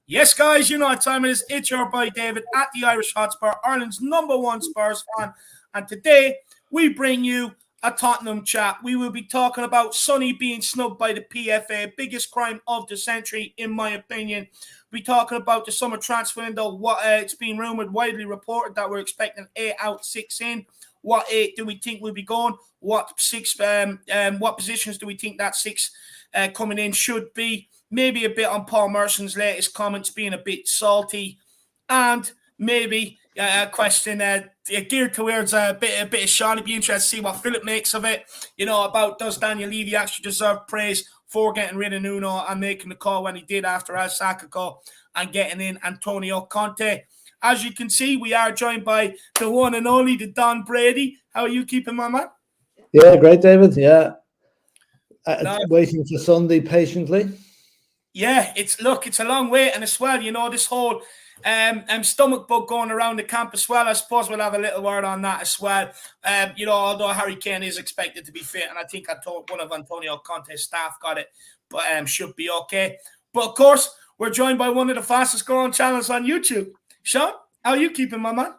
Yes, guys, you know what time it is. It's your boy David at the Irish Hotspur, Ireland's #1 Spurs fan. And today we bring you a Tottenham chat. We will be talking about Sonny being snubbed by the PFA, biggest crime of the century, in my opinion. We're talking about the summer transfer window. It's been rumored, widely reported that we're expecting 8 out, 6 in. What 8 do we think will be going? What positions do we think that 6 coming in should be? Maybe a bit on Paul Merson's latest comments being a bit salty, and maybe a question geared towards a bit of Sean. It'd be interesting to see what Philip makes of it. You know, about does Daniel Levy actually deserve praise for getting rid of Nuno and making the call when he did after Al Sakago and getting in Antonio Conte. As you can see, we are joined by the one and only, the Don Brady. How are you keeping, my man? Yeah, great, David. Yeah. Waiting for Sunday patiently. Yeah, it's a long wait, and as well, you know, this whole stomach bug going around the camp as well. I suppose we'll have a little word on that as well. You know, although Harry Kane is expected to be fit, and I think I told one of Antonio Conte's staff got it, but should be okay. But of course, we're joined by one of the fastest growing channels on YouTube. Sean, how are you keeping, my man?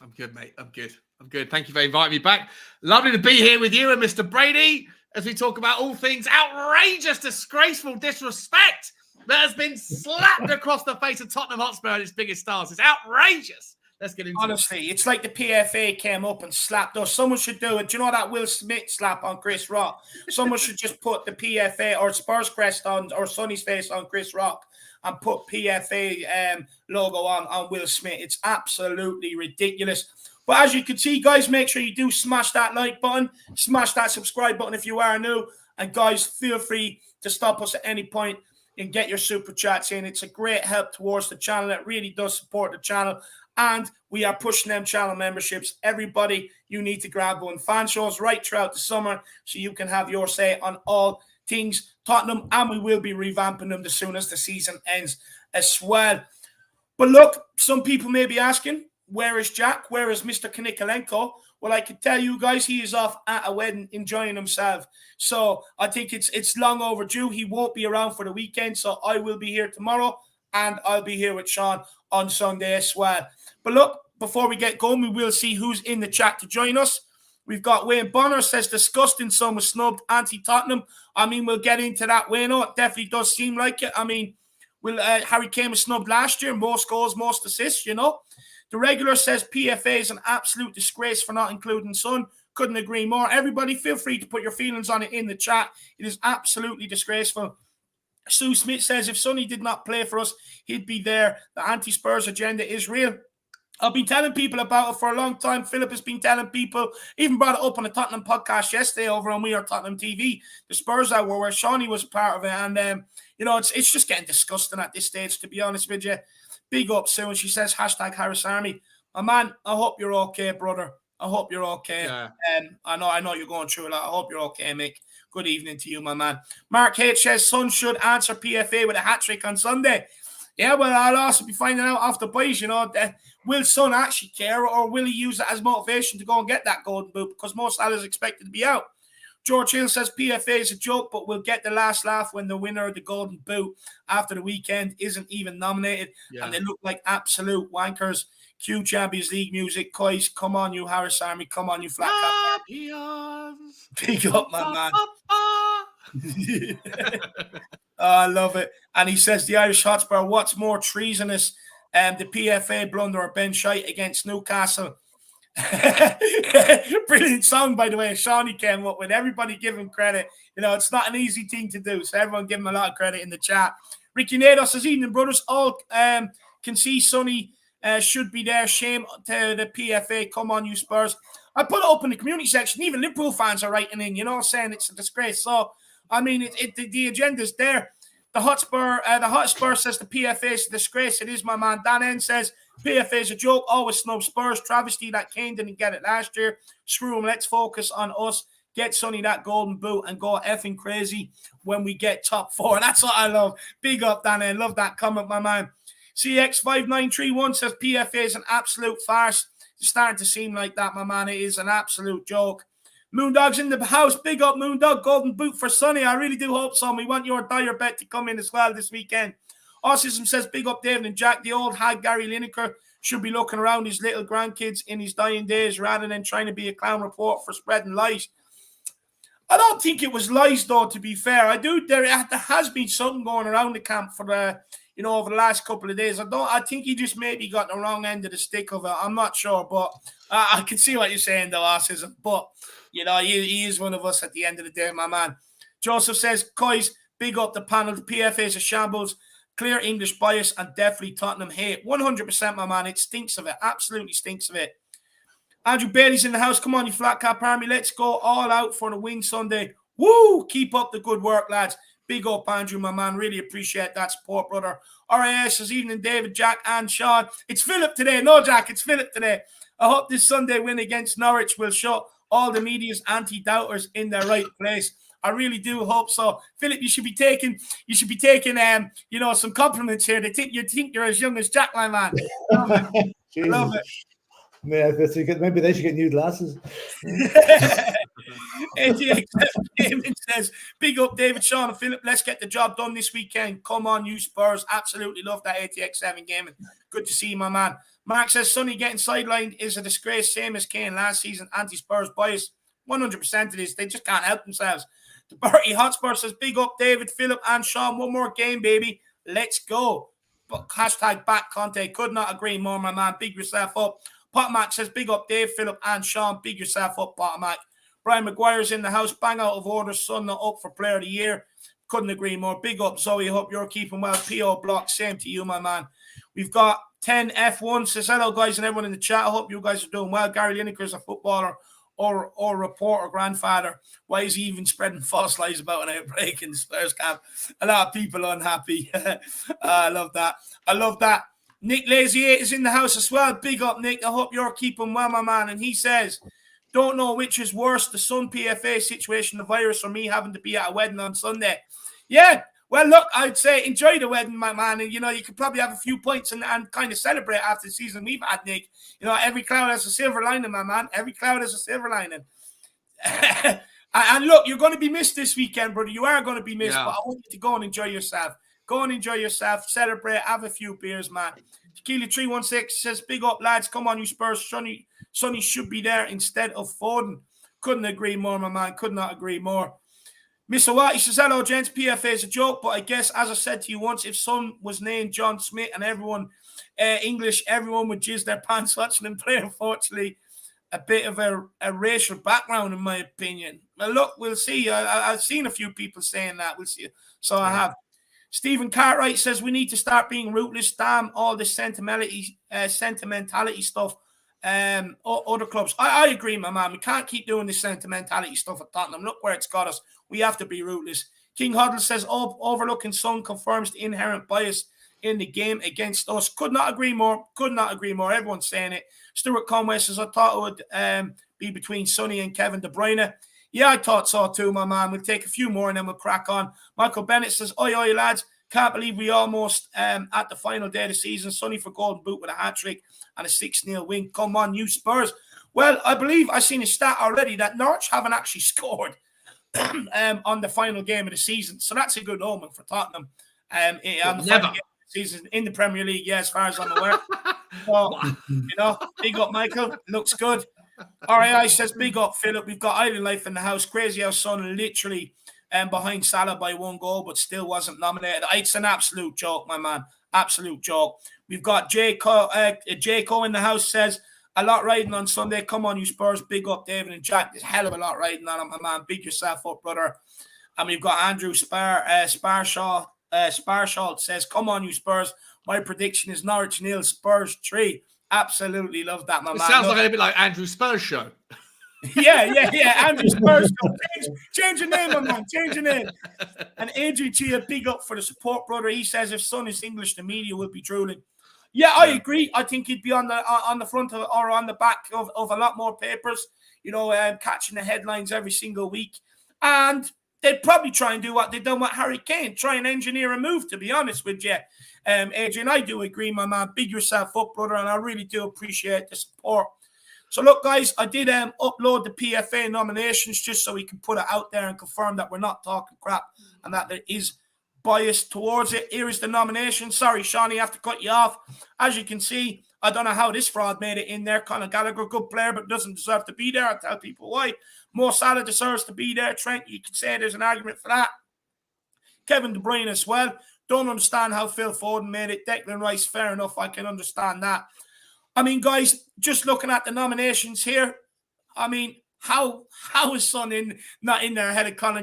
I'm good, mate. I'm good. Thank you for inviting me back. Lovely to be here with you and Mr. Brady as we talk about all things outrageous, disgraceful disrespect that has been slapped across the face of Tottenham Hotspur and its biggest stars. It's outrageous. Let's get into it. Honestly, it's like the PFA came up and slapped us. Someone should do it. Do you know that Will Smith slap on Chris Rock? Someone should just put the PFA or Spurs crest on, or Sonny's face on Chris Rock, and put PFA logo on Will Smith. It's absolutely ridiculous. But as you can see, guys, make sure you do smash that like button, smash that subscribe button if you are new. And guys, feel free to stop us at any point and get your super chats in. It's a great help towards the channel. It really does support the channel. And we are pushing them channel memberships. Everybody, you need to grab one. Fan shows right throughout the summer so you can have your say on all things Tottenham. And we will be revamping them as soon as the season ends as well. But look, some people may be asking, where is Jack? Where is Mr. Kanikolenko? Well, I can tell you guys, he is off at a wedding enjoying himself. So I think it's long overdue. He won't be around for the weekend. So I will be here tomorrow, and I'll be here with Sean on Sunday as well. But look, before we get going, we will see who's in the chat to join us. We've got Wayne Bonner says, disgusting, son was snubbed, anti-Tottenham. I mean, we'll get into that, Wayne. It definitely does seem like it. I mean, Harry Kane was snubbed last year, most goals, most assists, you know. The regular says PFA is an absolute disgrace for not including Son. Couldn't agree more. Everybody, feel free to put your feelings on it in the chat. It is absolutely disgraceful. Sue Smith says, if Sonny did not play for us, he'd be there. The anti-Spurs agenda is real. I've been telling people about it for a long time. Philip has been telling people, even brought it up on a Tottenham podcast yesterday over on We Are Tottenham TV. The Spurs Hour, where Shawnee was a part of it. And, you know, it's just getting disgusting at this stage, to be honest with you. Big up, Sue, and she says, hashtag Harris Army. My man, I hope you're okay, brother. I hope you're okay. Yeah. I know you're going through a lot. I hope you're okay, Mick. Good evening to you, my man. Mark H says, Son should answer PFA with a hat-trick on Sunday. Yeah, well, I'll also be finding out off the boys, you know, will Son actually care, or will he use it as motivation to go and get that golden boot? Because most Salah's expected to be out. George Hill says PFA is a joke, but we'll get the last laugh when the winner of the golden boot after the weekend isn't even nominated. Yeah. And they look like absolute wankers. Cue Champions League music. Guys, come on, you Harris Army. Come on, you flat cap. Big up, my man. I love it. And he says the Irish Hotspur, what's more treasonous? The PFA blunder or Ben Shite against Newcastle. Brilliant song, by the way. Shawnee came up with. Everybody give him credit. You know, it's not an easy thing to do, so everyone give him a lot of credit in the chat. Ricky Nados says, evening, brothers. All can see Sonny should be there. Shame to the PFA. Come on, you Spurs. I put it up in the community section. Even Liverpool fans are writing in, you know, saying it's a disgrace. So, I mean, the agenda's there. The Hotspur says the PFA is a disgrace. It is, my man. Dan N says PFA is a joke. Always snub Spurs. Travesty that Kane didn't get it last year. Screw him. Let's focus on us. Get Sonny that golden boot and go effing crazy when we get top 4. That's what I love. Big up, Dan N. Love that comment, my man. CX5931 says PFA is an absolute farce. It's starting to seem like that, my man. It is an absolute joke. Moondog's in the house. Big up, Moondog. Golden boot for Sonny. I really do hope so. We want your dire bet to come in as well this weekend. Autism says, big up David and Jack. The old hag Gary Lineker should be looking around his little grandkids in his dying days rather than trying to be a clown reporter for spreading lies. I don't think it was lies, though, to be fair. There has been something going around the camp for over the last couple of days. I think he just maybe got the wrong end of the stick of it. I'm not sure, but I can see what you're saying, though, Autism. But, he is one of us at the end of the day, my man. Joseph says, guys, big up the panel. The PFA is a shambles. Clear English bias and definitely Tottenham hate. 100%, my man. It stinks of it. Absolutely stinks of it. Andrew Bailey's in the house. Come on, you flat cap army. Let's go all out for the win Sunday. Woo! Keep up the good work, lads. Big up, Andrew, my man. Really appreciate that support, brother. RAS says, evening, David, Jack, and Sean. It's Philip today. No, Jack, it's Philip today. I hope this Sunday win against Norwich will shut all the media's anti-doubters in their right place. I really do hope so. Philip, you should be taking some compliments here. You think you're as young as Jack, my man. Love it. Love it. Yeah, maybe they should get new glasses. ATX David says, big up David, Sean and Philip. Let's get the job done this weekend. Come on, you Spurs. Absolutely love that ATX7 gaming. Good to see you, my man. Mark says, Sonny getting sidelined is a disgrace, same as Kane last season. Anti-Spurs bias. 100% it is. They just can't help themselves. The Bertie Hotspur says, big up David, Philip and Sean. One more game, baby. Let's go. But hashtag back Conte. Could not agree more, my man. Big yourself up. Potmac says, big up Dave, Philip and Sean. Big yourself up, Potmac. Brian Maguire's in the house. Bang out of order. Son not up for player of the year. Couldn't agree more. Big up, Zoe. Hope you're keeping well. P.O. Block. Same to you, my man. We've got 10F1. Says, hello, guys, and everyone in the chat. I hope you guys are doing well. Gary Lineker's a footballer or reporter grandfather. Why is he even spreading false lies about an outbreak in the Spurs camp? A lot of people unhappy. I love that. I love that. Nick Lazy 8 is in the house as well. Big up, Nick. I hope you're keeping well, my man. And he says, don't know which is worse, the Sun PFA situation, the virus, or me having to be at a wedding on Sunday. Yeah, well, look, I'd say enjoy the wedding, my man. And, you could probably have a few points and kind of celebrate after the season we've had, Nick. Every cloud has a silver lining, my man. Every cloud has a silver lining. And look, you're going to be missed this weekend, brother. You are going to be missed, but I want you to go and enjoy yourself. Go and enjoy yourself. Celebrate. Have a few beers, man. Tequila 316 says, big up, lads. Come on, you Spurs. Sonny should be there instead of Foden. Couldn't agree more, my man. Could not agree more. Mr. White, he says, hello, gents. PFA is a joke, but I guess, as I said to you once, if Son was named John Smith and everyone English, everyone would jizz their pants watching him play. Unfortunately, a bit of a racial background, in my opinion. Well, look, we'll see. I've seen a few people saying that. We'll see. So I have. Stephen Cartwright says we need to start being rootless. Damn all this sentimentality stuff. Other clubs. I agree, my man. We can't keep doing this sentimentality stuff at Tottenham. Look where it's got us. We have to be rootless. King Huddle says overlooking Son confirms the inherent bias in the game against us. Could not agree more. Could not agree more. Everyone's saying it. Stuart Conway says, I thought it would be between Sonny and Kevin De Bruyne. Yeah, I thought so too, my man. We'll take a few more and then we'll crack on. Michael Bennett says, oi, lads. Can't believe we almost at the final day of the season. Sonny for Golden Boot with a hat-trick and a 6-0 win. Come on, you Spurs. Well, I believe I've seen a stat already that Norwich haven't actually scored on the final game of the season. So that's a good omen for Tottenham. On the final game of the season in the Premier League, yeah, as far as I'm aware. So, big up, Michael. Looks good. RAI says, big up, Philip. We've got Island Life in the house. Crazy how Son literally behind Salah by 1 goal, but still wasn't nominated. It's an absolute joke, my man. Absolute joke. We've got J. Co in the house says, a lot riding on Sunday. Come on, you Spurs. Big up, David and Jack. There's a hell of a lot riding on him, my man. Big yourself up, brother. And we've got Andrew Sparshaw says, come on, you Spurs. My prediction is Norwich 0, Spurs 3. Absolutely love that, my man. Sounds like a bit like Andrew Spurs show. Yeah. Andrew Spurs. Change your name, my man. Change your name. And Adrian Chia, big up for the support, brother. He says if Son is English, the media will be drooling. Yeah, I agree. I think he'd be on the front of, or on the back of a lot more papers, catching the headlines every single week. And they'd probably try and do what they've done with Harry Kane, try and engineer a move, to be honest with you. Adrian, I do agree, my man. Big yourself up, brother, and I really do appreciate the support. So, look, guys, I did upload the PFA nominations just so we can put it out there and confirm that we're not talking crap and that there is biased towards it. Here is the nomination. Sorry, Shawnee, I have to cut you off. As you can see, I don't know how this fraud made it in there. Conor Gallagher, good player, but doesn't deserve to be there. I'll tell people why. Mo Salah deserves to be there. Trent, you could say there's an argument for that. Kevin De Bruyne as well. Don't understand how Phil Foden made it. Declan Rice, fair enough. I can understand that. I mean, guys, just looking at the nominations here, I mean, how is Son not in there ahead of Conor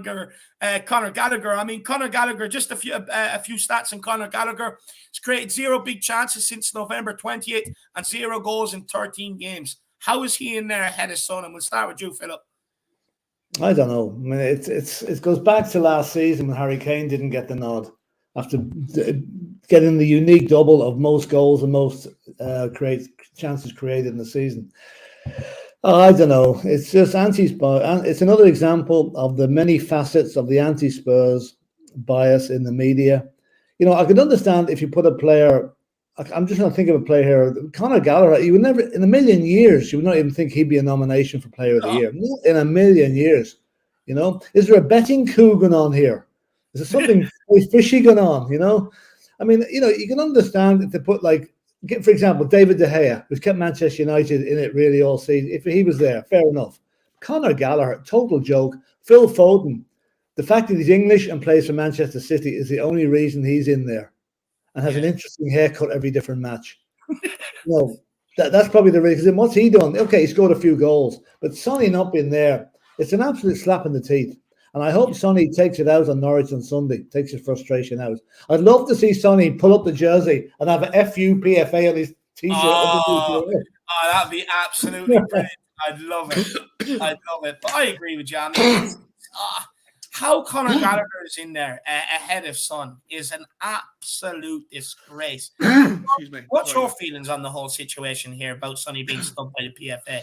Gallagher? I mean, Conor Gallagher, just a few stats on Conor Gallagher. He's created 0 big chances since November 28th and 0 goals in 13 games. How is he in there ahead of Son? And we'll start with you, Philip. I don't know. I mean, it goes back to last season when Harry Kane didn't get the nod after getting the unique double of most goals and most chances created in the season. I don't know. It's just anti-Spurs. It's another example of the many facets of the anti-Spurs bias in the media. You know, I could understand if you put a player. I'm just trying to think of a player here. Conor Gallagher. You would never, in a million years, you would not even think he'd be a nomination for Player of the Year. Not in a million years. You know, is there a betting coup going on here? Is there something fishy going on? You know, I mean, you know, you can understand if they put for example, David De Gea, who's kept Manchester United in it really all season. If he was there, fair enough. Conor Gallagher, total joke. Phil Foden, the fact that he's English and plays for Manchester City is the only reason he's in there, and has an interesting haircut every different match. Well, that's probably the reason. What's he done? Okay, he scored a few goals, but Sonny not being there, it's an absolute slap in the teeth. And I hope Sonny takes it out on Norwich on Sunday, takes his frustration out. I'd love to see Sonny pull up the jersey and have an FU PFA on his t-shirt. That'd be absolutely brilliant. I'd love it. But I agree with you. I mean, how Conor Gallagher is in there ahead of Son is an absolute disgrace. Excuse me. What's your feelings on the whole situation here about Sonny being stumped by the PFA?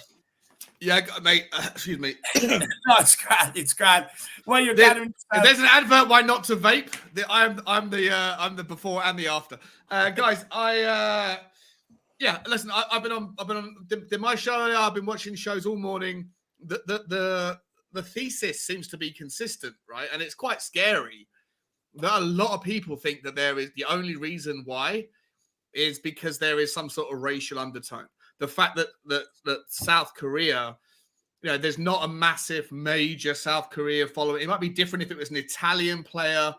Yeah, mate. Excuse me. No, it's grand. Well, you're gathering. If there's an advert, why not to vape? I'm the before and the after. Guys, listen. I've been on my show. I've been watching shows all morning. The thesis seems to be consistent, right? And it's quite scary that a lot of people think that there is the only reason why is because there is some sort of racial undertone. The fact that South Korea, you know, there's not a massive major South Korea following. It might be different if it was an Italian player.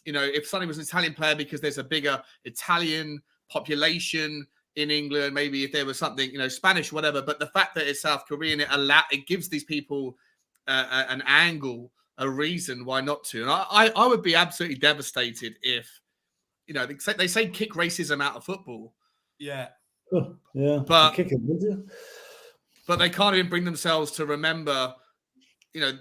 You know, if Sonny was an Italian player because there's a bigger Italian population in England, maybe if there was something, you know, Spanish, whatever. But the fact that it's South Korean, it gives these people an angle, a reason why not to. And I would be absolutely devastated if, you know, they say kick racism out of football. Yeah. Yeah, but they can't even bring themselves to remember, you know,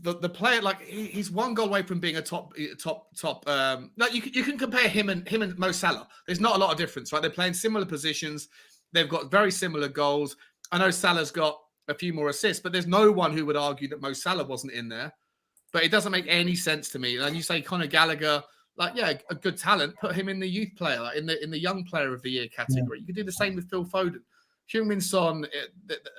the player. Like he's one goal away from being a top. No, you can compare him and Mo Salah. There's not a lot of difference, right? They're playing similar positions. They've got very similar goals. I know Salah's got a few more assists, but there's no one who would argue that Mo Salah wasn't in there. But it doesn't make any sense to me. And you say Conor Gallagher. Like, yeah, a good talent. Put him in the youth player, like in the young player of the year category. Yeah. You could do the same with Phil Foden. Heung-min Son,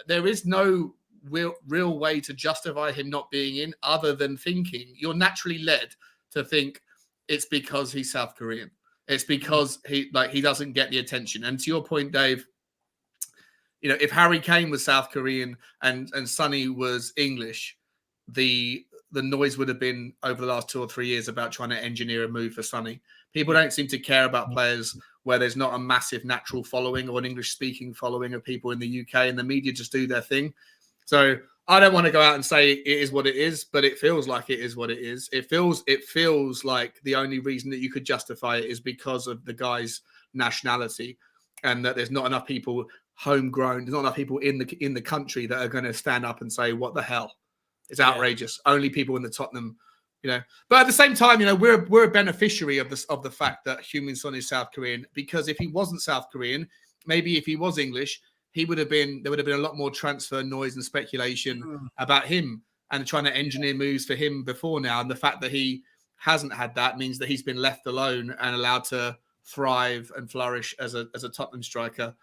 there is no real way to justify him not being in other than thinking. You're naturally led to think it's because he's South Korean. It's because he doesn't get the attention. And to your point, Dave, you know, if Harry Kane was South Korean and Sonny was English, the noise would have been over the last 2 or 3 years about trying to engineer a move for Sonny. People don't seem to care about players where there's not a massive natural following or an English-speaking following of people in the UK, and the media just do their thing. So I don't want to go out and say it is what it is, but it feels like it is what it is. It feels like the only reason that you could justify it is because of the guy's nationality, and that there's not enough people homegrown, there's not enough people in the country that are going to stand up and say, what the hell? It's outrageous. Yeah. Only people in the Tottenham, you know. But at the same time, you know, we're a beneficiary of the fact that Heung-min Son is South Korean, because if he wasn't South Korean, maybe if he was English, there would have been a lot more transfer noise and speculation about him and trying to engineer moves for him before now. And the fact that he hasn't had that means that he's been left alone and allowed to thrive and flourish as a Tottenham striker,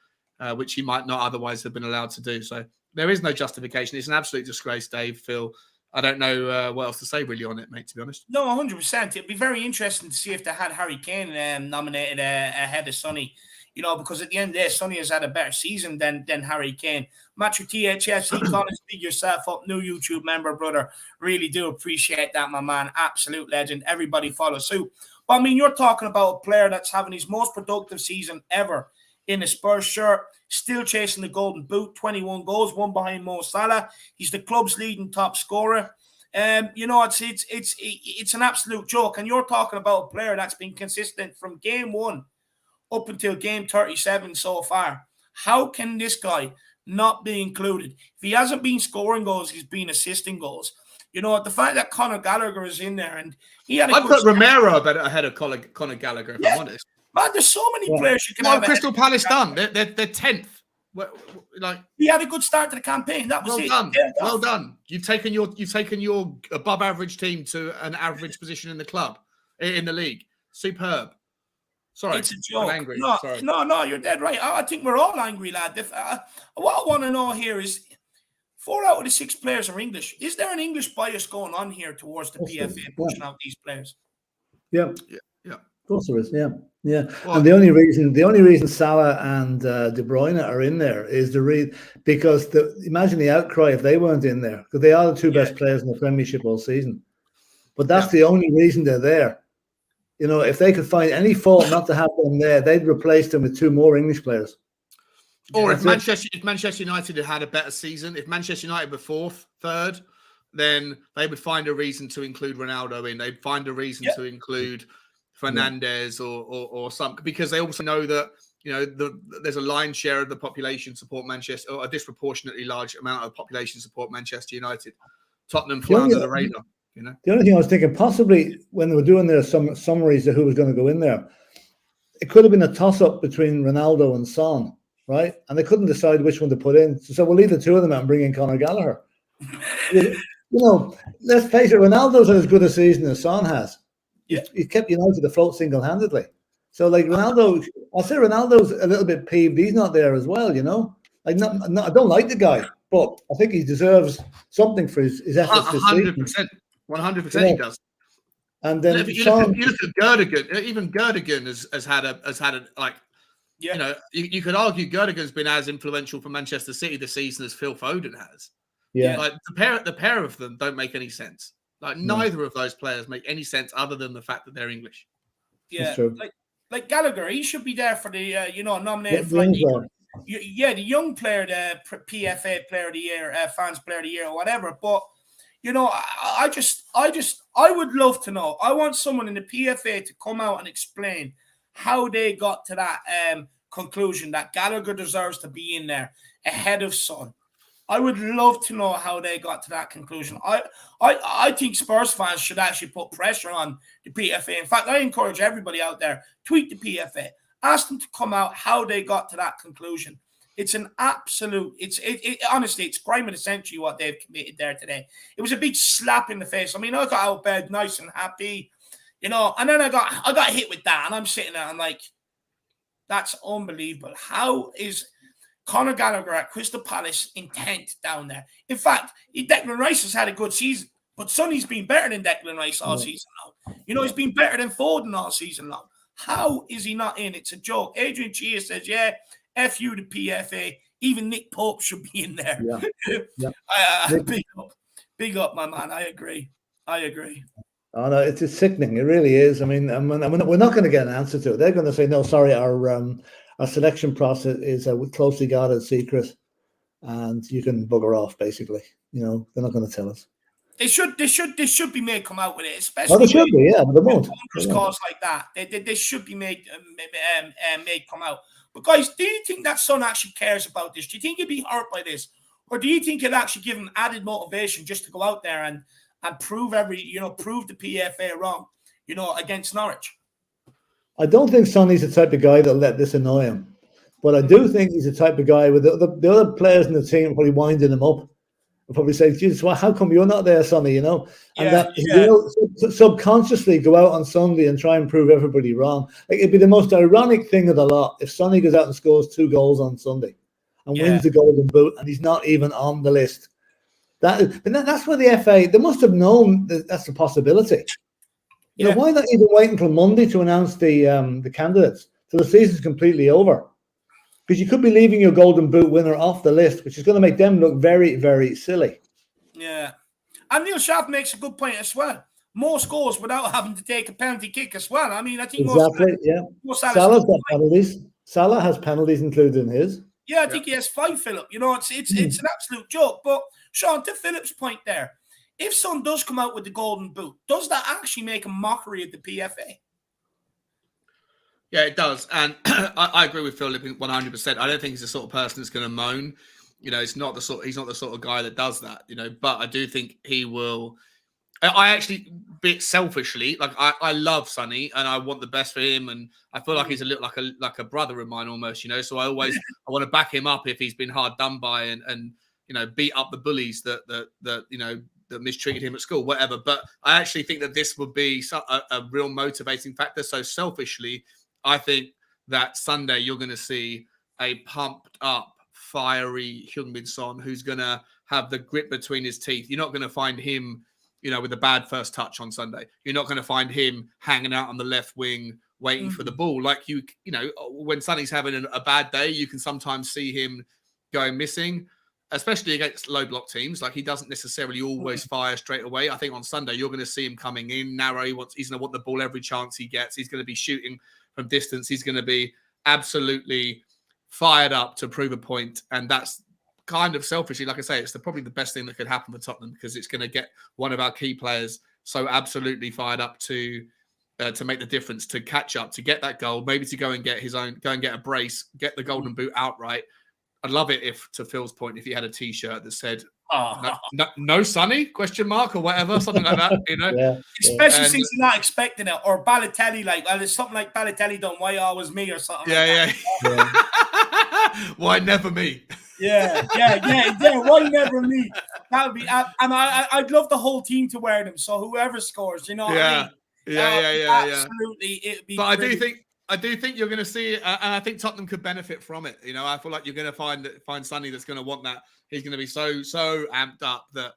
which he might not otherwise have been allowed to do. So there is no justification. It's an absolute disgrace, Dave, Phil. I don't know what else to say really on it, mate, to be honest. No, 100%. It'd be very interesting to see if they had Harry Kane nominated ahead of Sonny. You know, because at the end of the day, Sonny has had a better season than Harry Kane. Match with THS, Collins, big yourself up, new YouTube member, brother. Really do appreciate that, my man. Absolute legend. Everybody follow suit. But I mean, you're talking about a player that's having his most productive season ever in a Spurs shirt, still chasing the golden boot, 21 goals, one behind Mo Salah. He's the club's leading top scorer. You know, it's an absolute joke. And you're talking about a player that's been consistent from game one up until game 37 so far. How can this guy not be included? If he hasn't been scoring goals, he's been assisting goals. You know, the fact that Conor Gallagher is in there and he had I'd put Romero ahead of Conor Gallagher, if I'm honest. Man, there's so many players you can have. Crystal Palace done? They're 10th. Like, he had a good start to the campaign. That was well done. You've taken your above average team to an average position in the club, in the league. Superb. Sorry, it's a joke. I'm angry. No, you're dead right. I think we're all angry, lad. What I want to know here is 4 out of the 6 players are English. Is there an English bias going on here towards the PFA pushing out these players? Yeah. Of course there is. Yeah. Well, and the only reason Salah and De Bruyne are in there is because imagine the outcry if they weren't in there, because they are the 2 best players in the Premiership all season. But that's the only reason they're there. You know, if they could find any fault not to have them there, they'd replace them with 2 more English players. Or if Manchester United had a better season, if Manchester United were 4th, 3rd, then they would find a reason to include Ronaldo in. They'd find a reason to include Fernandes or some, because they also know that, you know, there's a lion's share of the population support Manchester, or a disproportionately large amount of population support Manchester United. Tottenham fly under the radar. You know? The only thing I was thinking, possibly when they were doing their summaries of who was going to go in there, it could have been a toss-up between Ronaldo and Son, right? And they couldn't decide which one to put in. So we'll leave the 2 of them out and bring in Conor Gallagher. You know, let's face it, Ronaldo's had as good a season as Son has. Yeah. He kept United afloat single-handedly. So, like, Ronaldo, I'll say Ronaldo's a little bit peeved. He's not there as well, you know? Like, I don't like the guy, but I think he deserves something for his efforts this season. 100%. 100% he does. And then you look at Gerdigan. Even Gerdigan has had a like, you know, you could argue Gerdigan's been as influential for Manchester City this season as Phil Foden has. Yeah, like the pair of them don't make any sense. Like neither of those players make any sense other than the fact that they're English. Yeah, like Gallagher, he should be there for the nominated for the young player, the PFA Player of the Year, Fans Player of the Year, or whatever. But you know, I would love to know. I want someone in the PFA to come out and explain how they got to that conclusion that Gallagher deserves to be in there ahead of Son. I would love to know how they got to that conclusion. I think Spurs fans should actually put pressure on the PFA. In fact, I encourage everybody out there, tweet the PFA. Ask them to come out how they got to that conclusion. It's an absolute, honestly, it's crime of the century what they've committed there today. It was a big slap in the face. I mean, I got out of bed nice and happy, you know, and then I got hit with that, and I'm sitting there, I'm like, that's unbelievable. How is Conor Gallagher at Crystal Palace intent down there? In fact, Declan Rice has had a good season, but Sonny's been better than Declan Rice all season long. You know, he's been better than Foden all season long. How is he not in? It's a joke. Adrian Chia says, yeah, F you, the PFA. Even Nick Pope should be in there. Yeah. Big up, my man. I agree. Oh, no, it's sickening. It really is. I mean, we're not going to get an answer to it. They're going to say, no, sorry, our selection process is a closely guarded secret, and you can bugger off, basically. You know, they're not going to tell us. They should be made come out with it, especially. They should be, but they won't. Calls like that, they should be made come out. But guys, do you think that Son actually cares about this? Do you think he'd be hurt by this, or do you think it'll actually give him added motivation just to go out there and prove prove the PFA wrong, you know, against Norwich? I don't think Sonny's the type of guy that'll let this annoy him, but I do think he's the type of guy with the other players in the team probably winding him up. I'll probably say, Jesus, well, how come you're not there, Sonny? You know, and he'll subconsciously go out on Sunday and try and prove everybody wrong. Like, it'd be the most ironic thing of the lot if Sonny goes out and scores 2 goals on Sunday and wins the Golden Boot, and he's not even on the list. That's where the FA, they must have known that's a possibility. You know, why not even wait until Monday to announce the candidates till the season's completely over? Because you could be leaving your Golden Boot winner off the list, which is going to make them look very, very silly. Yeah. And Neil Schaff makes a good point as well. More scores without having to take a penalty kick as well. I mean, I think most Salah's got penalties. Salah has penalties included in his. Yeah, I think he has 5, Philip. You know, it's an absolute joke. But Sean, to Philip's point there, if Son does come out with the Golden Boot, does that actually make a mockery of the PFA? Yeah, it does. And I agree with Philip 100%. I don't think he's the sort of person that's going to moan. You know, he's not the sort of guy that does that, you know, but I do think he will. I actually, bit selfishly, like I love Sonny and I want the best for him, and I feel like he's a little like a brother of mine almost, you know. So I want to back him up if he's been hard done by and you know, beat up the bullies that you know, that mistreated him at school, whatever. But I actually think that this would be a real motivating factor. So selfishly, I think that Sunday you're going to see a pumped up, fiery Heung-min Son who's going to have the grit between his teeth. You're not going to find him, you know, with a bad first touch on Sunday. You're not going to find him hanging out on the left wing waiting for the ball. Like you know, when Sonny's having a bad day, you can sometimes see him going missing, especially against low block teams. Like he doesn't necessarily always fire straight away. I think on Sunday you're going to see him coming in narrow. He's going to want the ball every chance he gets. He's going to be shooting from distance. He's going to be absolutely fired up to prove a point, and that's kind of selfishly, like I say, it's probably the best thing that could happen for Tottenham, because it's going to get one of our key players so absolutely fired up to make the difference, to catch up, to get that goal, maybe to go and get a brace, get the Golden Boot outright. I'd love it if, to Phil's point, if he had a T-shirt that said no Sonny ? Or whatever, something like that, you know. Especially since you're not expecting it, or Balotelli, like there's something like Balotelli done, why always me, or something. Why never me? Yeah. Why never me? That would be, and I'd love the whole team to wear them. So whoever scores, you know. Absolutely, it'd be. But I do think you're going to see, and I think Tottenham could benefit from it. You know, I feel like you're going to find Sonny that's going to want that. He's going to be so amped up that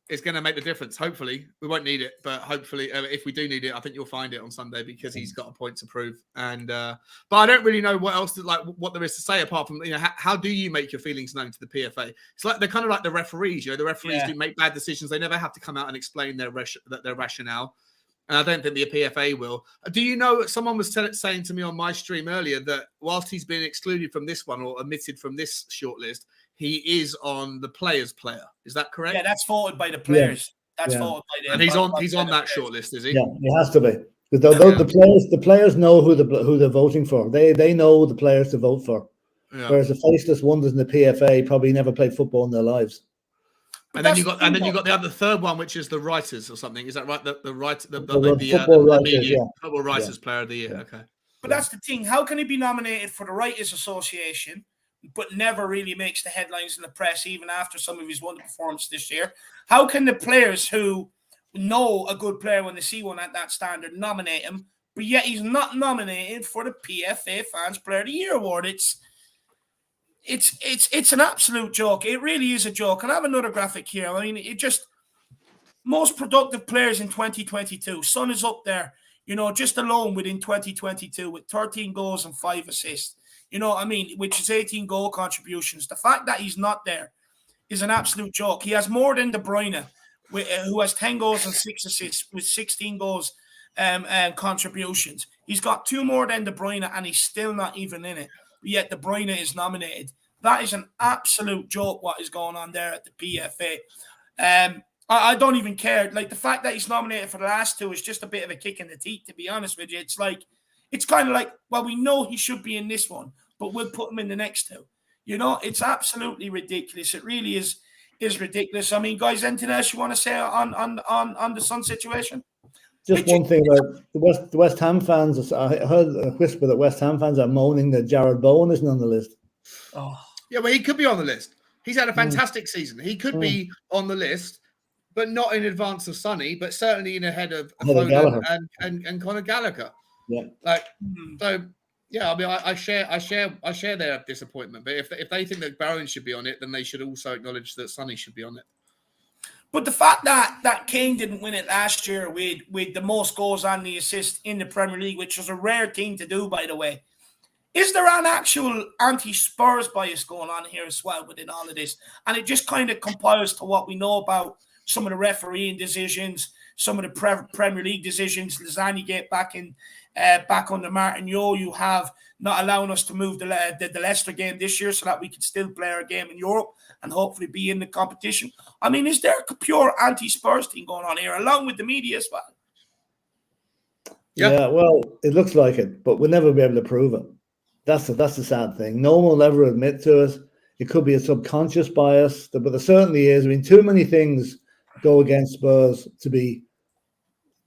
it's going to make the difference. Hopefully, we won't need it, but hopefully, if we do need it, I think you'll find it on Sunday, because he's got a point to prove. And but I don't really know what else what there is to say apart from, you know, how do you make your feelings known to the PFA? It's like they're kind of like the referees. You know, the referees do make bad decisions. They never have to come out and explain their rationale. And I don't think the PFA will. Do you know, someone was saying to me on my stream earlier that whilst he's been excluded from this one or omitted from this shortlist, he is on the players' player. Is that correct? Yeah, that's voted by the players. That's voted by them. And he's on that shortlist, is he? Yeah, he has to be. The players know who they're voting for. They know the players to vote for. Yeah. Whereas the faceless wonders in the PFA probably never played football in their lives. And then you got the other third one, which is the writers or something. Is that right? The football writers player of the year. Okay. But that's the thing. How can he be nominated for the Writers Association, but never really makes the headlines in the press, even after some of his wonderful performances this year? How can the players who know a good player when they see one at that standard nominate him, but yet he's not nominated for the PFA Fans Player of the Year award? It's an absolute joke. It really is a joke. And I have another graphic here. I mean, most productive players in 2022. Son is up there, you know, just alone within 2022 with 13 goals and 5 assists. You know what I mean? Which is 18 goal contributions. The fact that he's not there is an absolute joke. He has more than De Bruyne, who has 10 goals and 6 assists with 16 goals and contributions. He's got 2 more than De Bruyne, and he's still not even in it. Yet De Bruyne is nominated. That is an absolute joke what is going on there at the PFA. I don't even care. Like, the fact that he's nominated for the last 2 is just a bit of a kick in the teeth, to be honest with you. It's kind of like, well, we know he should be in this one, but we'll put him in the next 2. You know, it's absolutely ridiculous. It really is ridiculous. I mean, guys, anything else you want to say on the Sun situation? Just one thing about the West Ham fans. I heard a whisper that West Ham fans are moaning that Jared Bowen isn't on the list. Oh, yeah, well, he could be on the list. He's had a fantastic season. He could be on the list, but not in advance of Sonny, but certainly in ahead of Foden and Conor Gallagher. Yeah, so Yeah, I mean, I share their disappointment. But if they think that Barron should be on it, then they should also acknowledge that Sonny should be on it. But the fact that Kane didn't win it last year with the most goals and the assists in the Premier League, which was a rare thing to do, by the way, is there an actual anti-Spurs bias going on here as well within all of this? And it just kind of compiles to what we know about some of the refereeing decisions, some of the Premier League decisions. Lasagna get back under Martin Yo. You have not allowing us to move the Leicester game this year so that we can still play our game in Europe and hopefully be in the competition. I mean, is there a pure anti-Spurs thing going on here, along with the media as well? Yeah, well, it looks like it, but we'll never be able to prove it. That's the sad thing. No one will ever admit to it. It could be a subconscious bias, but there certainly is. I mean, too many things go against Spurs to be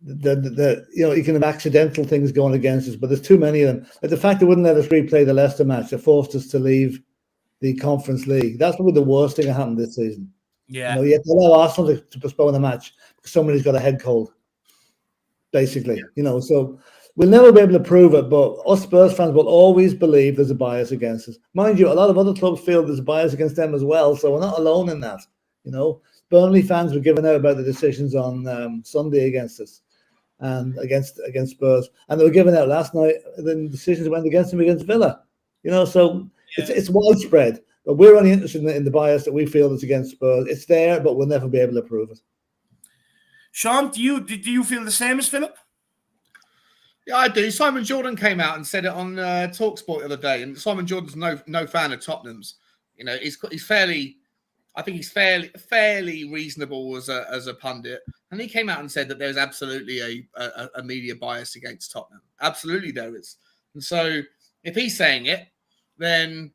you can have accidental things going against us, but there's too many of them. Like the fact they wouldn't let us replay the Leicester match, they forced us to leave the Conference League. That's probably the worst thing that happened this season. Yeah, you have to allow Arsenal to postpone the match because somebody's got a head cold, basically. Yeah. So we'll never be able to prove it, but us Spurs fans will always believe there's a bias against us. Mind you, a lot of other clubs feel there's a bias against them as well, so we're not alone in that. Burnley fans were giving out about the decisions on Sunday against us and against Spurs, and they were giving out last night the decisions went against them against Villa. So it's widespread, but we're only interested in the bias that we feel is against Spurs. It's there, but we'll never be able to prove it. Sean, do you feel the same as Philip? Yeah, I do. Simon Jordan came out and said it on TalkSport the other day, and Simon Jordan's no fan of Tottenham's. He's fairly. I think he's fairly reasonable as a pundit, and he came out and said that there's absolutely a media bias against Tottenham. Absolutely, there is. And so, if he's saying it, then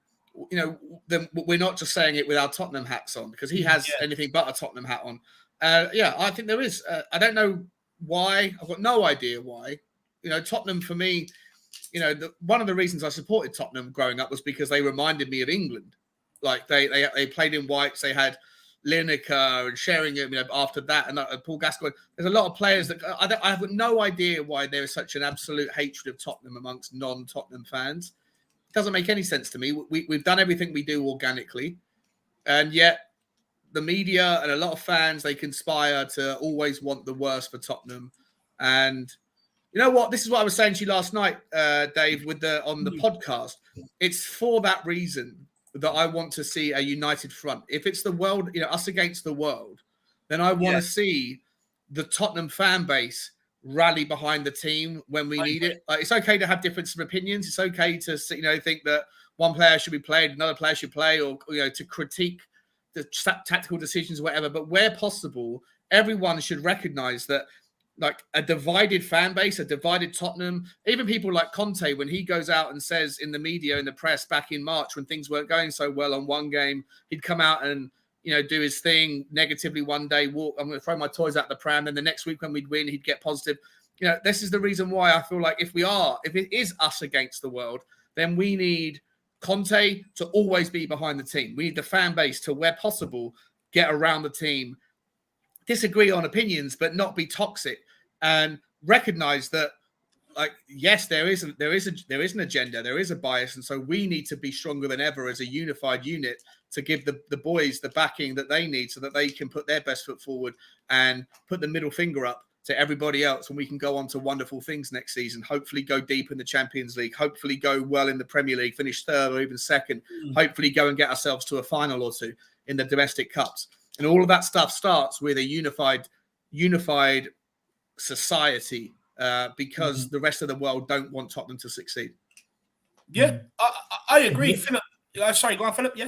then we're not just saying it with our Tottenham hats on because he has anything but a Tottenham hat on. I think there is. I don't know why. I've got no idea why. Tottenham for me, one of the reasons I supported Tottenham growing up was because they reminded me of England. Like they played in whites. They had Lineker and Sheringham. After that, and Paul Gascoigne. There's a lot of players that I have no idea why there is such an absolute hatred of Tottenham amongst non-Tottenham fans. It doesn't make any sense to me. We've done everything we do organically, and yet the media and a lot of fans, they conspire to always want the worst for Tottenham. And you know what? This is what I was saying to you last night, Dave, on the podcast. It's for that reason that I want to see a united front. If it's the world, us against the world, then I want to see the Tottenham fan base rally behind the team when we need it. It's okay to have difference of opinions. It's okay to think that one player should be played, another player should play, or to critique the tactical decisions or whatever. But where possible, everyone should recognize that like a divided fan base, a divided Tottenham, even people like Conte, when he goes out and says in the media, in the press back in March, when things weren't going so well on one game, he'd come out and, do his thing negatively one day, I'm going to throw my toys out the pram. Then the next week when we'd win, he'd get positive. This is the reason why I feel like if it is us against the world, then we need Conte to always be behind the team. We need the fan base to, where possible, get around the team, disagree on opinions, but not be toxic, and recognize that, yes, there is an agenda, there is a bias, and so we need to be stronger than ever as a unified unit to give the boys the backing that they need so that they can put their best foot forward and put the middle finger up to everybody else, and we can go on to wonderful things next season. Hopefully go deep in the Champions League, hopefully go well in the Premier League, finish third or even second, hopefully go and get ourselves to a final or two in the domestic cups. And all of that stuff starts with a unified society, because the rest of the world don't want Tottenham to succeed. Yeah, I agree. Philip, sorry, go on, Philip.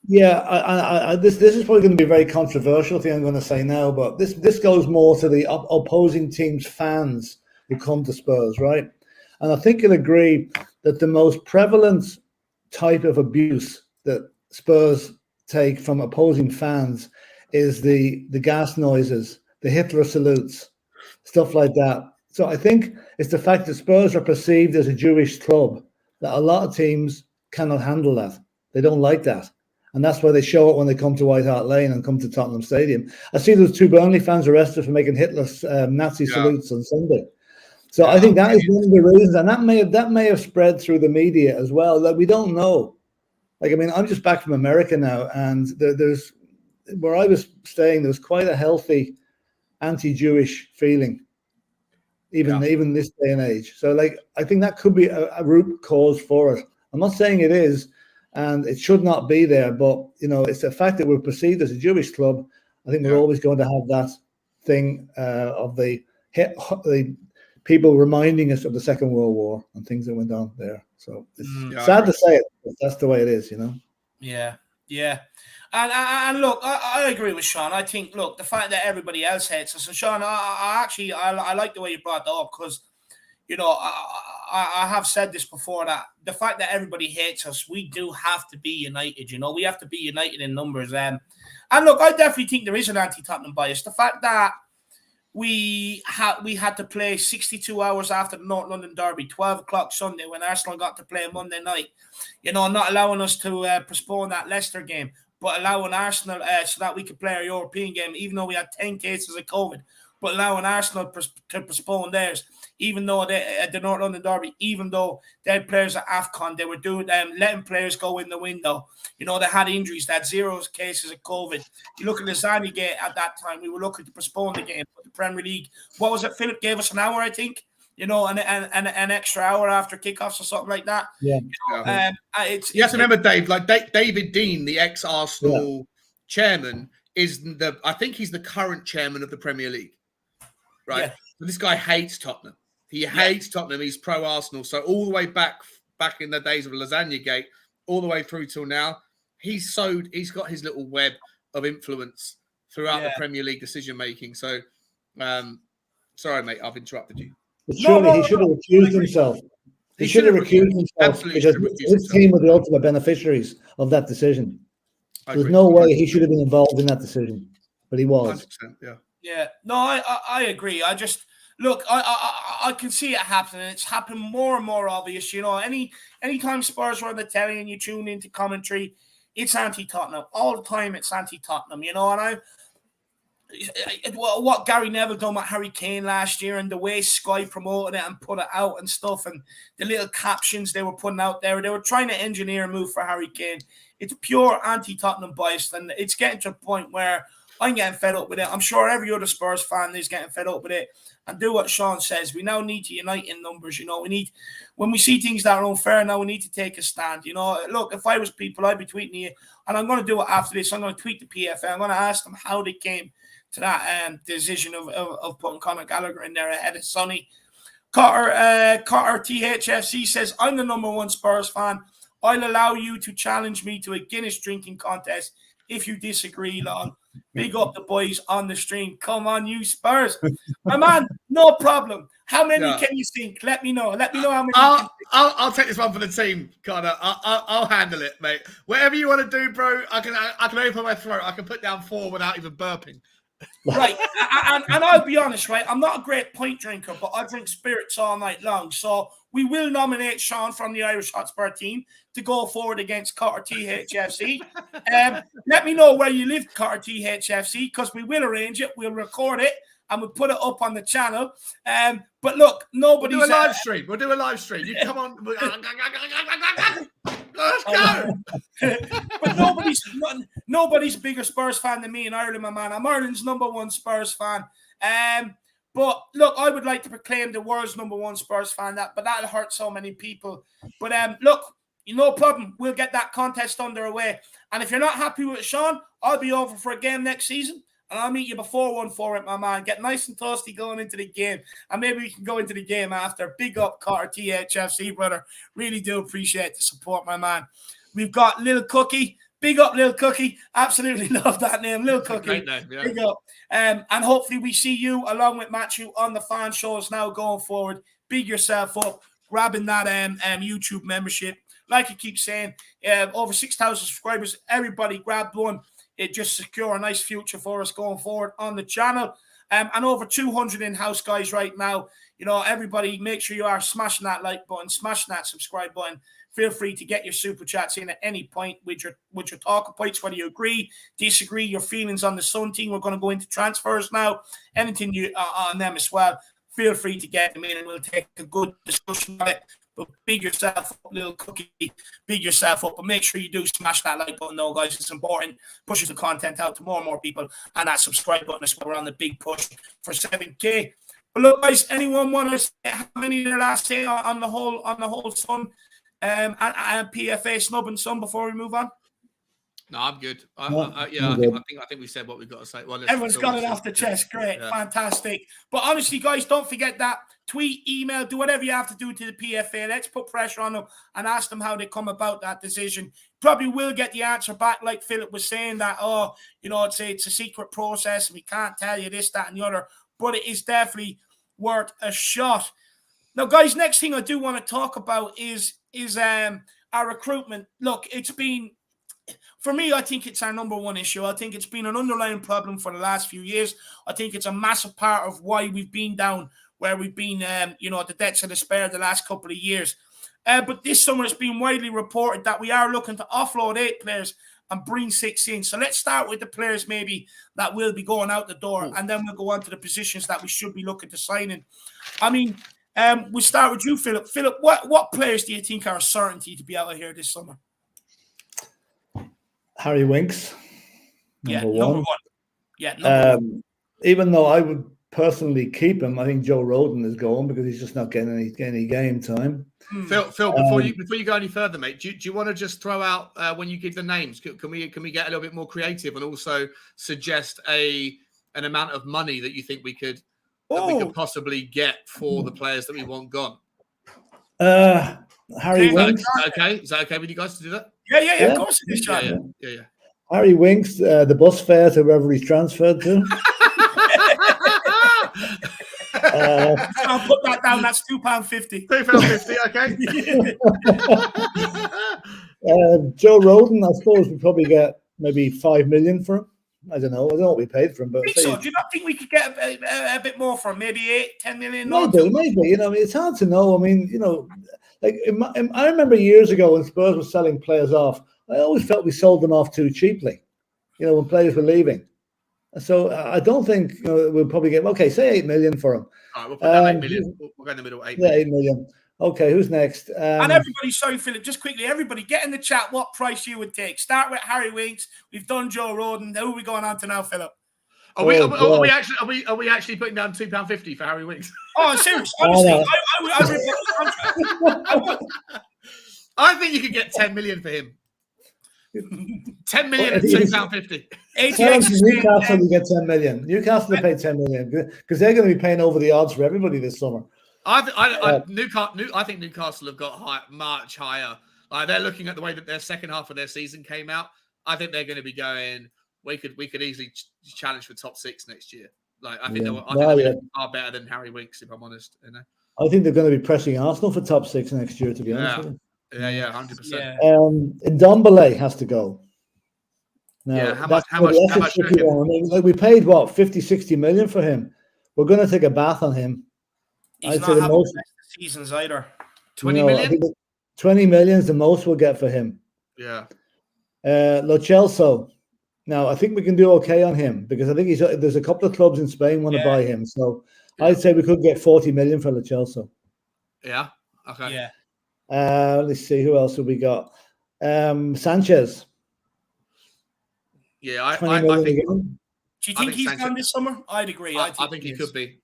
Yeah, this is probably going to be a very controversial thing I'm going to say now, but this goes more to the opposing team's fans who come to Spurs, right? And I think you'll agree that the most prevalent type of abuse that Spurs take from opposing fans is the gas noises, the Hitler salutes, stuff like that. So I think it's the fact that Spurs are perceived as a Jewish club that a lot of teams cannot handle that. They don't like that. And that's why they show it when they come to White Hart Lane and come to Tottenham Stadium. I see those two Burnley fans arrested for making Hitler Nazi salutes on Sunday. So I think that is one of the reasons, and that may have spread through the media as well. That we don't know. Like, I mean, I'm just back from America now, and there's where I was staying. There was quite a healthy anti-Jewish feeling, even this day and age. So, like, I think that could be a root cause for it. I'm not saying it is, and it should not be there, but it's the fact that we're perceived as a Jewish club. I think we're always going to have that thing of the people reminding us of the Second World War and things that went on there. So it's sad to say it, but that's the way it is, Yeah. And look, I agree with Sean. I think, look, the fact that everybody else hates us, and Sean, I like the way you brought that up, because, I have said this before, that the fact that everybody hates us, we do have to be united, we have to be united in numbers. And look, I definitely think there is an anti-Tottenham bias. The fact that we had to play 62 hours after the North London derby, 12 o'clock Sunday, when Arsenal got to play Monday night, not allowing us to postpone that Leicester game, but allowing Arsenal so that we could play our European game, even though we had 10 cases of COVID, but allowing Arsenal to postpone theirs, even though the North London derby, even though they had players at AFCON, they were doing letting players go in the window. They had injuries, they had 0 cases of COVID. You look at the Zani game at that time, we were looking to postpone the game, but the Premier League, what was it? Philip gave us an hour, I think, and an extra hour after kickoffs or something like that. Yeah. You have to remember, Dave, like David Dean, the ex-Arsenal chairman, I think he's the current chairman of the Premier League, right? Yeah. But this guy hates Tottenham. He hates Tottenham. He's pro-Arsenal. So all the way back in the days of Lasagna Gate, all the way through till now, he's got his little web of influence throughout the Premier League decision-making. So, sorry, mate, I've interrupted you. But surely he should have recused himself. He should have recused himself, because his team were the ultimate beneficiaries of that decision. There's no way he should have been involved in that decision, but he was. 100%, yeah. No, I agree. I just look. I can see it happening. It's happened more and more obvious. Anytime Spurs are on the telly and you tune into commentary, it's anti-Tottenham all the time. It's anti-Tottenham. And what Gary Neville done with Harry Kane last year, and the way Sky promoted it and put it out and stuff, and the little captions they were putting out there, they were trying to engineer a move for Harry Kane. It's pure anti-Tottenham bias, and it's getting to a point where I'm getting fed up with it. I'm sure every other Spurs fan is getting fed up with it. And do what Sean says. We now need to unite in numbers. When we see things that are unfair, now we need to take a stand. Look, if I was people, I'd be tweeting you, and I'm going to do it after this. I'm going to tweet the PFA. I'm going to ask them how they came to that decision of putting Conor Gallagher in there ahead of Sonny. Carter THFC says, I'm the #1 Spurs fan. I'll allow you to challenge me to a Guinness drinking contest if you disagree, Lon. Big up the boys on the stream. Come on, you Spurs. My man, no problem. How many can you think? Let me know. Let me know how many. I'll take this one for the team, Connor. I'll handle it, mate. Whatever you want to do, bro. I can open my throat. I can put down 4 without even burping. Right. and I'll be honest, right? I'm not a great pint drinker, but I drink spirits all night long. So we will nominate Sean from the Irish Hotspur team to go forward against Carter THFC. Let me know where you live, Carter THFC, because we will arrange it. We'll record it and we'll put it up on the channel. But look, nobody's... We'll do a live stream. We'll do a live stream. You come on. Let's go. But nobody's a bigger Spurs fan than me in Ireland, my man. I'm Ireland's #1 Spurs fan. But look, I would like to proclaim the world's #1 Spurs fan, but that'll hurt so many people. But look, no problem. We'll get that contest underway. And if you're not happy with it, Sean, I'll be over for a game next season. And I'll meet you before one for it, my man. Get nice and toasty going into the game. And maybe we can go into the game after. Big up, Carter THFC, brother. Really do appreciate the support, my man. We've got Lil Cookie. Big up, Lil Cookie. Absolutely love that name, Lil Cookie. Great name, yeah. Big up. And hopefully we see you, along with Matthew, on the fan shows now going forward. Big yourself up, grabbing that YouTube membership. Like I keep saying, over 6,000 subscribers. Everybody grab one. It just secure a nice future for us going forward on the channel. And over 200 in-house guys right now. Everybody, make sure you are smashing that like button, smashing that subscribe button. Feel free to get your super chats in at any point with your talking points, whether you agree, disagree, your feelings on the Sun team. We're going to go into transfers now. Anything on them as well. feel free to get them in and we'll take a good discussion on it. But big yourself up, little cookie, big yourself up. But make sure you do smash that like button, though, guys. It's important. Pushes the content out to more and more people. And that subscribe button as well. We're on the big push for 7K. But look, guys, anyone want to say how many of their last say on the whole Sun and PFA snub and Sun before we move on? No, I'm good. I think we said what we've got to say. Well, everyone's got it off the chest. Great, fantastic. But honestly, guys, don't forget that. Tweet, email, do whatever you have to do to the PFA. Let's put pressure on them and ask them how they come about that decision. Probably will get the answer back, like Philip was saying, that, it's a secret process. We can't tell you this, that, and the other. But it is definitely worth a shot. Now, guys, next thing I do want to talk about is our recruitment. Look, it's been... For me, I think it's our number one issue. I think it's been an underlying problem for the last few years. I think it's a massive part of why we've been down where we've been, the debts of despair the last couple of years. But this summer, it's been widely reported that we are looking to offload 8 players and bring 6 in. So let's start with the players maybe that will be going out the door, and then we'll go on to the positions that we should be looking to sign in. I mean, we'll start with you, Philip. Philip, what players do you think are a certainty to be out of here this summer? Harry Winks, number one. Yeah, number one. Even though I would personally keep him, I think Joe Roden is going because he's just not getting any game time. Phil, before you go any further, mate, do you want to just throw out when you give the names? Can we get a little bit more creative and also suggest an amount of money that you think we could possibly get for the players that we want gone? Harry Winks. Is that okay with you guys to do that? Yeah, of course it is, John. Yeah. Harry Winks, the bus fare to wherever he's transferred to. I'll put that down. That's £2.50. Okay. Joe Roden, I suppose we probably get maybe 5 million for him. I don't know what we paid for him, but so. Do you not think we could get a bit more for him? Maybe 8-10 million? Maybe. It's hard to know. I mean, I remember years ago when Spurs were selling players off, I always felt we sold them off too cheaply, when players were leaving. So I don't think we'll probably get, say 8 million for him. All right, we'll put down 8 million. We'll go in the middle, 8 million. Yeah, 8 million. Okay, who's next? And everybody, sorry, Philip, just quickly, everybody get in the chat what price you would take. Start with Harry Winks. We've done Joe Roden. Who are we going on to now, Philip? Are we actually putting down £2.50 for Harry Winks? Oh, seriously, honestly, I would. I think you could get 10 million for him. 10 million and £2.50. Newcastle will get 10 million. Newcastle will pay 10 million because they're going to be paying over the odds for everybody this summer. I think Newcastle have got much higher. They're looking at the way that their second half of their season came out. I think they're going to be going. We could easily challenge for top 6 next year. I think they're far better than Harry Winks, if I'm honest. I think they're going to be pressing Arsenal for top 6 next year. To be honest with you. Yeah, 100%. Ndombele has to go. Now, how much? We paid 50-60 million for him. We're going to take a bath on him. He's not having the best seasons either. 20 million? I think 20 million is the most we'll get for him. Yeah. Lo Celso. Now, I think we can do okay on him because I think there's a couple of clubs in Spain want to buy him. So I'd say we could get 40 million for Lo Celso. Yeah. Okay. Yeah. Let's see, who else have we got? Sanchez. Yeah, I think. Do you think he's gone this summer? I'd agree. I think he could be.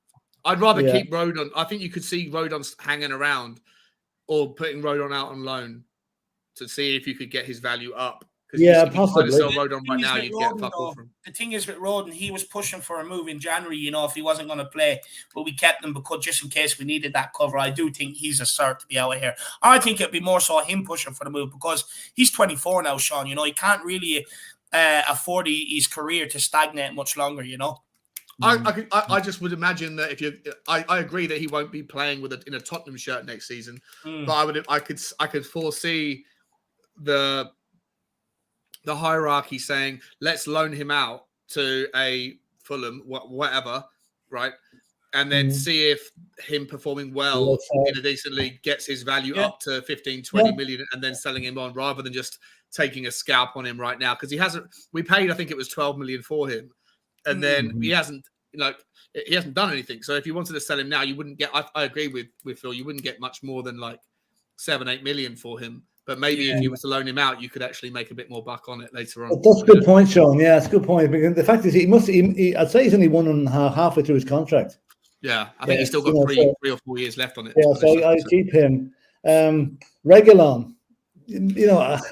I'd rather keep Rodon. I think you could see Rodon hanging around or putting Rodon out on loan to see if you could get his value up. Yeah, possibly. Sell Rodon right now, you'd get fuck all from. The thing is with Rodon, he was pushing for a move in January, if he wasn't going to play. But we kept him because just in case we needed that cover. I do think he's a cert to be out of here. I think it'd be more so him pushing for the move because he's 24 now, Sean. He can't really afford his career to stagnate much longer, I just would imagine that I agree that he won't be playing in a Tottenham shirt next season, but I could foresee the hierarchy saying let's loan him out to a Fulham, whatever, right, and then see if him performing well in a decent league gets his value up to 15-20 million, and then selling him on rather than just taking a scalp on him right now because he hasn't. We paid, I think it was 12 million for him. And then he hasn't he hasn't done anything. So if you wanted to sell him now, you wouldn't get. I agree with Phil. You wouldn't get much more than like 7-8 million for him. But maybe if you were to loan him out, you could actually make a bit more buck on it later on. That's a good point, Sean. Yeah, it's a good point. Because the fact is, I'd say he's only halfway through his contract. Yeah, I think he's still got three or 4 years left on it. Yeah, so I keep him. Regulon,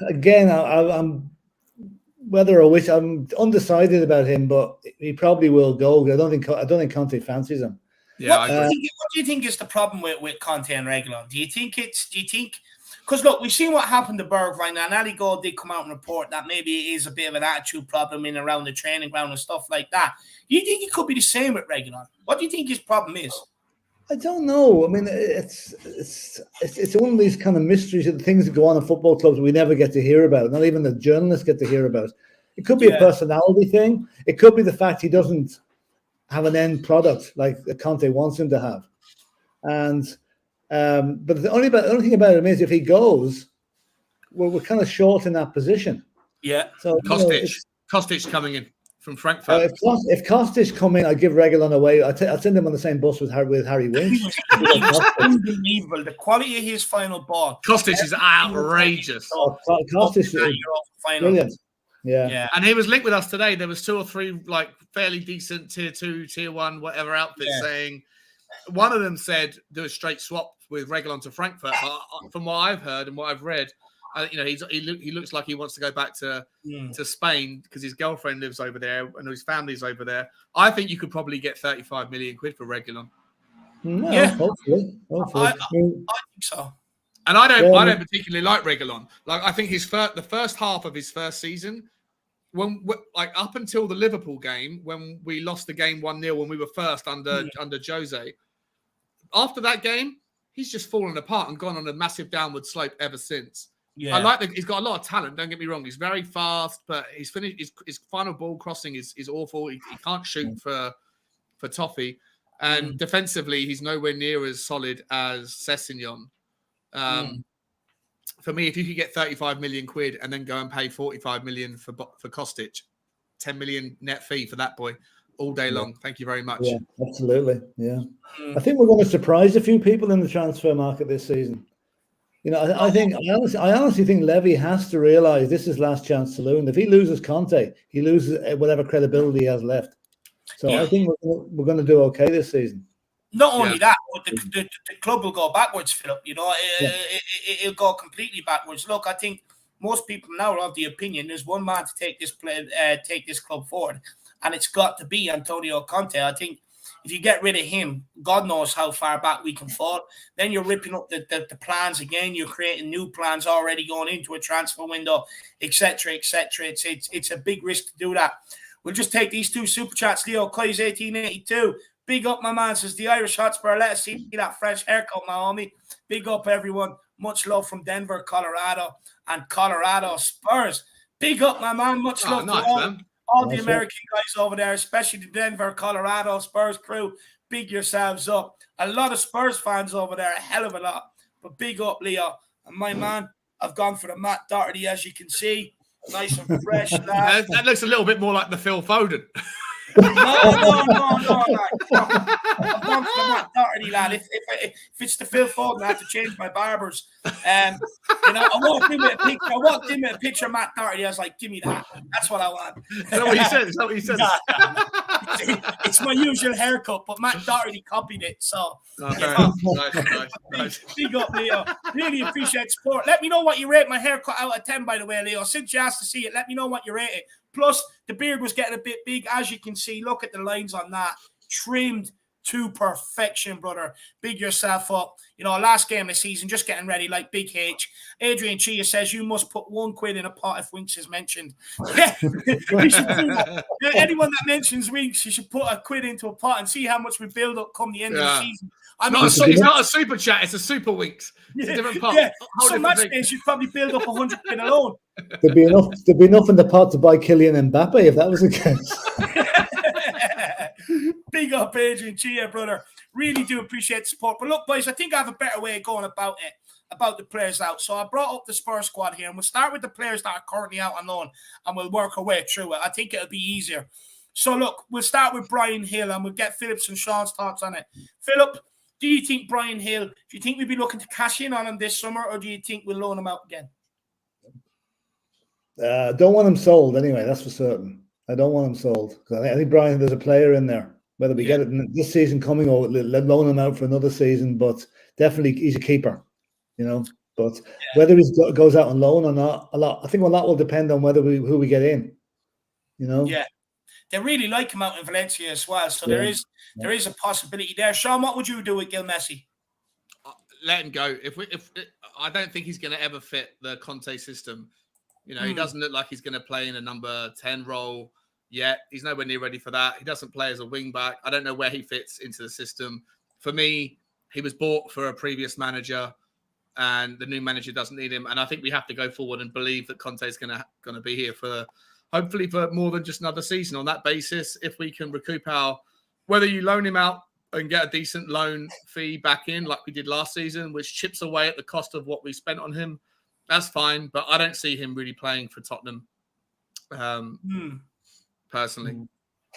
again, I'm whether or which I'm undecided about him, but he probably will go. I don't think Conte fancies him. Yeah, what do you think is the problem with Conte and Regulon? Do you think because look, we've seen what happened to Berg right now, and Ali Gold did come out and report that maybe it is a bit of an attitude problem in around the training ground and stuff like that. Do you think it could be the same with Regulon? What do you think his problem is? I don't know. I mean, it's one of these kind of mysteries of the things that go on in football clubs we never get to hear about. Not even the journalists get to hear about. It could be a personality thing. It could be the fact he doesn't have an end product like Conte wants him to have. And but the only thing about him is if he goes, we're kind of short in that position. Yeah. So Kostic coming in from Frankfurt. If Kostic come in, I'd give Regulon away. I'd send him on the same bus with Harry Winks. He was unbelievable. The quality of his final ball. Kostic is outrageous. Kostic is brilliant. Yeah. And he was linked with us today. There was 2 or 3 like fairly decent tier 2, tier 1, whatever outfits saying. One of them said do a straight swap with Regulon to Frankfurt. But from what I've heard and what I've read, he looks like he wants to go back to Spain because his girlfriend lives over there and his family's over there. I think you could probably get 35 million quid for Regulon. Hopefully. I think so. And I don't particularly like Regulon. Like I think the first half of his first season, up until the Liverpool game when we lost the game 1-0 when we were first under Jose. After that game, he's just fallen apart and gone on a massive downward slope ever since. Yeah. I like that he's got a lot of talent. Don't get me wrong; he's very fast, but his final ball crossing is awful. He can't shoot for toffee, and defensively, he's nowhere near as solid as Sessegnon. For me, if you could get 35 million quid and then go and pay 45 million for Kostic, 10 million net fee for that boy all day long. Thank you very much. Yeah, absolutely. Yeah, I think we're going to surprise a few people in the transfer market this season. I honestly think Levy has to realize this is last chance saloon. If he loses Conte, he loses whatever credibility he has left. So I think we're going to do okay this season. Not only that, but the club will go backwards, Philip. It'll go completely backwards. Look, I think most people now are of the opinion there's one man to take this club forward, and it's got to be Antonio Conte. I think if you get rid of him, God knows how far back we can fall. Then you're ripping up the plans again. You're creating new plans already going into a transfer window, etc., etc. It's a big risk to do that. We'll just take these 2 super chats. Leo Kai's 1882. Big up, my man, says the Irish Hotspur. Let us see that fresh haircut, my homie. Big up, everyone. Much love from Denver, Colorado, and Colorado Spurs. Big up, my man. Much love to all the American guys over there, especially the Denver, Colorado Spurs crew. Big yourselves up. A lot of Spurs fans over there, a hell of a lot. But big up, Leo. And my man, I've gone for the Matt Doherty, as you can see. Nice and fresh, lad. That looks a little bit more like the Phil Foden. No. I've gone for the Matt Doherty, lad. If it's the Phil Foden, I have to change my barbers. I walked in with a picture of Matt Doherty. I was like, give me that. That's what I want. Is that what you said? It's my usual haircut, but Matt Doherty copied it. So, nice. Big up, Leo. Really appreciate the support. Let me know what you rate my haircut out of 10, by the way, Leo. Since you asked to see it, let me know what you rate it. Plus, the beard was getting a bit big, as you can see. Look at the lines on that. Trimmed to perfection, brother. Big yourself up. Last game of the season, just getting ready like Big H. Adrian Chia says you must put £1 in a pot if Winks is mentioned. Yeah, we should do that. Anyone that mentions Winks, you should put £1 into a pot and see how much we build up come the end of the season. It's not a super chat, it's a super Winks. It's a different pot. Yeah. So match days, you'd probably build up £100 alone. There'd be enough in the pot to buy Kylian Mbappe if that was the case. Big up, Adrian Chia, brother. Really do appreciate the support. But look, boys, I think I have a better way of going about it, about the players out. So I brought up the Spurs squad here, and we'll start with the players that are currently out on loan, and we'll work our way through it. I think it'll be easier. So look, we'll start with Brian Hill and we'll get Philip's and Sean's thoughts on it. Philip, do you think Brian Hill, do you think we'd be looking to cash in on him this summer, or do you think we'll loan him out again? Don't want him sold anyway, that's for certain. I don't want him sold. I think Brian, there's a player in there. Whether we get it in this season coming or loan him out for another season, but definitely he's a keeper, you know. But whether he goes out on loan or not, I think a lot will depend on who we get in, you know. Yeah. They really like him out in Valencia as well. So there is a possibility there. Sean, what would you do with Gil Messi? Let him go. I don't think he's going to ever fit the Conte system. You know, he doesn't look like he's going to play in a number 10 role yet. He's nowhere near ready for that. He doesn't play as a wing back. I don't know where he fits into the system. For me, he was bought for a previous manager, and the new manager doesn't need him. And I think we have to go forward and believe that Conte is going to be here for hopefully for more than just another season. On that basis, if we can recoup whether you loan him out and get a decent loan fee back in like we did last season, which chips away at the cost of what we spent on him, that's fine. But I don't see him really playing for Tottenham personally.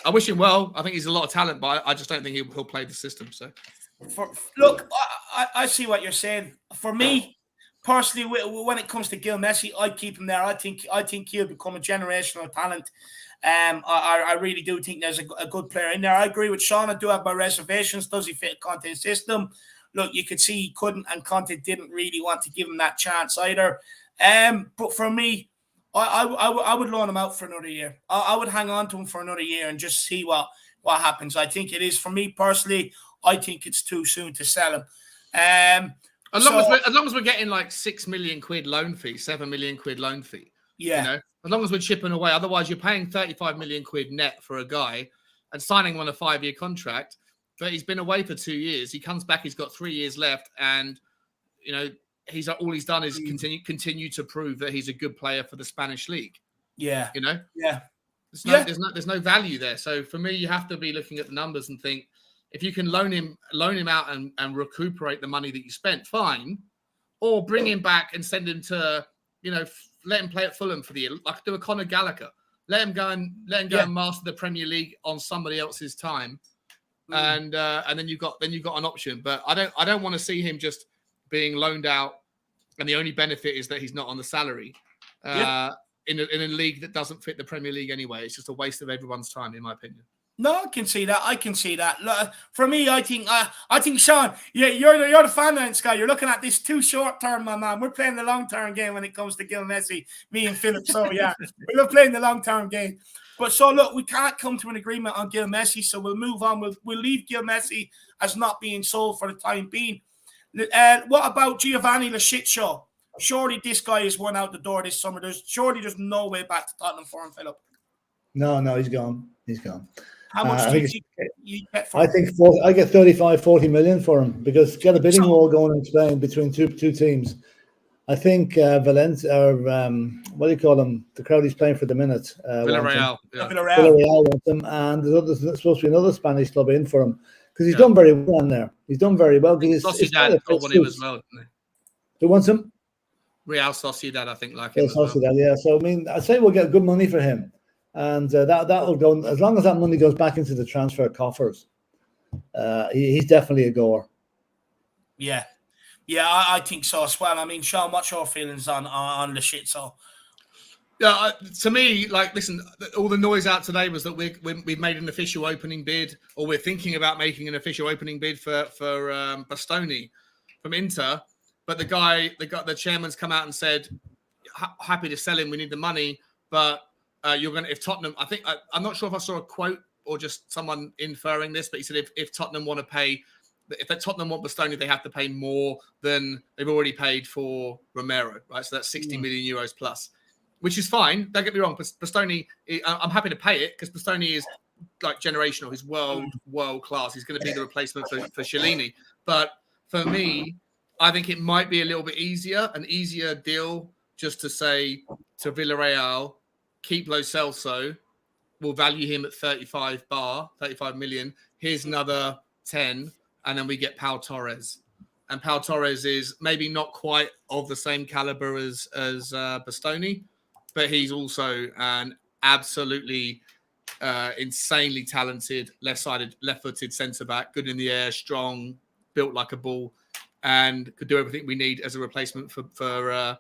I wish him well. I think he's a lot of talent, but I just don't think he'll play the system. So, look, I see what you're saying. For me, personally, when it comes to Gil Messi, I'd keep him there. I think he'll become a generational talent. I really do think there's a good player in there. I agree with Sean. I do have my reservations. Does he fit Conte's system? Look, you could see he couldn't, and Conte didn't really want to give him that chance either. But for me, I would loan him out for another year. I would hang on to him for another year and just see what happens. I think it is, for me personally, I think it's too soon to sell him. As long as we're getting like £6 million loan fee, £7 million loan fee. Yeah. You know, as long as we're chipping away. Otherwise, you're paying £35 million net for a guy and signing him on a 5-year contract. But he's been away for 2 years. He comes back. He's got 3 years left, and you know all he's done is continue to prove that he's a good player for the Spanish league. Yeah. You know. Yeah. There's no value there. So for me, you have to be looking at the numbers and think, if you can loan him out and recuperate the money that you spent, fine. Or bring him back and send him to, let him play at Fulham for the year, like do a Conor Gallagher. Let him go and master the Premier League on somebody else's time, and then you've got an option. But I don't want to see him just being loaned out, and the only benefit is that he's not on the salary in a league that doesn't fit the Premier League anyway. It's just a waste of everyone's time, in my opinion. No, I can see that. Look, for me, I think Sean, you're the fan of Sky. You're looking at this too short term, my man. We're playing the long term game when it comes to Gil Messi. Me and Philip. So yeah, we're playing the long term game. But so look, we can't come to an agreement on Gil Messi, so we'll move on. We'll leave Gil Messi as not being sold for the time being. What about Giovanni Le Shit Show? Surely this guy is one out the door this summer. There's no way back to Tottenham for him, Philip. No, he's gone. He's gone. How much do you think you get for him? I think I get 35-40 million for him, because get a bidding war going in Spain between two teams. I think Valencia, or what do you call them? The crowd he's playing for the minute. Villarreal. Villarreal want him, and there's supposed to be another Spanish club in for him, because he's done very well on there. He's done very well. Sociedad want him as well, didn't they? Who wants him? Real Sociedad, I think, like him. Sociedad, well. Yeah. So I mean, I'd say we'll get good money for him. And that will go, as long as that money goes back into the transfer coffers. He's definitely a goer. Yeah, I think so as well. I mean, Sean, what's your feelings on the shit? So, yeah, to me, like, listen, all the noise out today was that we've made an official opening bid, or we're thinking about making an official opening bid for Bastoni from Inter. But the chairman's come out and said, happy to sell him. We need the money, but. If Tottenham, I think, I'm not sure if I saw a quote or just someone inferring this, but he said if Tottenham want Tottenham want Bastoni, they have to pay more than they've already paid for Romero, right? So that's 60 million euros plus, which is fine. Don't get me wrong. Bastoni, I'm happy to pay it, because Bastoni is like generational. He's world class. He's going to be the replacement for Chiellini. But for me, I think it might be an easier deal just to say to Villarreal, keep Lo Celso, we'll value him at 35 million. Here's another 10, and then we get Pau Torres. And Pau Torres is maybe not quite of the same caliber as Bastoni, but he's also an absolutely insanely talented, left-footed centre-back, good in the air, strong, built like a ball, and could do everything we need as a replacement for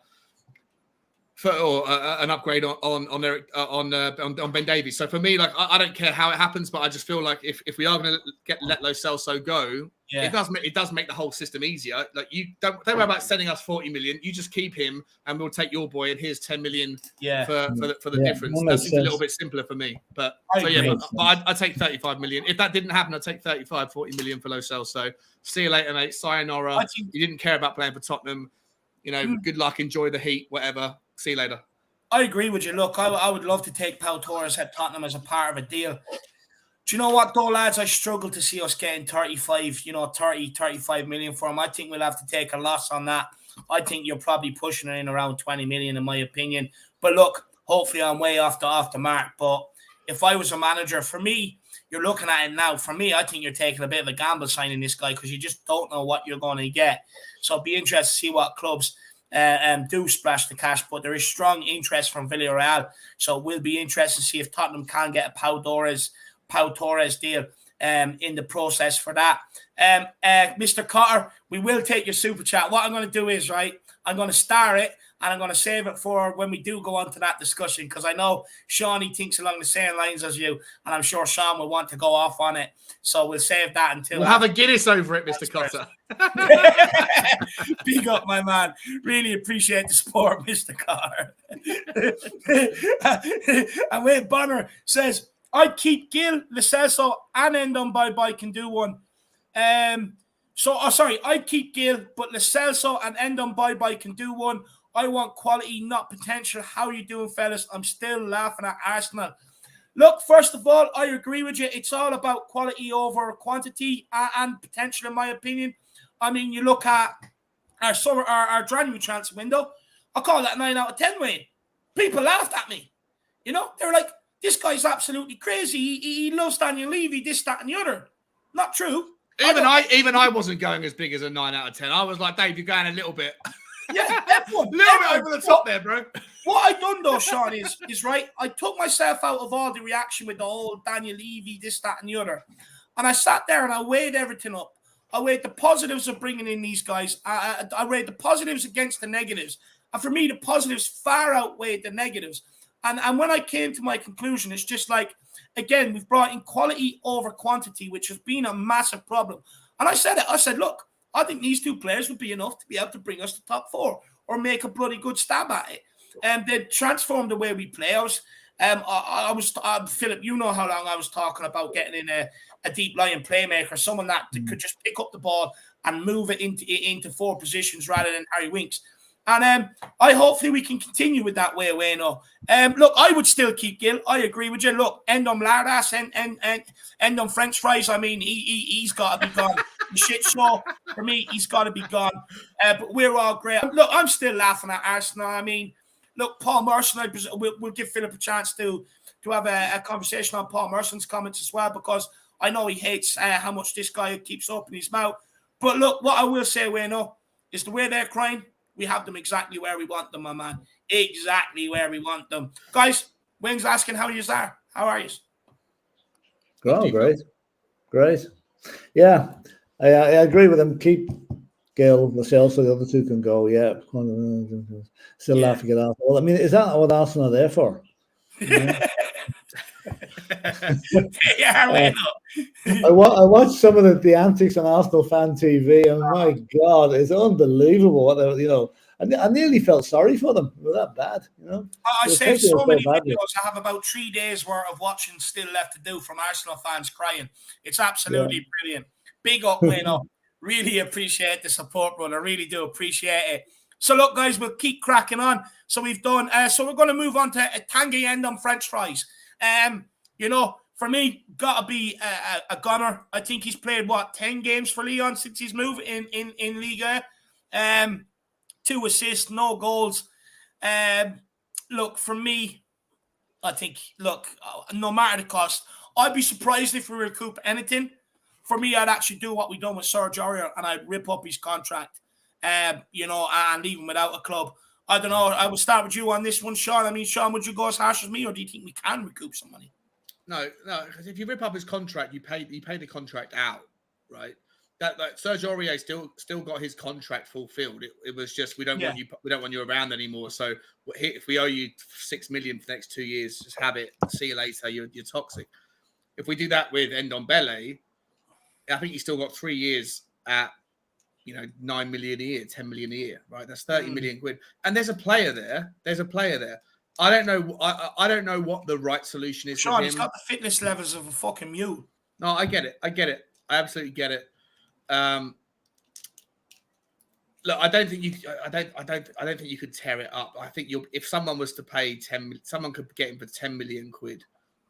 an upgrade on Ben Davies. So for me, like I don't care how it happens, but I just feel like if we are going to let Lo Celso go, it does make the whole system easier. Like you don't worry about sending us 40 million. You just keep him, and we'll take your boy, and here's 10 million for the difference. That seems a little bit simpler for me. But I take 35 million. If that didn't happen, I'd take 35, 40 million for Lo Celso. See you later, mate. Sayonara. You didn't care about playing for Tottenham. Good luck. Enjoy the heat. Whatever. See you later. I agree with you. Look, I would love to take Pau Torres at Tottenham as a part of a deal. Do you know what, though, lads? I struggle to see us getting 35 million for him. I think we'll have to take a loss on that. I think you're probably pushing it in around 20 million, in my opinion. But look, hopefully I'm way off the mark. But if I was a manager, for me, you're looking at it now. For me, I think you're taking a bit of a gamble signing this guy because you just don't know what you're going to get. So I'd be interested to see what clubs do splash the cash, but there is strong interest from Villarreal, so we'll be interested to see if Tottenham can get a Pau Torres deal in the process for that. Mr. Cotter, we will take your super chat. What I'm going to do is, I'm going to star it and I'm going to save it for when we do go on to that discussion, because I know Shawnee thinks along the same lines as you, and I'm sure Sean will want to go off on it. So we'll save that until... We'll have a Guinness over it, Mr. Cotter. Big up, my man. Really appreciate the support, Mr. Cotter. And Wade Bonner says, I'd keep Gil, Lo Celso, and Endon Bye can do one. I'd keep Gil, but Lo Celso and Endon Bye can do one. I want quality, not potential. How are you doing, fellas? I'm still laughing at Arsenal. Look, first of all, I agree with you. It's all about quality over quantity and potential, in my opinion. I mean, you look at our January transfer window. I call that 9 out of 10 win. People laughed at me. They were like, this guy's absolutely crazy. He loves Daniel Levy, this, that, and the other. Not true. Even I wasn't going as big as a 9 out of 10. I was like, Dave, you're going a little bit. Yeah, a little bit over the top there, bro. What I done though, Sean, is right. I took myself out of all the reaction with the whole Daniel Levy, this, that, and the other, and I sat there and I weighed everything up. I weighed the positives of bringing in these guys. I weighed the positives against the negatives, and for me, the positives far outweighed the negatives. And when I came to my conclusion, it's just like, again, we've brought in quality over quantity, which has been a massive problem. And I said it. I said, look, I think these two players would be enough to be able to bring us to top four or make a bloody good stab at it. They transformed the way we play. Philip, you know how long I was talking about getting in a deep lying playmaker, someone that could just pick up the ball and move it into four positions rather than Harry Winks. And hopefully we can continue with that way now. Look, I would still keep Gil. I agree with you. Look, end on Lardas end on French fries. I mean, he's got to be gone. The shit show, for me, he's got to be gone. But we're all great. Look, I'm still laughing at Arsenal. I mean, look, Paul Merson, we'll give Philip a chance to have a conversation on Paul Merson's comments as well, because I know he hates how much this guy keeps opening his mouth. But look, what I will say, Wayno, is the way they're crying, we have them exactly where we want them, my man. Exactly where we want them. Guys, Wayne's asking how you are. How are you? Oh, great. Yeah, I agree with him. Keep Gil, Lo Celso, the other two can go. Yeah, still laughing it off. Well, I mean, is that what Arsenal are there for? Yeah. I watched some of the antics on Arsenal fan TV, and my God, it's unbelievable what I nearly felt sorry for them. They were that bad, I saved so many videos. I have about 3 days worth of watching still left to do from Arsenal fans crying. It's absolutely brilliant. Big up, Wayno. Really appreciate the support, brother. Really do appreciate it. So look, guys, we'll keep cracking on. So we've done. So we're going to move on to Tanguy end on French fries. For me, got to be a gunner. I think he's played 10 games for Lyon since he's moved in Liga. 2 assists, no goals. Look, for me, I think, no matter the cost, I'd be surprised if we recoup anything. For me, I'd actually do what we done with Serge Aurier, and I'd rip up his contract, and even without a club. I don't know. I will start with you on this one, Sean. I mean, Sean, would you go as harsh as me, or do you think we can recoup some money? No, because if you rip up his contract, you pay the contract out, right? That Serge Aurier still got his contract fulfilled. It was just we don't want you around anymore. So if we owe you $6 million for the next 2 years, just have it. See you later. You're toxic. If we do that with Ndombele, I think you still got 3 years at 9 million a year, 10 million a year, right? That's 30 million quid. And there's a player there. I don't know. I don't know what the right solution is. Sean, he's got the fitness levels of a fucking mule. No, I get it. I absolutely get it. Look, I don't think you could tear it up. I think if someone was to pay someone could get him for 10 million quid.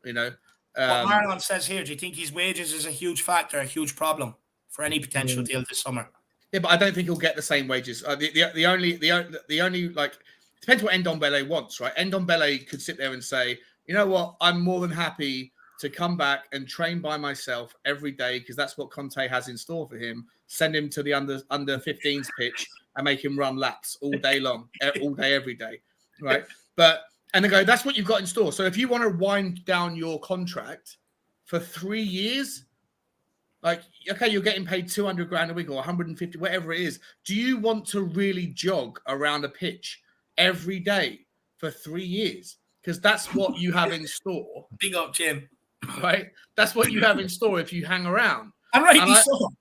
What Marlon says here, do you think his wages is a huge factor, a huge problem for any potential deal this summer? Yeah, but I don't think he'll get the same wages. The only like depends what Ndombele wants, right? Ndombele could sit there and say, you know what, I'm more than happy to come back and train by myself every day because that's what Conte has in store for him. Send him to the under 15s pitch and make him run laps all day long, all day, every day, right? And they go, that's what you've got in store. So if you want to wind down your contract for 3 years, like, okay, you're getting paid 200 grand a week or 150, whatever it is. Do you want to really jog around a pitch every day for 3 years? Because that's what you have in store. Big up, Jim. Right? That's what you have in store if you hang around. And rightly so.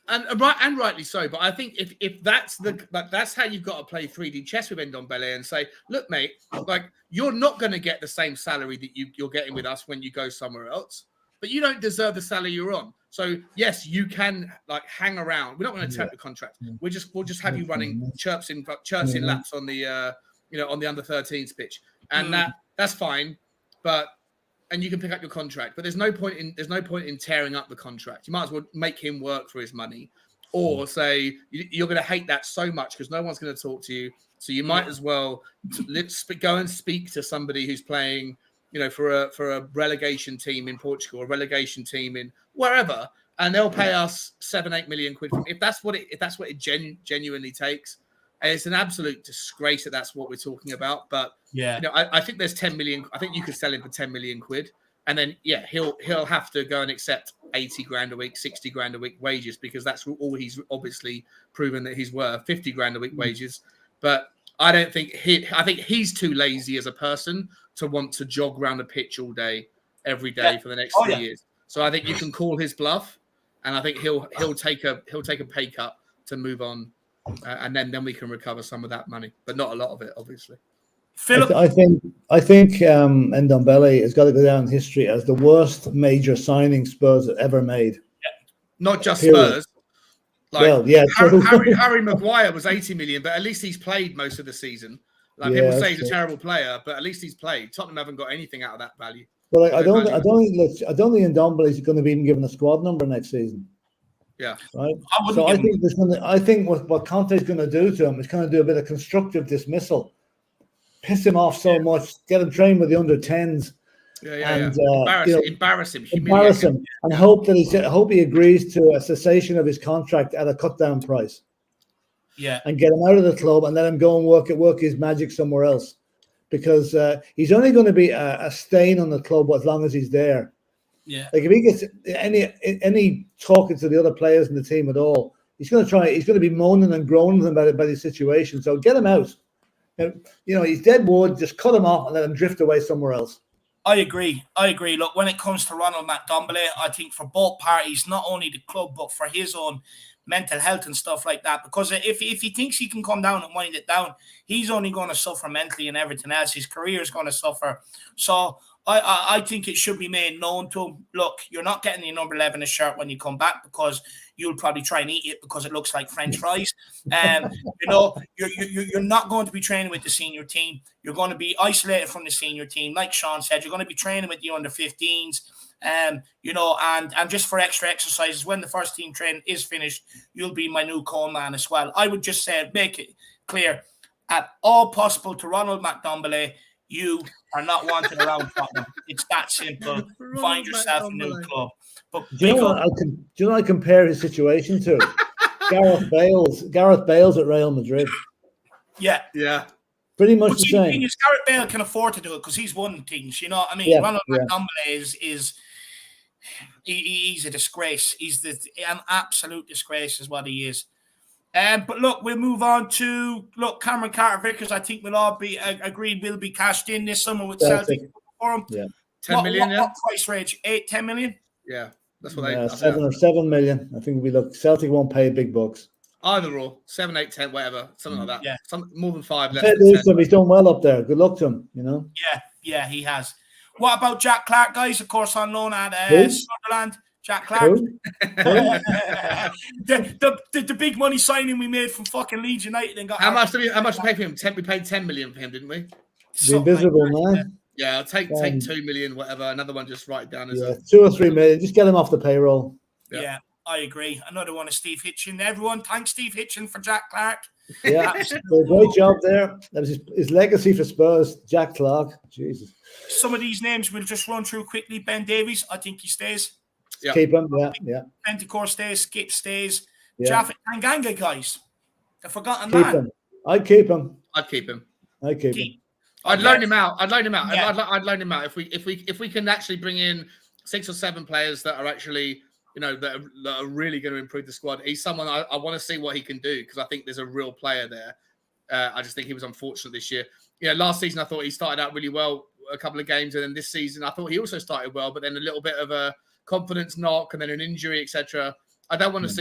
And rightly so. But I think if that's how you've got to play 3D chess with Ndombele and say, look, mate, like you're not going to get the same salary that you're getting with us when you go somewhere else, but you don't deserve the salary you're on. So yes, you can like hang around. We're not going to take the contract. We'll just have you running chirps in laps on the on the under 13s pitch, and that's fine. And you can pick up your contract, but there's no point in tearing up the contract. You might as well make him work for his money, or say you're going to hate that so much because no one's going to talk to you. So you might as well go and speak to somebody who's playing, for a relegation team in Portugal, a relegation team in wherever, and they'll pay us 7-8 million quid if that's what it genuinely takes. And it's an absolute disgrace that that's what we're talking about. But I think there's 10 million. I think you could sell him for 10 million quid, and then he'll have to go and accept 80 grand a week, 60 grand a week wages because that's all he's obviously proven that he's worth. 50 grand a week wages, but I don't think I think he's too lazy as a person to want to jog around the pitch all day, every day for the next 3 years. So I think you can call his bluff, and I think he'll take a pay cut to move on. And then we can recover some of that money, but not a lot of it, obviously. Philip, I think Ndombele has got to go down in history as the worst major signing Spurs have ever made. Yeah. Not just Spurs. Harry Maguire was 80 million, but at least he's played most of the season. Like people say he's a terrible player, but at least he's played. Tottenham haven't got anything out of that value. Well, I don't think Ndombele is going to be even given a squad number next season. Yeah, right. I think what Conte is going to do to him is going to do a bit of constructive dismissal, piss him off so much, get him trained with the under 10s, embarrass him, and hope he agrees to a cessation of his contract at a cut down price. Yeah, and get him out of the club and let him go and work his magic somewhere else, because he's only going to be a stain on the club as long as he's there. Yeah, like if he gets any talking to the other players in the team at all, he's going to be moaning and groaning about his situation. So get him out. He's dead wood. Just cut him off and let him drift away somewhere else. I agree. Look, when it comes to Ronald Ndombele, I think for both parties, not only the club but for his own mental health and stuff like that, because if he thinks he can come down and wind it down, he's only going to suffer mentally and everything else. His career is going to suffer. So I think it should be made known to him, look, you're not getting your number 11 shirt when you come back because you'll probably try and eat it because it looks like French fries. You're not going to be training with the senior team. You're going to be isolated from the senior team. Like Sean said, you're going to be training with the under 15s. And just for extra exercises, when the first team training is finished, you'll be my new call man as well. I would just say, make it clear at all possible to Ronald Ndombele, you are not wanted around Tottenham. It's that simple. Find yourself a new club. But do you know what I compare his situation to? Gareth Bale's at Real Madrid. Yeah. Pretty much But the see, the same. thing is, Gareth Bale can afford to do it because he's won things. You know what I mean? Yeah, Ronald yeah. McDominay he's a disgrace. He's an absolute disgrace, is what he is. But look, we'll move on to Cameron Carter-Vickers. I think we'll all be agreed will be cashed in this summer with Celtic for him. Yeah. 10 million, what price range? 8-10 million? Yeah, that's what Yeah, they. 7 million. I think we look. Celtic won't pay big bucks. Either or 7, 8, 10, whatever, something like that. Yeah, some more than 5. Less than 10. He's done well up there. Good luck to him. You know. Yeah, he has. What about Jack Clark, guys? Of course, on loan at Sunderland. Jack Clark. the big money signing we made from fucking Leeds United and got. How much did we pay for him? We paid 10 million for him, didn't we? The invisible man. Yeah, I'll take 2 million, whatever. Another one, just write it down as 2 or 3 million. Just get him off the payroll. Yeah, I agree. Another one is Steve Hitchen. Everyone, thanks Steve Hitchen for Jack Clark. Yeah, great job there. That was his legacy for Spurs. Jack Clark. Jesus. Some of these names we'll just run through quickly. Ben Davies, I think he stays. Yeah. Keep him. Yeah. Pentecourt stays. Skip stays. Yeah. Jaffa Tanganga, guys. I've forgotten Keep that. him. I'd keep him. I'd keep him. I'd loan him out. I'd loan him out. Yeah. I'd loan him out if we can actually bring in 6 or 7 players that are actually, that are really going to improve the squad. He's someone I want to see what he can do because I think there's a real player there. I just think he was unfortunate this year. Last season I thought he started out really well a couple of games, and then this season I thought he also started well, but then a little bit of a confidence knock and then an injury, etc. I don't want us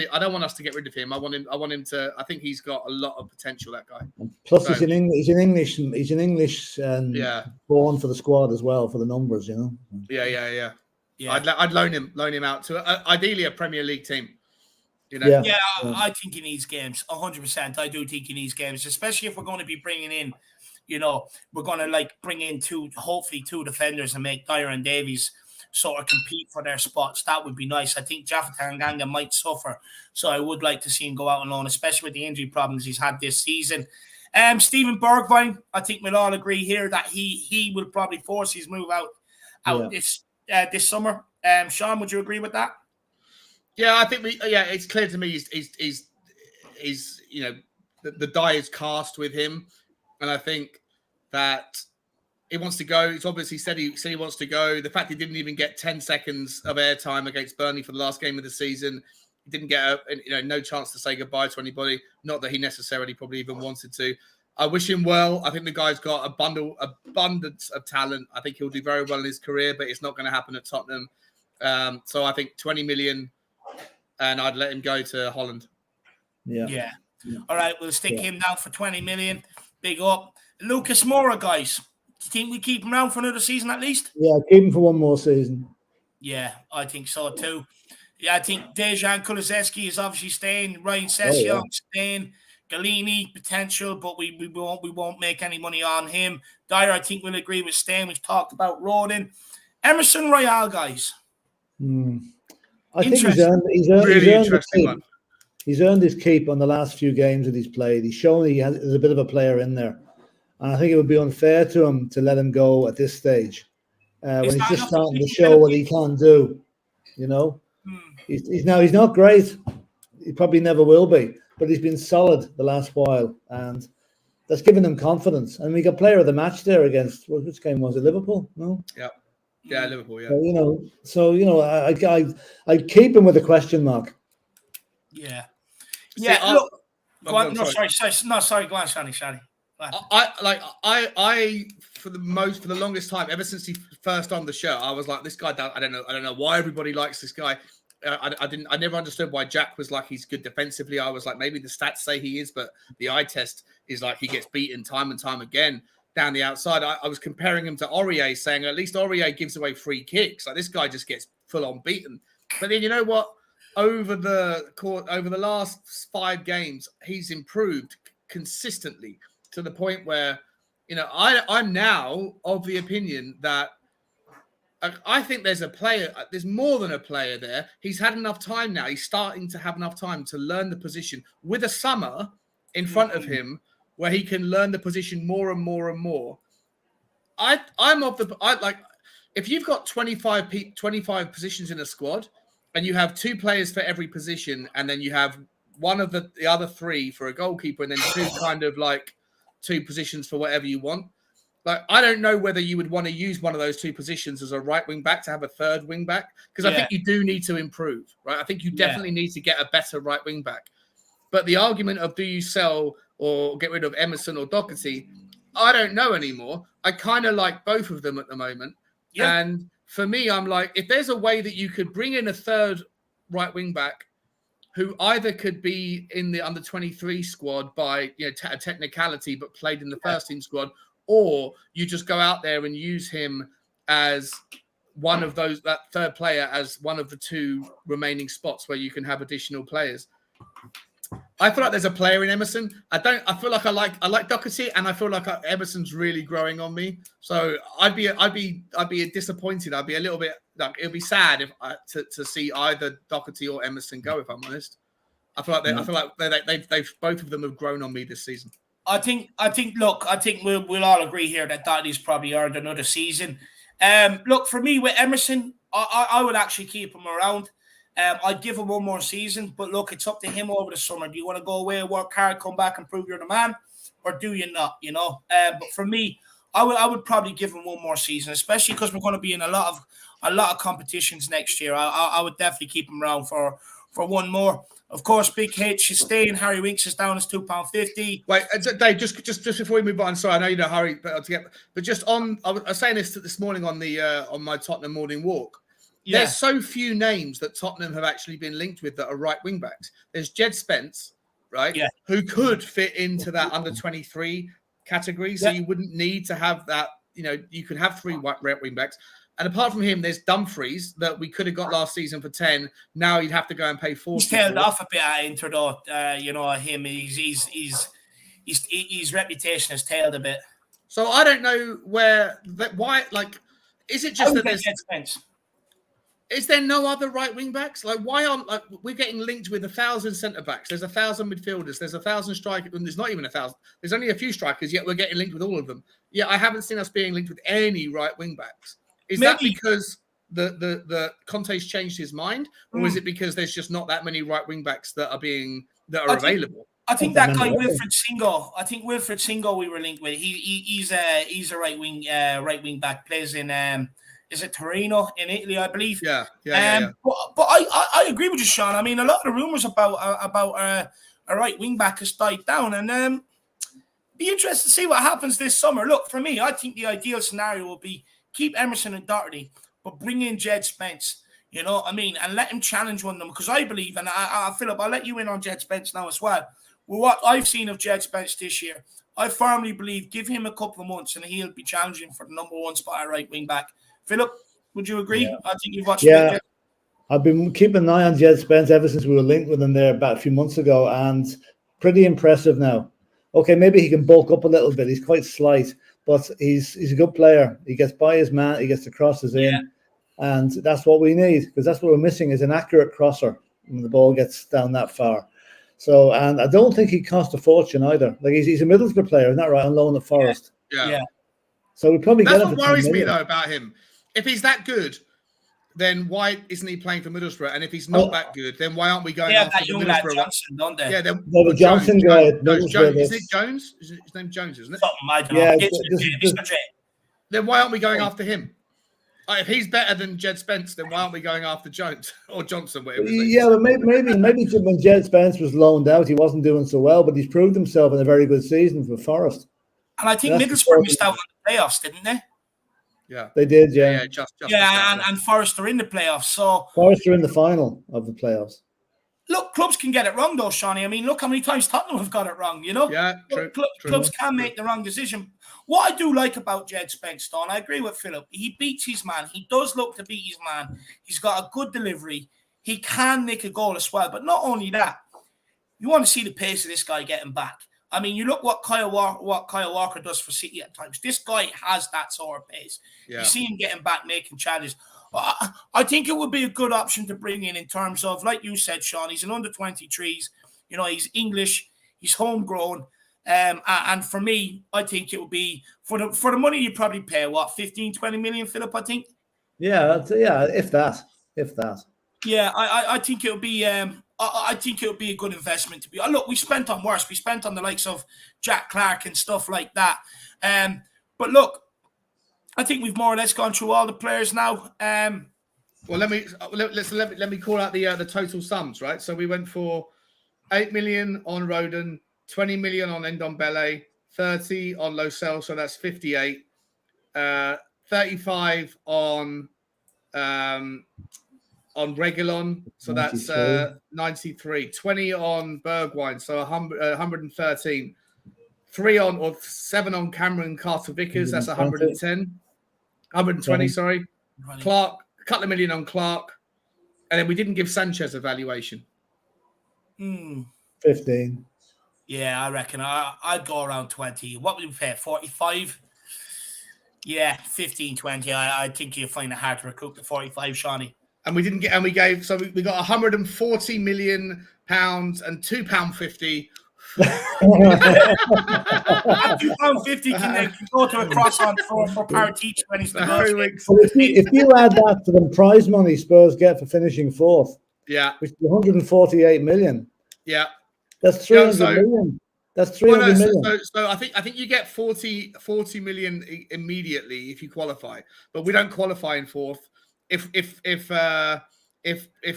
to get rid of him. I want him to. I think he's got a lot of potential. That guy. Plus, he's an English born for the squad as well for the numbers. Yeah. I'd loan him out to ideally a Premier League team. I think he needs games. 100%. I do think he needs games, especially if we're going to be bringing in. We're going to bring in hopefully two defenders and make Dyer and Davies sort of compete for their spots. That would be nice. I think Jaffa Tanganga might suffer, so I would like to see him go out on loan, especially with the injury problems he's had this season. Stephen Bergwijn, I think we'll all agree here that he will probably force his move out this summer. Sean, would you agree with that? Yeah, I think it's clear to me he's the die is cast with him, and I think that he wants to go. He's obviously said he wants to go. The fact he didn't even get 10 seconds of airtime against Burnley for the last game of the season, he didn't get no chance to say goodbye to anybody. Not that he necessarily probably even wanted to. I wish him well. I think the guy's got abundance of talent. I think he'll do very well in his career, but it's not going to happen at Tottenham. So I think 20 million, and I'd let him go to Holland. Yeah. All right, we'll stick him down for 20 million. Big up. Lucas Moura, guys. Do you think we keep him around for another season at least? Yeah, keep him for one more season. Yeah, I think so too. Yeah, I think Dejan Kulusevski is obviously staying. Ryan Sessegnon staying. Galini potential, but we won't make any money on him. Dyer, I think we'll agree with staying. We've talked about Rodin. Emerson Royale, guys. I think he's earned his keep on the last few games that he's played. He's shown there's a bit of a player in there. And I think it would be unfair to him to let him go at this stage when he's just starting to show what he can do. He's not great. He probably never will be, but he's been solid the last while, and that's given him confidence. And we got player of the match there against which game was it? Liverpool? No. Yeah, Liverpool. Yeah. I'd keep him with a question mark. Yeah. Look. Go on. No, sorry. Go on, Shani. I for the longest time, ever since he first on the show, I was like, this guy. I don't know why everybody likes this guy. I never understood why Jack was like he's good defensively. I was like, maybe the stats say he is, but the eye test is like he gets beaten time and time again down the outside. I was comparing him to Aurier, saying at least Aurier gives away free kicks. Like this guy just gets full on beaten. But then you know what? Over the last 5 games, he's improved consistently to the point where, I'm now of the opinion that I think there's more than a player there. He's had enough time now. He's starting to have enough time to learn the position with a summer in front of him where he can learn the position more and more and more. If you've got 25 positions in a squad and you have 2 players for every position, and then you have one of the other 3 for a goalkeeper, and then 2 kind of like two positions for whatever you want. Like, I don't know whether you would want to use one of those two positions as a right wing back to have a third wing back, because I think you do need to improve, right? I think you definitely need to get a better right wing back. But the argument of do you sell or get rid of Emerson or Doherty, I don't know anymore. I kind of like both of them at the moment. Yeah. And for me, I'm like, if there's a way that you could bring in a third right wing back who either could be in the under 23 squad by a technicality but played in the first team squad, or you just go out there and use him as one of those, that third player as one of the two remaining spots where you can have additional players. I feel like there's a player in Emerson. I feel like I like Doherty, and I feel like Emerson's really growing on me. So I'd be disappointed. I'd be a little bit like, it'd be sad if to see either Doherty or Emerson go. If I'm honest, I feel like they've both of them have grown on me this season. I think we'll all agree here that Doherty's probably earned another season. Look, for me with Emerson, I would actually keep him around. I'd give him one more season, but look, it's up to him over the summer. Do you want to go away, work hard, come back and prove you're the man, or do you not? But for me, I would probably give him one more season, especially because we're going to be in a lot of competitions next year. I would definitely keep him around for one more. Of course, Big H is staying. Harry Winks is down as £2.50. Wait, Dave, just before we move on, sorry, I know you don't hurry, but just on, I was saying this morning on on my Tottenham morning walk. Yeah. There's so few names that Tottenham have actually been linked with that are right wing backs. There's Jed Spence, right? Yeah. Who could fit into that under 23 category. So you wouldn't need to have that, you could have three right wing backs. And apart from him, there's Dumfries that we could have got last season for 10. Now you'd have to go and pay 40. He's tailed off a bit at Inter though. Him, his reputation has tailed a bit. So I don't know why, like, is it just that there's Spence? Is there no other right wing backs? Like, why aren't we're getting linked with 1,000 centre backs? There's 1,000 midfielders. There's 1,000 strikers. And there's not even 1,000. There's only a few strikers. Yet we're getting linked with all of them. Yeah, I haven't seen us being linked with any right wing backs. Is that because the Conte's changed his mind, or is it because there's just not that many right wing backs that are available? I think that guy Wilfred Singo. I think Wilfred Singo we were linked with. He's a right wing back. Plays in is it Torino in Italy, I believe? Yeah. But I agree with you, Sean. I mean, a lot of the rumors about a right wing back has died down, and be interested to see what happens this summer. Look, for me, I think the ideal scenario will be keep Emerson and Doherty, but bring in Jed Spence. You know what I mean? And let him challenge one of them, because I believe, and Philip, I'll let you in on Jed Spence now as well. With what I've seen of Jed Spence this year, I firmly believe give him a couple of months and he'll be challenging for the number one spot at right wing back. Philip, would you agree? Yeah. I think you've watched. Yeah, I've been keeping an eye on Jed Spence ever since we were linked with him there about a few months ago, and pretty impressive now. Okay, maybe he can bulk up a little bit. He's quite slight, but he's a good player. He gets by his man. He gets the crosses in, and that's what we need, because that's what we're missing is an accurate crosser when the ball gets down that far. So, and I don't think he cost a fortune either. Like he's a Middlesbrough player, isn't that right? On loan at Forest. Yeah. So we probably that's get him. What worries me though about him. If he's that good, then why isn't he playing for Middlesbrough? And if he's not that good, then why aren't we going after the Middlesbrough? Johnson, don't they? Yeah, then the Johnson guy. Jones. Isn't it Jones? His name Jones, isn't it? I don't know. Then why aren't we going after him? If he's better than Jed Spence, then why aren't we going after Jones or Johnson? Whatever. Yeah, but maybe when Jed Spence was loaned out, he wasn't doing so well, but he's proved himself in a very good season for Forest. And I think Middlesbrough missed out on the playoffs, didn't they? Yeah, they did. Yeah, and Forest are in the playoffs. So Forest are in the final of the playoffs. Look, clubs can get it wrong, though, Shawnee. I mean, look how many times Tottenham have got it wrong. You know, true. Clubs can make the wrong decision. What I do like about Jed Spence, Don, I agree with Philip. He beats his man. He does look to beat his man. He's got a good delivery. He can nick a goal as well. But not only that, you want to see the pace of this guy getting back. I mean, you look what Kyle Walker does for City at times. This guy has that sort of pace. Yeah. You see him getting back, making challenges. I think it would be a good option to bring in terms of, like you said, Sean, he's an under-23s. You know, he's English. He's homegrown. And for me, I think it would be, for the money you probably pay, 15, 20 million, Philip, I think? Yeah, if that. Yeah, I think it would be... I think it would be a good investment to be. Look, we spent on worse. We spent on the likes of Jack Clark and stuff like that. But look, I think we've more or less gone through all the players now. Well, let me call out the total sums, right? So we went for 8 million on Roden, 20 million on Ndombele, 30 on Lo Celso, so that's 58. 35 on Reguilon, so that's 93. 20 on Bergwijn, so 113. 7 on Cameron Carter-Vickers, that's 110. 120, sorry. Clark, a couple of million on Clark. And then we didn't give Sanchez a valuation. 15. Yeah, I reckon I'd go around 20. What would we pay? 45? Yeah, 15, 20. I think you'll find it hard to recoup the 45, Shawnee. And we didn't get, and we gave, so we got 140 million pounds and £2.50. £2.50 can go to a cross-on for Paratici when he's negotiating. If you add that to the prize money Spurs get for finishing fourth, which is 148 million, that's 300 million. That's 300 million. So I think you get 40 million immediately if you qualify, but we don't qualify in fourth. If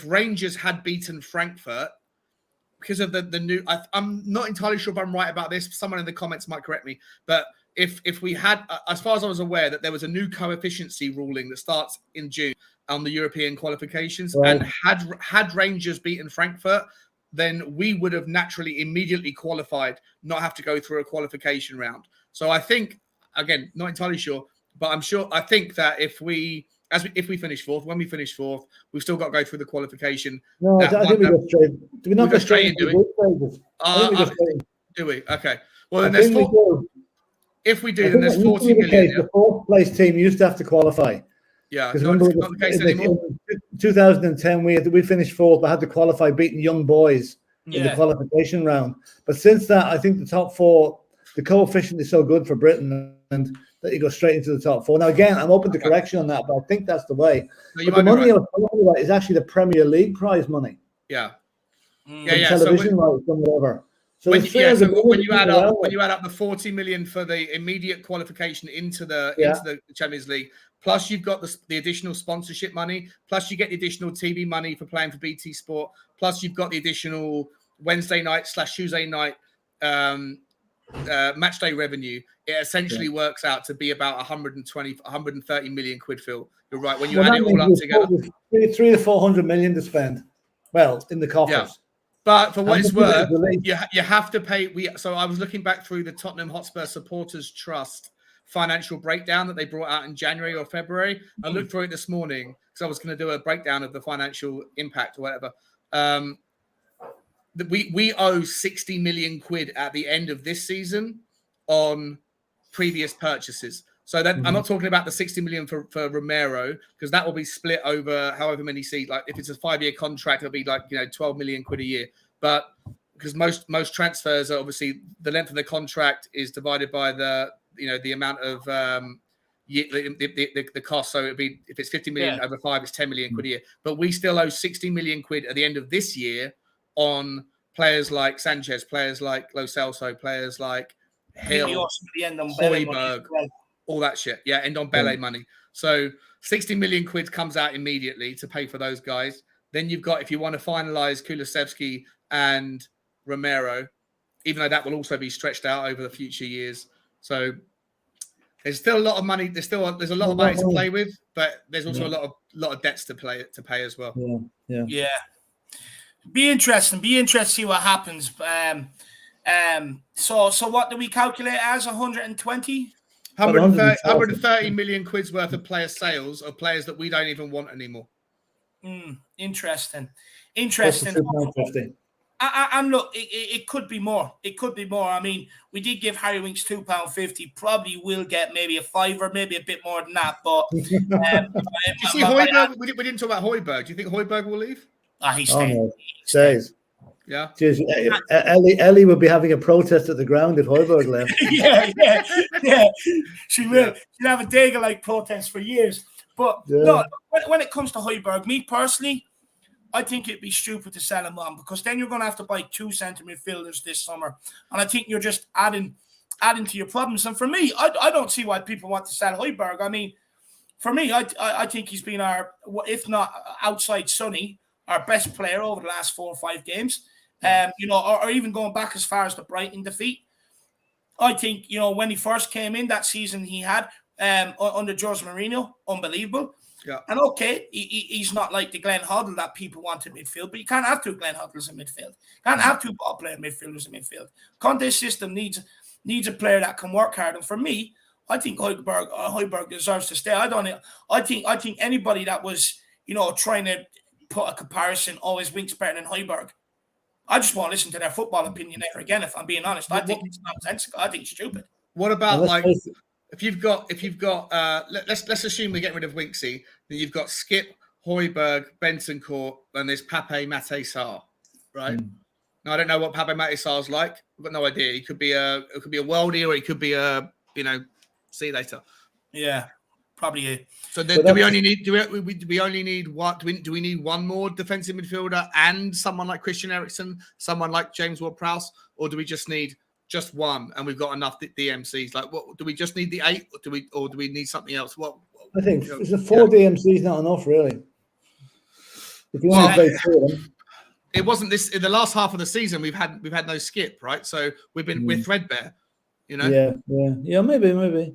Rangers had beaten Frankfurt because of the new, I'm not entirely sure if I'm right about this. Someone in the comments might correct me, but if we had, as far as I was aware, that there was a new coefficiency ruling that starts in June on the European qualifications, and had Rangers beaten Frankfurt, then we would have naturally immediately qualified, not have to go through a qualification round. So I think, again, not entirely sure, but I think that if we finish fourth, when we finish fourth, we've still got to go through the qualification. No, I think we go straight. Do we not go straight into the do we? Okay. Well, then there's if we do, then there's 40 million. The fourth place team used to have to qualify. Yeah, because remember, not the case anymore. In 2010, we finished fourth, but had to qualify beating Young Boys in the qualification round. But since that, I think the top four, the coefficient is so good for Britain, and that you go straight into the top four. Now, again, I'm open to correction on that, but I think that's the way. No, but the money is actually the Premier League prize money. Yeah. Television rights and whatever. So when you add up the 40 million for the immediate qualification into the Champions League, plus you've got the additional sponsorship money, plus you get the additional TV money for playing for BT Sport, plus you've got the additional Wednesday night / Tuesday night match day revenue, it essentially works out to be about 130 million quid, Phil. You're right. When you add it all up together, 300 to 400 million to spend. Well, in the coffers. Yeah. But for what it's worth, you have to pay. So I was looking back through the Tottenham Hotspur Supporters Trust financial breakdown that they brought out in January or February. I looked through it this morning because I was going to do a breakdown of the financial impact or whatever. We owe 60 million quid at the end of this season on previous purchases. So that I'm not talking about the 60 million for Romero, because that will be split over however many seats. Like if it's a 5-year contract, it'll be like 12 million quid a year. But because most transfers are obviously the length of the contract is divided by the amount of the cost. So it'd be, if it's 50 million over 5, it's 10 million quid a year. But we still owe 60 million quid at the end of this year on players like Sanchez, players like Lo Celso, players like Hill, Højbjerg, all that shit. Yeah, Ndombele money. So 60 million quid comes out immediately to pay for those guys. Then you've got, if you want to finalise Kulusevski and Romero, even though that will also be stretched out over the future years. So there's still a lot of money. There's a lot of money to play with, but there's also a lot of debts to pay as well. Yeah. Be interesting to see what happens. So what do we calculate as 120? 130 million quid's worth of player sales of players that we don't even want anymore. Interesting. And look, it could be more. I mean, we did give Harry Winks £2.50. Probably will get maybe a £5 or maybe a bit more than that. But you see Højbjerg? We didn't talk about Højbjerg. Do you think Højbjerg will leave? He's staying. He stays. Yeah. Jeez, Ellie would be having a protest at the ground if Højbjerg left. yeah. She will. She'll have a Dega-like protest for years. But no, when it comes to Højbjerg, me personally, I think it'd be stupid to sell him on, because then you're going to have to buy 2 centre midfielders this summer, and I think you're just adding to your problems. And for me, I don't see why people want to sell Højbjerg. I mean, for me, I think he's been our, if not outside Sonny, our best player over the last 4 or 5 games. Or even going back as far as the Brighton defeat. I think, when he first came in that season he had under Jose Mourinho, unbelievable. Yeah. And okay, he's not like the Glenn Hoddle that people want in midfield, but you can't have 2 Glenn Hoddles in midfield. You can't have 2 ball-playing midfielders in midfield. Conte's system needs a player that can work hard. And for me, I think Højbjerg deserves to stay. I think anybody that was, trying to put a comparison, always Winks better than Højbjerg, I just won't listen to their football opinion ever again, if I'm being honest. I think it's nonsensical. I think it's stupid. What about if you've got let's assume we're getting rid of Winksy, then you've got Skip, Højbjerg, Bentancur, and there's Pape Matar Sarr, right? Now I don't know what Pape Matar Sarr's like. I've got no idea. He could be a worldie, or he could be see you later. Yeah, probably. So then, do we only need what? Do we need one more defensive midfielder and someone like Christian Eriksen, someone like James Ward-Prowse, or do we just need just one and we've got enough DMCs? Like, what do we just need the 8, or do we need something else? What I think is a 4 DMCs not enough, really. If you want to play 4 of them. It wasn't this in the last half of the season. We've had no Skip, right? So we're threadbare, Yeah, maybe.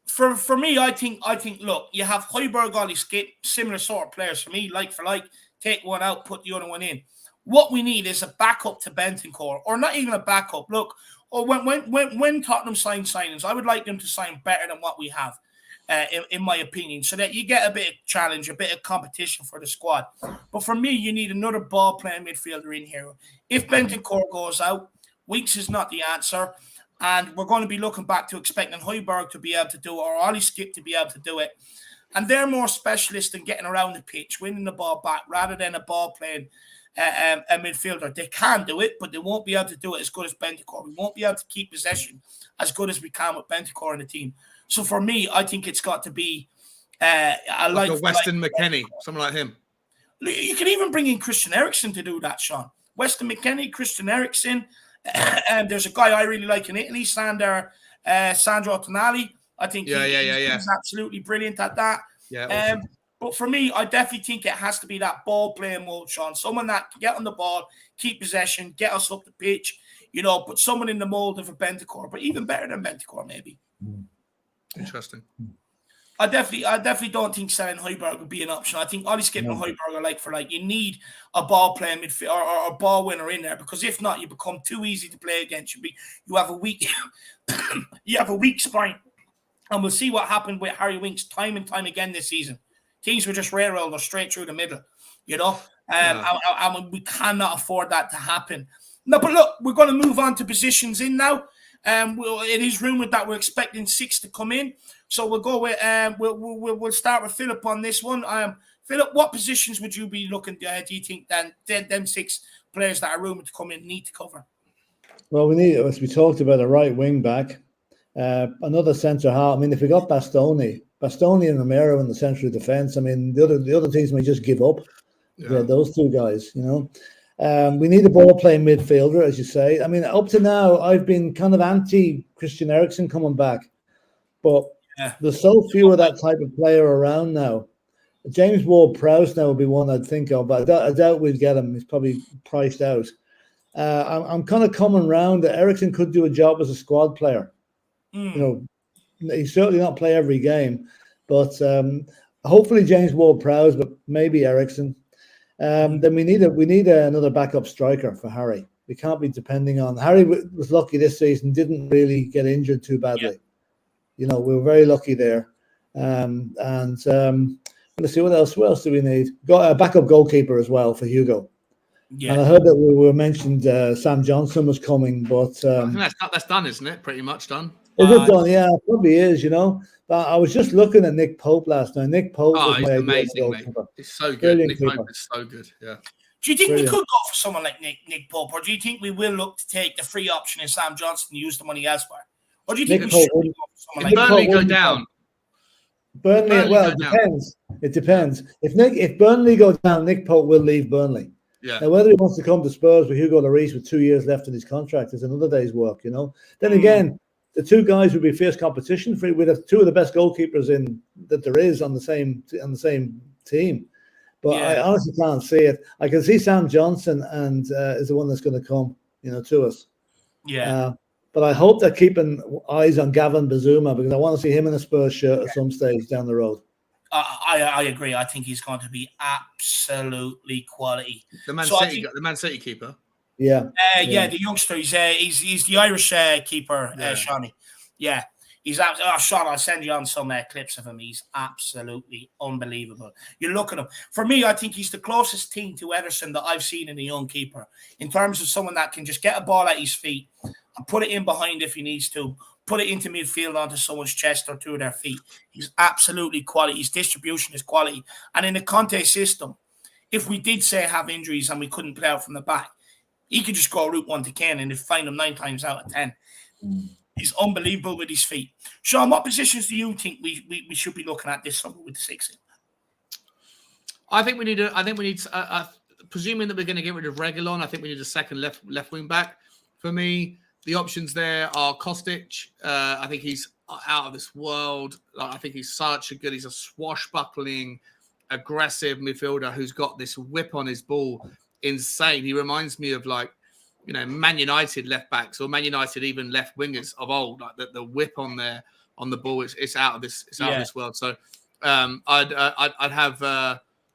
For me, I think. Look, you have Højbjerg, Ollie, Skip, similar sort of players for me, like for like. Take one out, put the other one in. What we need is a backup to Bentancur, or not even a backup. Look, or when Tottenham sign signings, I would like them to sign better than what we have, in my opinion, so that you get a bit of challenge, a bit of competition for the squad. But for me, you need another ball-playing midfielder in here. If Bentancur goes out, Winks is not the answer. And we're going to be looking back to expecting Højbjerg to be able to do it, or Ollie Skip to be able to do it. And they're more specialists in getting around the pitch, winning the ball back, rather than a ball-playing a midfielder. They can do it, but they won't be able to do it as good as Bentancur. We won't be able to keep possession as good as we can with Bentancur in the team. So for me, I think it's got to be like a Weston McKennie, someone like him. You can even bring in Christian Eriksen to do that, Sean. Weston McKennie, Christian Eriksen. And there's a guy I really like in Italy, Sandro Tonali. I think he's absolutely brilliant at that. Yeah. Awesome. But for me, I definitely think it has to be that ball-playing mode, Sean. Someone that can get on the ball, keep possession, get us up the pitch, put someone in the mold of a Bentancur, but even better than Bentancur, maybe. Interesting. I definitely don't think selling Højbjerg would be an option. I think Ollie Skip and Højbjerg are like for like. You need a ball-playing midfield or a ball winner in there, because if not, you become too easy to play against. You have a weak spine. And we'll see what happened with Harry Winks time and time again this season. Teams were just railroading straight through the middle, and we cannot afford that to happen. No, but look, we're going to move on to positions in now. It is rumored that we're expecting 6 to come in, so we'll go with we'll start with Philip on this one. Philip, what positions would you be looking? Do you think them 6 players that are rumored to come in need to cover? Well, we need, as we talked about, a right wing back. Another centre half. I mean, if we got Bastoni and Romero in the central defence, I mean, the other teams may just give up. Yeah, those 2 guys, we need a ball-playing midfielder, as you say. I mean, up to now, I've been kind of anti-Christian Eriksen coming back, but there's so few of that type of player around now. James Ward-Prowse now would be one I'd think of, but I doubt we'd get him. He's probably priced out. I'm kind of coming round that Eriksen could do a job as a squad player. He's certainly not play every game, but hopefully James Ward-Prowse, but maybe Eriksen. Then we need another backup striker for Harry. We can't be depending on Harry. Was lucky this season; didn't really get injured too badly. We were very lucky there. Let's see what else. What else do we need? Got a backup goalkeeper as well for Hugo. Yeah. And I heard that we were mentioned. Sam Johnson was coming, but I think that's done, isn't it? Pretty much done. Is it done? Yeah, it probably is. But I was just looking at Nick Pope last night. Nick Pope he's amazing, mate. He's so good. Brilliant Nick Pope is so good. Yeah. Do you think we could go for someone like Nick Pope, or do you think we will look to take the free option in Sam Johnson and use the money elsewhere? Or do you think we should go for someone like Burnley go down? Burnley. Well, it depends. It depends. If Burnley go down, Nick Pope will leave Burnley. Yeah. Now, whether he wants to come to Spurs with Hugo Lloris with 2 years left in his contract is another day's work, Then again, the two guys would be fierce competition for. We'd have two of the best goalkeepers that there is on the same team. But I honestly can't see it. I can see Sam Johnson and is the one that's going to come, to us. Yeah. But I hope they're keeping eyes on Gavin Bazuma because I want to see him in a Spurs shirt at some stage down the road. I agree. I think he's going to be absolutely quality. The Man City keeper. Yeah. The youngster. He's the Irish keeper, Shawnee. Yeah. He's Sean, I'll send you on some clips of him. He's absolutely unbelievable. You look at him. For me, I think he's the closest thing to Ederson that I've seen in a young keeper in terms of someone that can just get a ball at his feet and put it in behind if he needs to, put it into midfield onto someone's chest or to their feet. He's absolutely quality. His distribution is quality. And in the Conte system, if we did say have injuries and we couldn't play out from the back, he could just go route 1 to Kane and find him 9 times out of 10. He's unbelievable with his feet. Sean, what positions do you think we should be looking at this summer with the 6? I think we need presuming that we're going to get rid of Reguilon, I think we need a second left wing back. For me, the options there are Kostic. I think he's out of this world. I think he's he's a swashbuckling, aggressive midfielder who's got this whip on his ball. Insane. He reminds me of Man United left backs or Man United even left wingers of old. Like the whip on the ball, it's out of this out of this world. So I'd have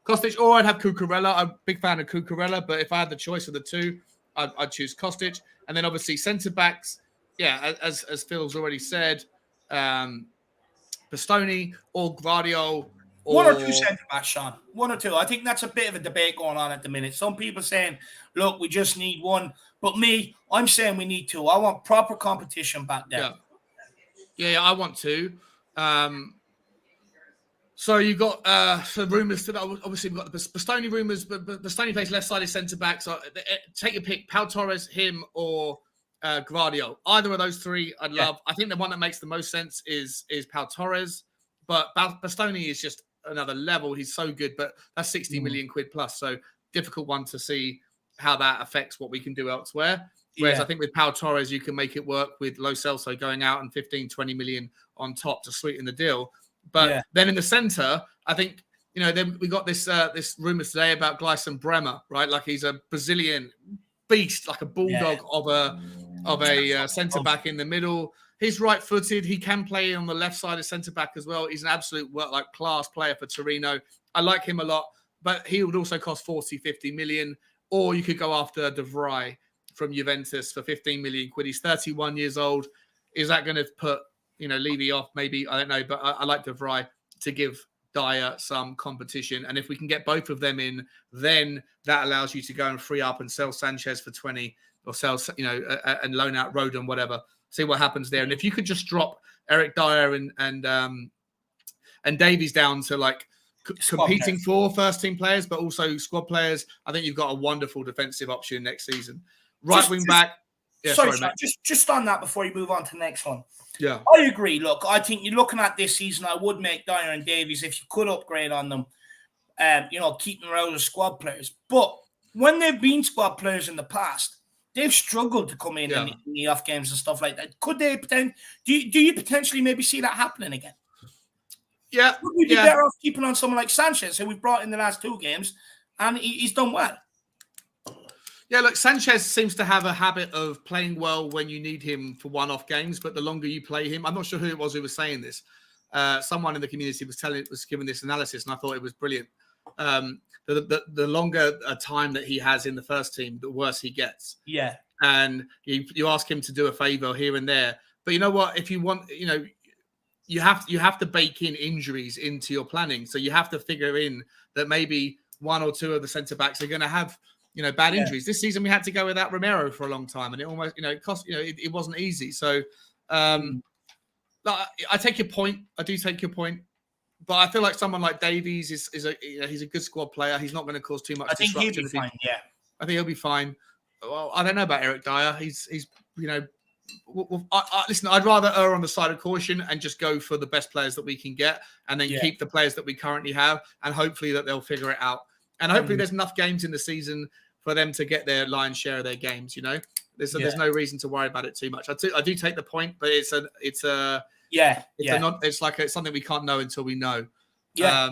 Kostic or I'd have Cucurella. I'm a big fan of Cucurella, but if I had the choice of the two, I'd choose Kostic. And then obviously centre backs, as Phil's already said, Bastoni or Gvardiol. One or two centre backs, Sean. 1 or 2. I think that's a bit of a debate going on at the minute. Some people saying, look, we just need 1. But I'm saying we need 2. I want proper competition back there. Yeah, I want 2. So you've got rumours that obviously we've got the Bastoni rumours, but Bastoni plays left sided centre back. So take your pick, Pau Torres, him, or Gvardiol. Either of those 3 I'd love. I think the one that makes the most sense is Pau Torres, but Bastoni is just another level. He's so good, but that's 60 million quid plus. So difficult one to see how that affects what we can do elsewhere. Whereas I think with Pau Torres, you can make it work with Lo Celso going out and 15, 20 million on top to sweeten the deal. But then in the centre, I think, then we got this rumour today about Gleison Bremer, right? Like he's a Brazilian beast, like a bulldog of a centre back in the middle. He's right-footed. He can play on the left side of centre-back as well. He's an absolute class player for Torino. I like him a lot, but he would also cost 40, 50 million. Or you could go after De Vrij from Juventus for 15 million quid. He's 31 years old. Is that going to put, Levy off? Maybe. I don't know. But I like De Vrij to give Dyer some competition. And if we can get both of them in, then that allows you to go and free up and sell Sanchez for 20 or sell, and loan out Rodon, whatever. See what happens there. And if you could just drop Eric Dyer and Davies down to competing for first team players, but also squad players, I think you've got a wonderful defensive option next season. Right wing back. Yeah, sorry, just on that before you move on to the next one. Yeah, I agree. Look, I think you're looking at this season. I would make Dyer and Davies if you could upgrade on them. Keep them out as squad players. But when they've been squad players in the past, they've struggled to come in the off games and stuff like that. Could they do you potentially maybe see that happening again? Yeah. Would we be better off keeping on someone like Sanchez, who we've brought in the last 2 games, and he's done well? Yeah, look, Sanchez seems to have a habit of playing well when you need him for one-off games, but the longer you play him, I'm not sure who it was who was saying this. Someone in the community was giving this analysis, and I thought it was brilliant. The longer a time that he has in the first team, the worse he gets. Yeah. And you ask him to do a favor here and there. But you know what? If you want, you have to bake in injuries into your planning. So you have to figure in that maybe 1 or 2 of the centre backs are going to have, bad injuries. This season we had to go without Romero for a long time, and it almost, it cost, it wasn't easy. So I take your point. I do take your point. But I feel like someone like Davies is he's a good squad player. He's not going to cause too much disruption. I think he'll be fine. Yeah, I think he'll be fine. Well, I don't know about Eric Dyer. He's listen, I'd rather err on the side of caution and just go for the best players that we can get, and then keep the players that we currently have, and hopefully that they'll figure it out. And hopefully there's enough games in the season for them to get their lion's share of their games. You know, there's no reason to worry about it too much. I do take the point, but it's something we can't know until we know. Yeah.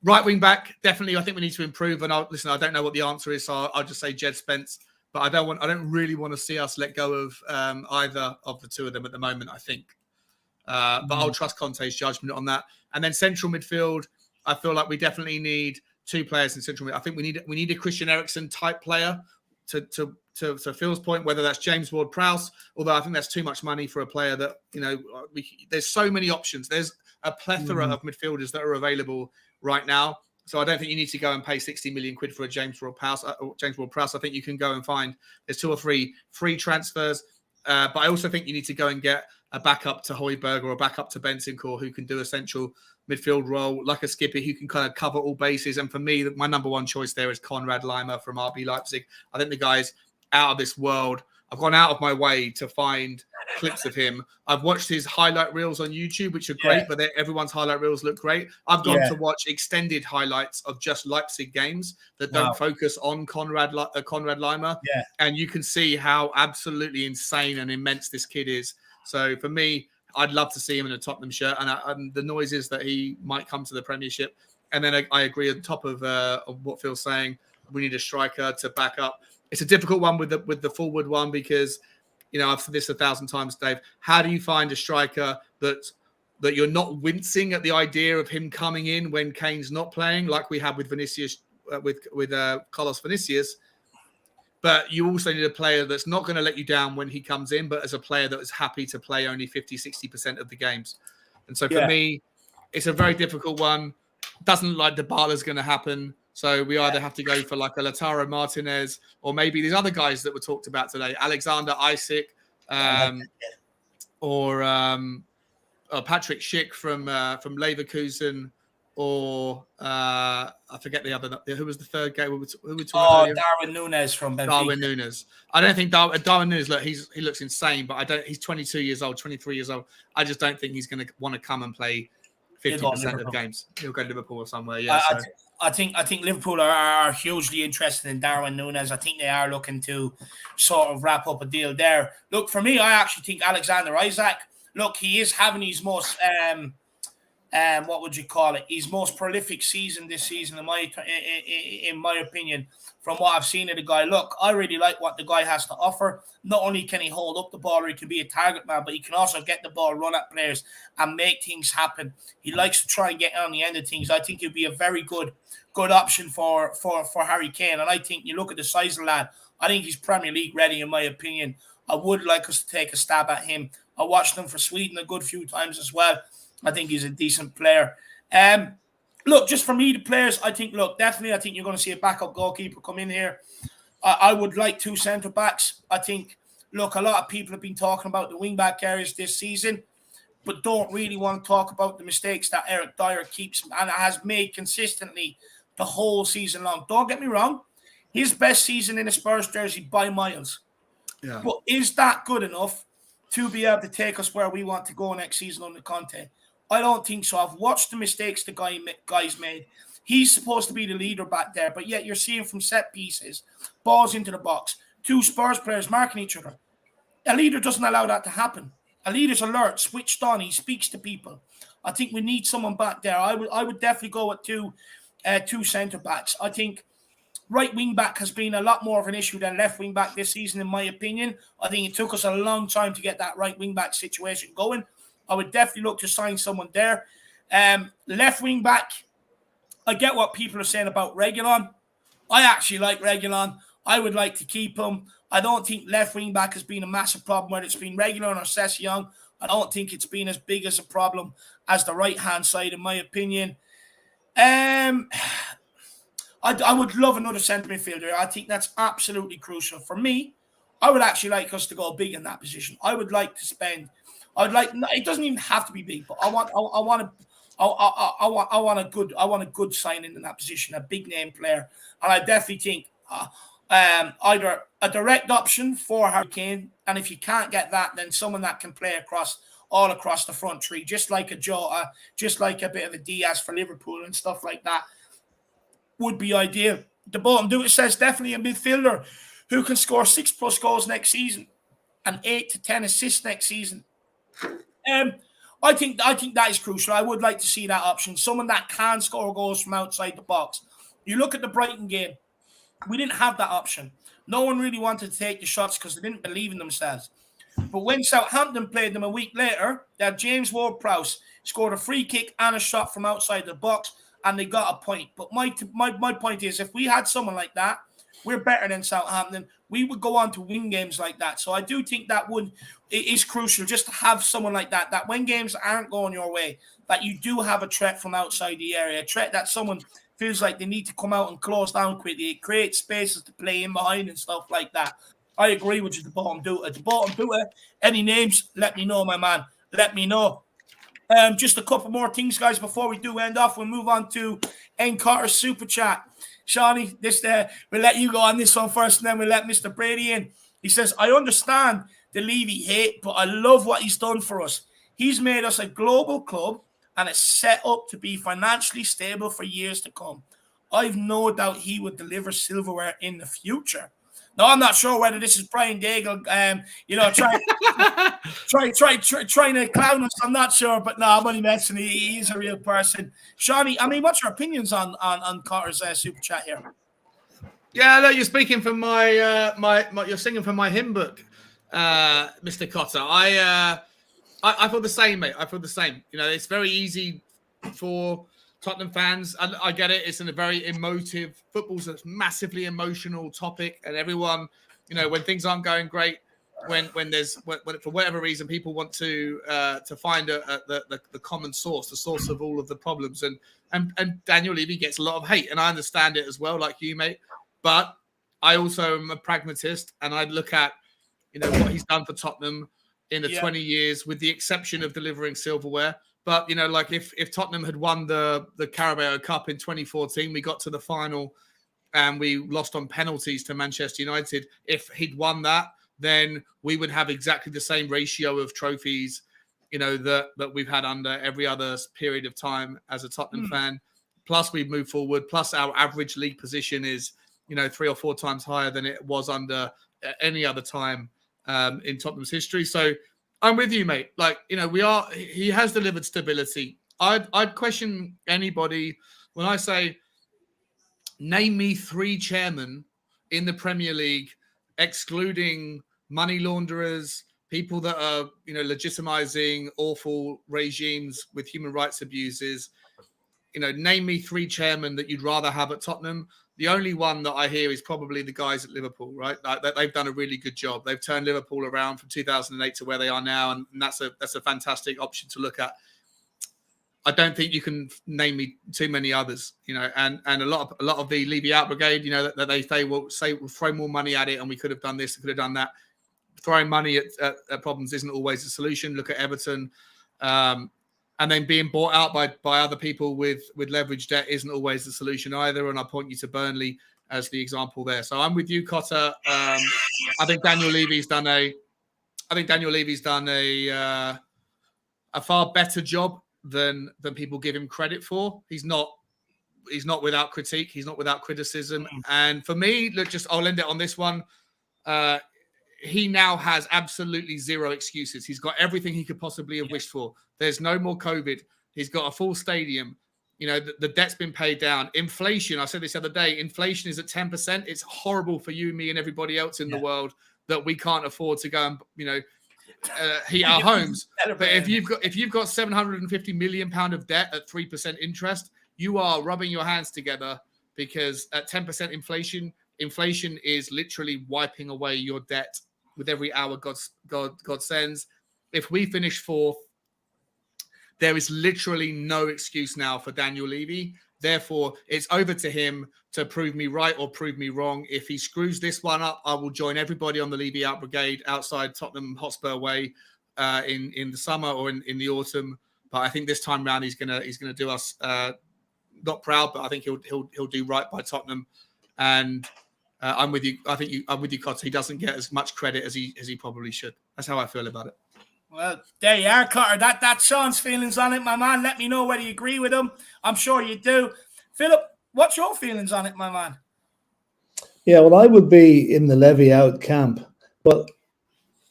Right wing back, definitely. I think we need to improve. And I don't know what the answer is, so I'll just say Jed Spence. But I don't really want to see us let go of either of the two of them at the moment, I think. But I'll trust Conte's judgment on that. And then central midfield, I feel like we definitely need two players in central midfield. I think we need a Christian Eriksen type player to Phil's point, whether that's James Ward-Prowse, although I think that's too much money for a player that, there's so many options. There's a plethora of midfielders that are available right now. So I don't think you need to go and pay 60 million quid for a James Ward-Prowse. I think you can go and find there's 2 or 3 free transfers. But I also think you need to go and get a backup to Højbjerg or a backup to Bentancur who can do a central midfield role, like a skipper who can kind of cover all bases. And for me, my number one choice there is Konrad Laimer from RB Leipzig. I think the guy's out of this world. I've gone out of my way to find clips of him. I've watched his highlight reels on YouTube, which are great, but everyone's highlight reels look great. I've gone to watch extended highlights of just Leipzig games that don't focus on Konrad Laimer. Yeah. And you can see how absolutely insane and immense this kid is. So for me, I'd love to see him in a Tottenham shirt. And the noises that he might come to the Premiership. And then I agree on top of what Phil's saying, we need a striker to back up. It's a difficult one with the forward one because, I've said this 1,000 times, Dave. How do you find a striker that you're not wincing at the idea of him coming in when Kane's not playing, like we had with Vinicius, with Carlos Vinicius? But you also need a player that's not going to let you down when he comes in, but as a player that is happy to play only 50, 60% of the games. And so for me, it's a very difficult one. Doesn't look like Dybala's going to happen. So we either have to go for like a Lautaro Martinez or maybe these other guys that were talked about today, Alexander Isak, or Patrick Schick from Leverkusen, or I forget the other. Who was the third guy? Who were talking about? Darwin Núñez from Benfica. Darwin Núñez. I don't think Darwin Núñez. Look, he looks insane, but he's 22 years old, 23 years old. I just don't think he's going to want to come and play 50% of the games. He'll go to Liverpool or somewhere. Yeah. I think Liverpool are hugely interested in Darwin Núñez. I think they are looking to sort of wrap up a deal there. Look, for me, I actually think Alexander Isak. Look, he is having his most what would you call it? His most prolific season this season, in my opinion, from what I've seen of the guy. Look, I really like what the guy has to offer. Not only can he hold up the ball or he can be a target man, but he can also get the ball, run at players, and make things happen. He likes to try and get on the end of things. I think he'll be a very good option for Harry Kane. And I think you look at the size of the lad, I think he's Premier League ready, in my opinion. I would like us to take a stab at him. I watched him for Sweden a good few times as well. I think he's a decent player. Look, just for me, the players, I think you're going to see a backup goalkeeper come in here. I would like 2 centre-backs. I think, look, a lot of people have been talking about the wing-back areas this season, but don't really want to talk about the mistakes that Eric Dyer keeps and has made consistently the whole season long. Don't get me wrong. His best season in a Spurs jersey by miles. Yeah. But is that good enough to be able to take us where we want to go next season under Conte? I don't think so. I've watched the mistakes the guys made. He's supposed to be the leader back there, but yet you're seeing from set pieces, balls into the box, 2 Spurs players marking each other. A leader doesn't allow that to happen. A leader's alert, switched on, he speaks to people. I think we need someone back there. I would definitely go with 2 centre-backs. I think right wing-back has been a lot more of an issue than left wing-back this season, in my opinion. I think it took us a long time to get that right wing-back situation going. I would definitely look to sign someone there. Left wing back, I get what people are saying about Reguilon. I actually like Reguilon. I would like to keep him. I don't think left wing back has been a massive problem, whether it's been Reguilon or Sessegnon. I don't think it's been as big as a problem as the right-hand side, in my opinion. I would love another centre midfielder. I think that's absolutely crucial. For me, I would actually like us to go big in that position. I would like to spend... it doesn't even have to be big, but I want a good signing in that position, a big name player. And I definitely think either a direct option for Harry Kane, and if you can't get that, then someone that can play all across the front three, just like a Jota, just like a bit of a Diaz for Liverpool and stuff like that, would be ideal. The bottom do it says definitely a midfielder who can score 6+ goals next season and 8 to 10 assists next season. I think that is crucial. I would like to see that option. Someone that can score goals from outside the box. You look at the Brighton game, we didn't have that option. No one really wanted to take the shots because they didn't believe in themselves. But when Southampton played them a week later, that James Ward-Prowse scored a free kick and a shot from outside the box, and they got a point. But my point is, if we had someone like that, we're better than Southampton. We would go on to win games like that. So I do think it is crucial just to have someone like that, that when games aren't going your way, that you do have a threat from outside the area, a threat that someone feels like they need to come out and close down quickly. It creates spaces to play in behind and stuff like that. I agree with you, the bottom do it. The bottom do it. Any names, let me know, my man. Let me know. Just a couple more things, guys, before we do end off. We'll move on to N. Carter's Super Chat. Shawnee, we'll let you go on this one first, and then we'll let Mr. Brady in. He says, I understand the Levy hate, but I love what he's done for us. He's made us a global club and is set up to be financially stable for years to come. I've no doubt he would deliver silverware in the future. Now, I'm not sure whether this is Brian Daigle, trying to clown us. I'm not sure, but no, I'm only mentioning he's a real person. Shawnee, I mean, what's your opinions on Carter's Super Chat here? Yeah, no, you're speaking from you're singing from my hymn book, Mr. Cotter. I feel the same, mate. I feel the same. You know, it's very easy for Tottenham fans, and I get it. It's a very emotive. Football's a massively emotional topic, and everyone, you know, when things aren't going great, when for whatever reason people want to find the common source, the source of all of the problems, and Daniel Levy gets a lot of hate, and I understand it as well, like you, mate. But I also am a pragmatist, and I look at, you know, what he's done for Tottenham in the 20 years, with the exception of delivering silverware. But, you know, like if Tottenham had won the Carabao Cup in 2014, we got to the final and we lost on penalties to Manchester United. If he'd won that, then we would have exactly the same ratio of trophies, you know, that we've had under every other period of time as a Tottenham fan. Plus, we've moved forward. Plus, our average league position is, you know, 3 or 4 times higher than it was under any other time in Tottenham's history. So I'm with you, mate. Like, you know, he has delivered stability. I'd question anybody when I say, name me 3 chairmen in the Premier League, excluding money launderers, people that are, you know, legitimizing awful regimes with human rights abuses. You know, name me 3 chairmen that you'd rather have at Tottenham. The only one that I hear is probably the guys at Liverpool, right? Like, they've done a really good job. They've turned Liverpool around from 2008 to where they are now, and that's a fantastic option to look at. I don't think you can name me too many others, you know, and a lot of the Levy out brigade, you know, that they will say we'll throw more money at it, and we could have done this, we could have done that. Throwing money at problems isn't always a solution. Look at Everton. And then being bought out by other people with leverage debt isn't always the solution either. And I point you to Burnley as the example there. So I'm with you, Cotter. I think Daniel Levy's done a far better job than people give him credit for. He's not without critique. He's not without criticism. And for me, look, I'll end it on this one. He now has absolutely zero excuses. He's got everything he could possibly have wished for. There's no more COVID. He's got a full stadium. You know, the debt's been paid down. Inflation, I said this the other day, inflation is at 10%. It's horrible for you, me, and everybody else in the world that we can't afford to go and, you know, heat our homes. But if you've got 750 million pound of debt at 3% interest, you are rubbing your hands together, because at 10% inflation is literally wiping away your debt with every hour God sends. If we finish 4th, there is literally no excuse now for Daniel Levy. Therefore, it's over to him to prove me right or prove me wrong. If he screws this one up, I will join everybody on the Levy out brigade outside Tottenham Hotspur Way in the summer or in the autumn. But I think this time round he's gonna do us not proud, but I think he'll do right by Tottenham. And I'm with you. I'm with you, Cots. He doesn't get as much credit as he probably should. That's how I feel about it. Well, there you are, Cotter. That's Sean's feelings on it, my man. Let me know whether you agree with him. I'm sure you do. Philip, what's your feelings on it, my man? Yeah, well, I would be in the Levy out camp, but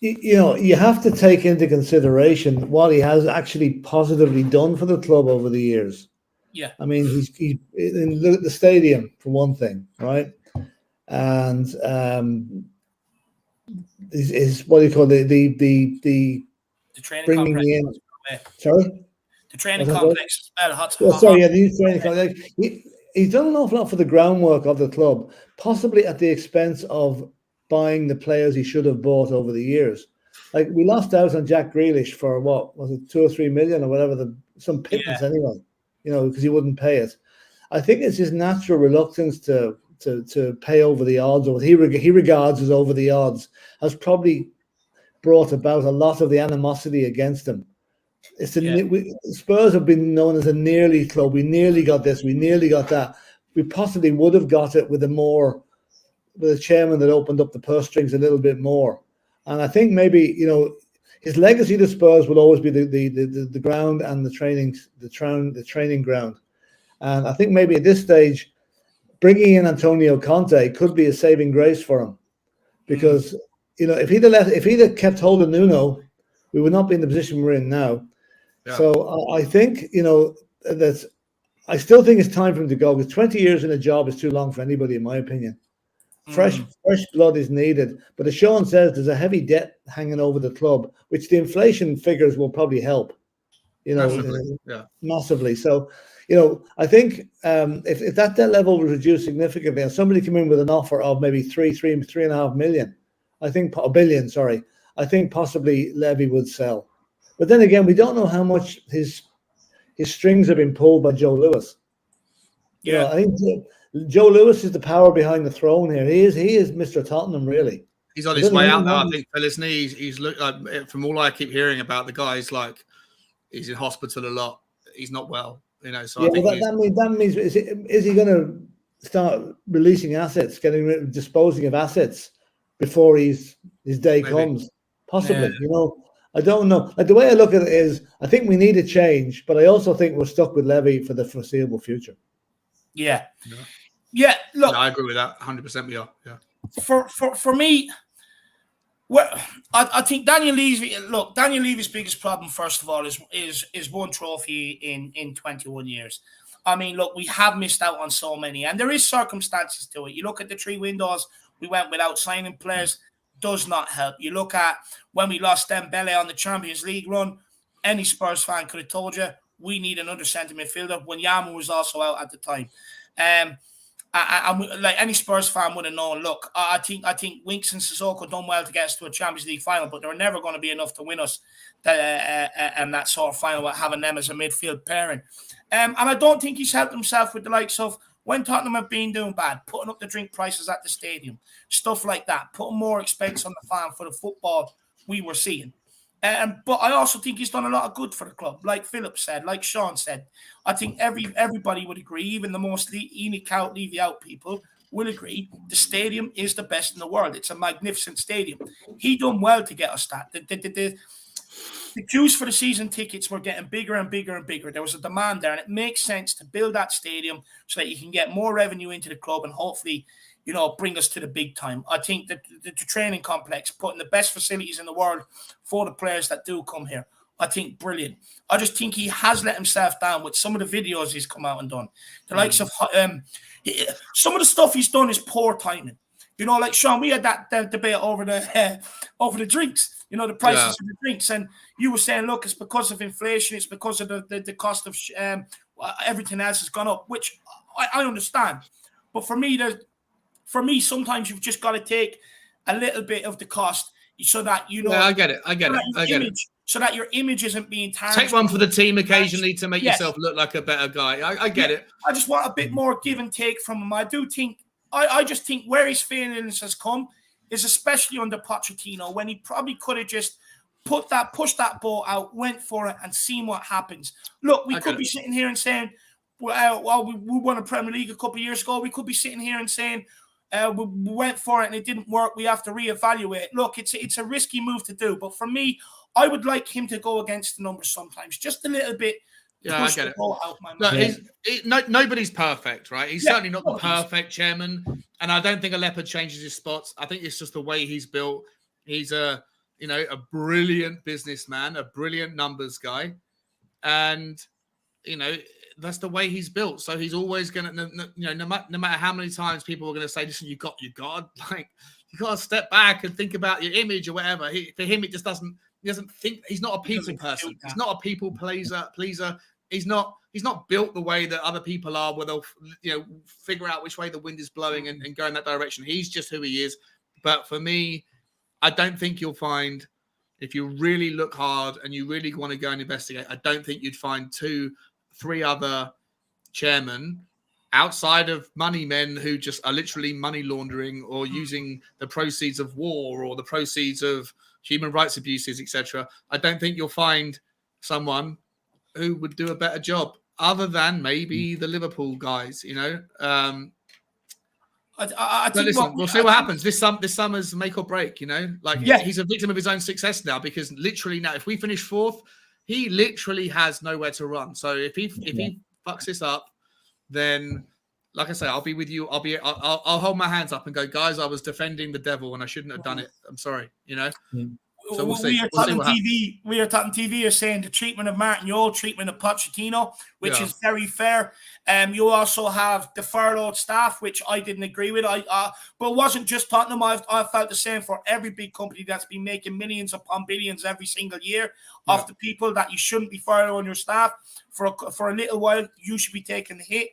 you have to take into consideration what he has actually positively done for the club over the years. Yeah, I mean, look at the stadium for one thing, right? And is what do you call the training bringing complex. in? Sorry, the training complex. Sorry, yeah, the youth training complex. He's done an awful lot for the groundwork of the club, possibly at the expense of buying the players he should have bought over the years. Like we lost out on Jack Grealish for what was it, 2 or 3 million or whatever, some pittance anyway, because he wouldn't pay it. I think it's his natural reluctance to pay over the odds, or what he regards as over the odds, has probably brought about a lot of the animosity against him. Spurs have been known as a nearly club. We nearly got this. We nearly got that. We possibly would have got it with a chairman that opened up the purse strings a little bit more. And I think maybe his legacy to Spurs will always be the ground and the training ground. And I think maybe at this stage, bringing in Antonio Conte could be a saving grace for him, because if he'd have kept hold of Nuno, we would not be in the position we're in now. Yeah. So I think that I still think it's time for him to go, because 20 years in a job is too long for anybody, in my opinion. Fresh blood is needed. But as Sean says, there's a heavy debt hanging over the club, which the inflation figures will probably help. Massively. So, I think if that debt level was reduced significantly and somebody came in with an offer of maybe 3.5 million, I think a billion, sorry, I think possibly Levy would sell. But then again, we don't know how much his strings have been pulled by Joe Lewis. I think Joe Lewis is the power behind the throne here. He is Mr. Tottenham, really. He's on his way out now, I think, Phyllis. He's looked like, from all I keep hearing about the guy's like, he's in hospital a lot. He's not well, So I think that means is he going to start releasing assets, disposing of assets before his day comes? Possibly, I don't know. Like, the way I look at it is, I think we need a change, but I also think we're stuck with Levy for the foreseeable future. Yeah. no, Look, I agree with that. 100% we are. Yeah. For me, well, I think Daniel Levy's biggest problem, first of all, is one trophy in 21 years. I mean, look, we have missed out on so many, and there is circumstances to it. You look at the 3 windows we went without signing players, does not help. You look at when we lost Dembele on the Champions League run, any Spurs fan could have told you we need another centre midfielder when Yama was also out at the time. Like any Spurs fan would have known, look, I think Winks and Sissoko done well to get us to a Champions League final, but they're never going to be enough to win us and that sort of final, having them as a midfield pairing. And I don't think he's helped himself with the likes of, when Tottenham have been doing bad, putting up the drink prices at the stadium, stuff like that, putting more expense on the fan for the football we were seeing. But I also think he's done a lot of good for the club. Like Philip said, like Sean said, I think everybody would agree, even the most Levy out people will agree, the stadium is the best in the world. It's a magnificent stadium. He done well to get us that. The queues for the season tickets were getting bigger and bigger and bigger. There was a demand there, and it makes sense to build that stadium so that you can get more revenue into the club and hopefully, bring us to the big time. I think that the training complex, putting the best facilities in the world for the players that do come here, I think brilliant. I just think he has let himself down with some of the videos he's come out and done. The likes of some of the stuff he's done is poor timing. Like Sean, we had that debate over the drinks. The prices of the drinks, and you were saying, look, it's because of inflation, it's because of the cost of everything else has gone up, which I understand. But for me, sometimes you've just got to take a little bit of the cost so that Yeah, I get it. So that your image isn't being tarnished. Take one for the team occasionally to make yourself look like a better guy. I get it. I just want a bit more give and take from him. I do think. I just think where his feelings has come is especially under Pochettino, when he probably could have just pushed that ball out, went for it, and seen what happens. Look, we could be sitting here and saying, well, we won a Premier League a couple of years ago. We could be sitting here and saying, we went for it and it didn't work. We have to reevaluate. Look, it's a risky move to do, but for me, I would like him to go against the numbers sometimes, just a little bit. Yeah, I get it. Out, Nobody's perfect, right? He's certainly not the nobody's. perfect chairman, and I don't think a leopard changes his spots. I think it's just the way he's built. He's a brilliant businessman, a brilliant numbers guy, and that's the way he's built. So he's always going to, no matter how many times people are going to say, "Listen, you got to step back and think about your image or whatever." For him, it just doesn't. He doesn't think. He's not a people person. He's not a people pleaser. He's not built the way that other people are, where they'll figure out which way the wind is blowing and go in that direction. He's just who he is. But for me, I don't think you'll find, if you really look hard and you really want to go and investigate, I don't think you'd find 2-3 other chairmen outside of money men who just are literally money laundering or using the proceeds of war or the proceeds of human rights abuses, etc. I don't think you'll find someone who would do a better job, other than maybe the Liverpool guys. But listen, we'll see what happens. This summer's make or break. He's a victim of his own success now, because literally now, if we finish 4th, he literally has nowhere to run. So if he fucks this up, then, like I say, I'll be with you. I'll hold my hands up and go, guys, I was defending the devil and I shouldn't have done it. I'm sorry. So we'll see. We are talking TV. You're saying the treatment of Martin Yole, treatment of Pochettino, which is very fair. You also have the furloughed staff, which I didn't agree with. But it wasn't just Tottenham. I felt the same for every big company that's been making millions upon billions every single year of the people, that you shouldn't be furloughing your staff for a little while. You should be taking the hit.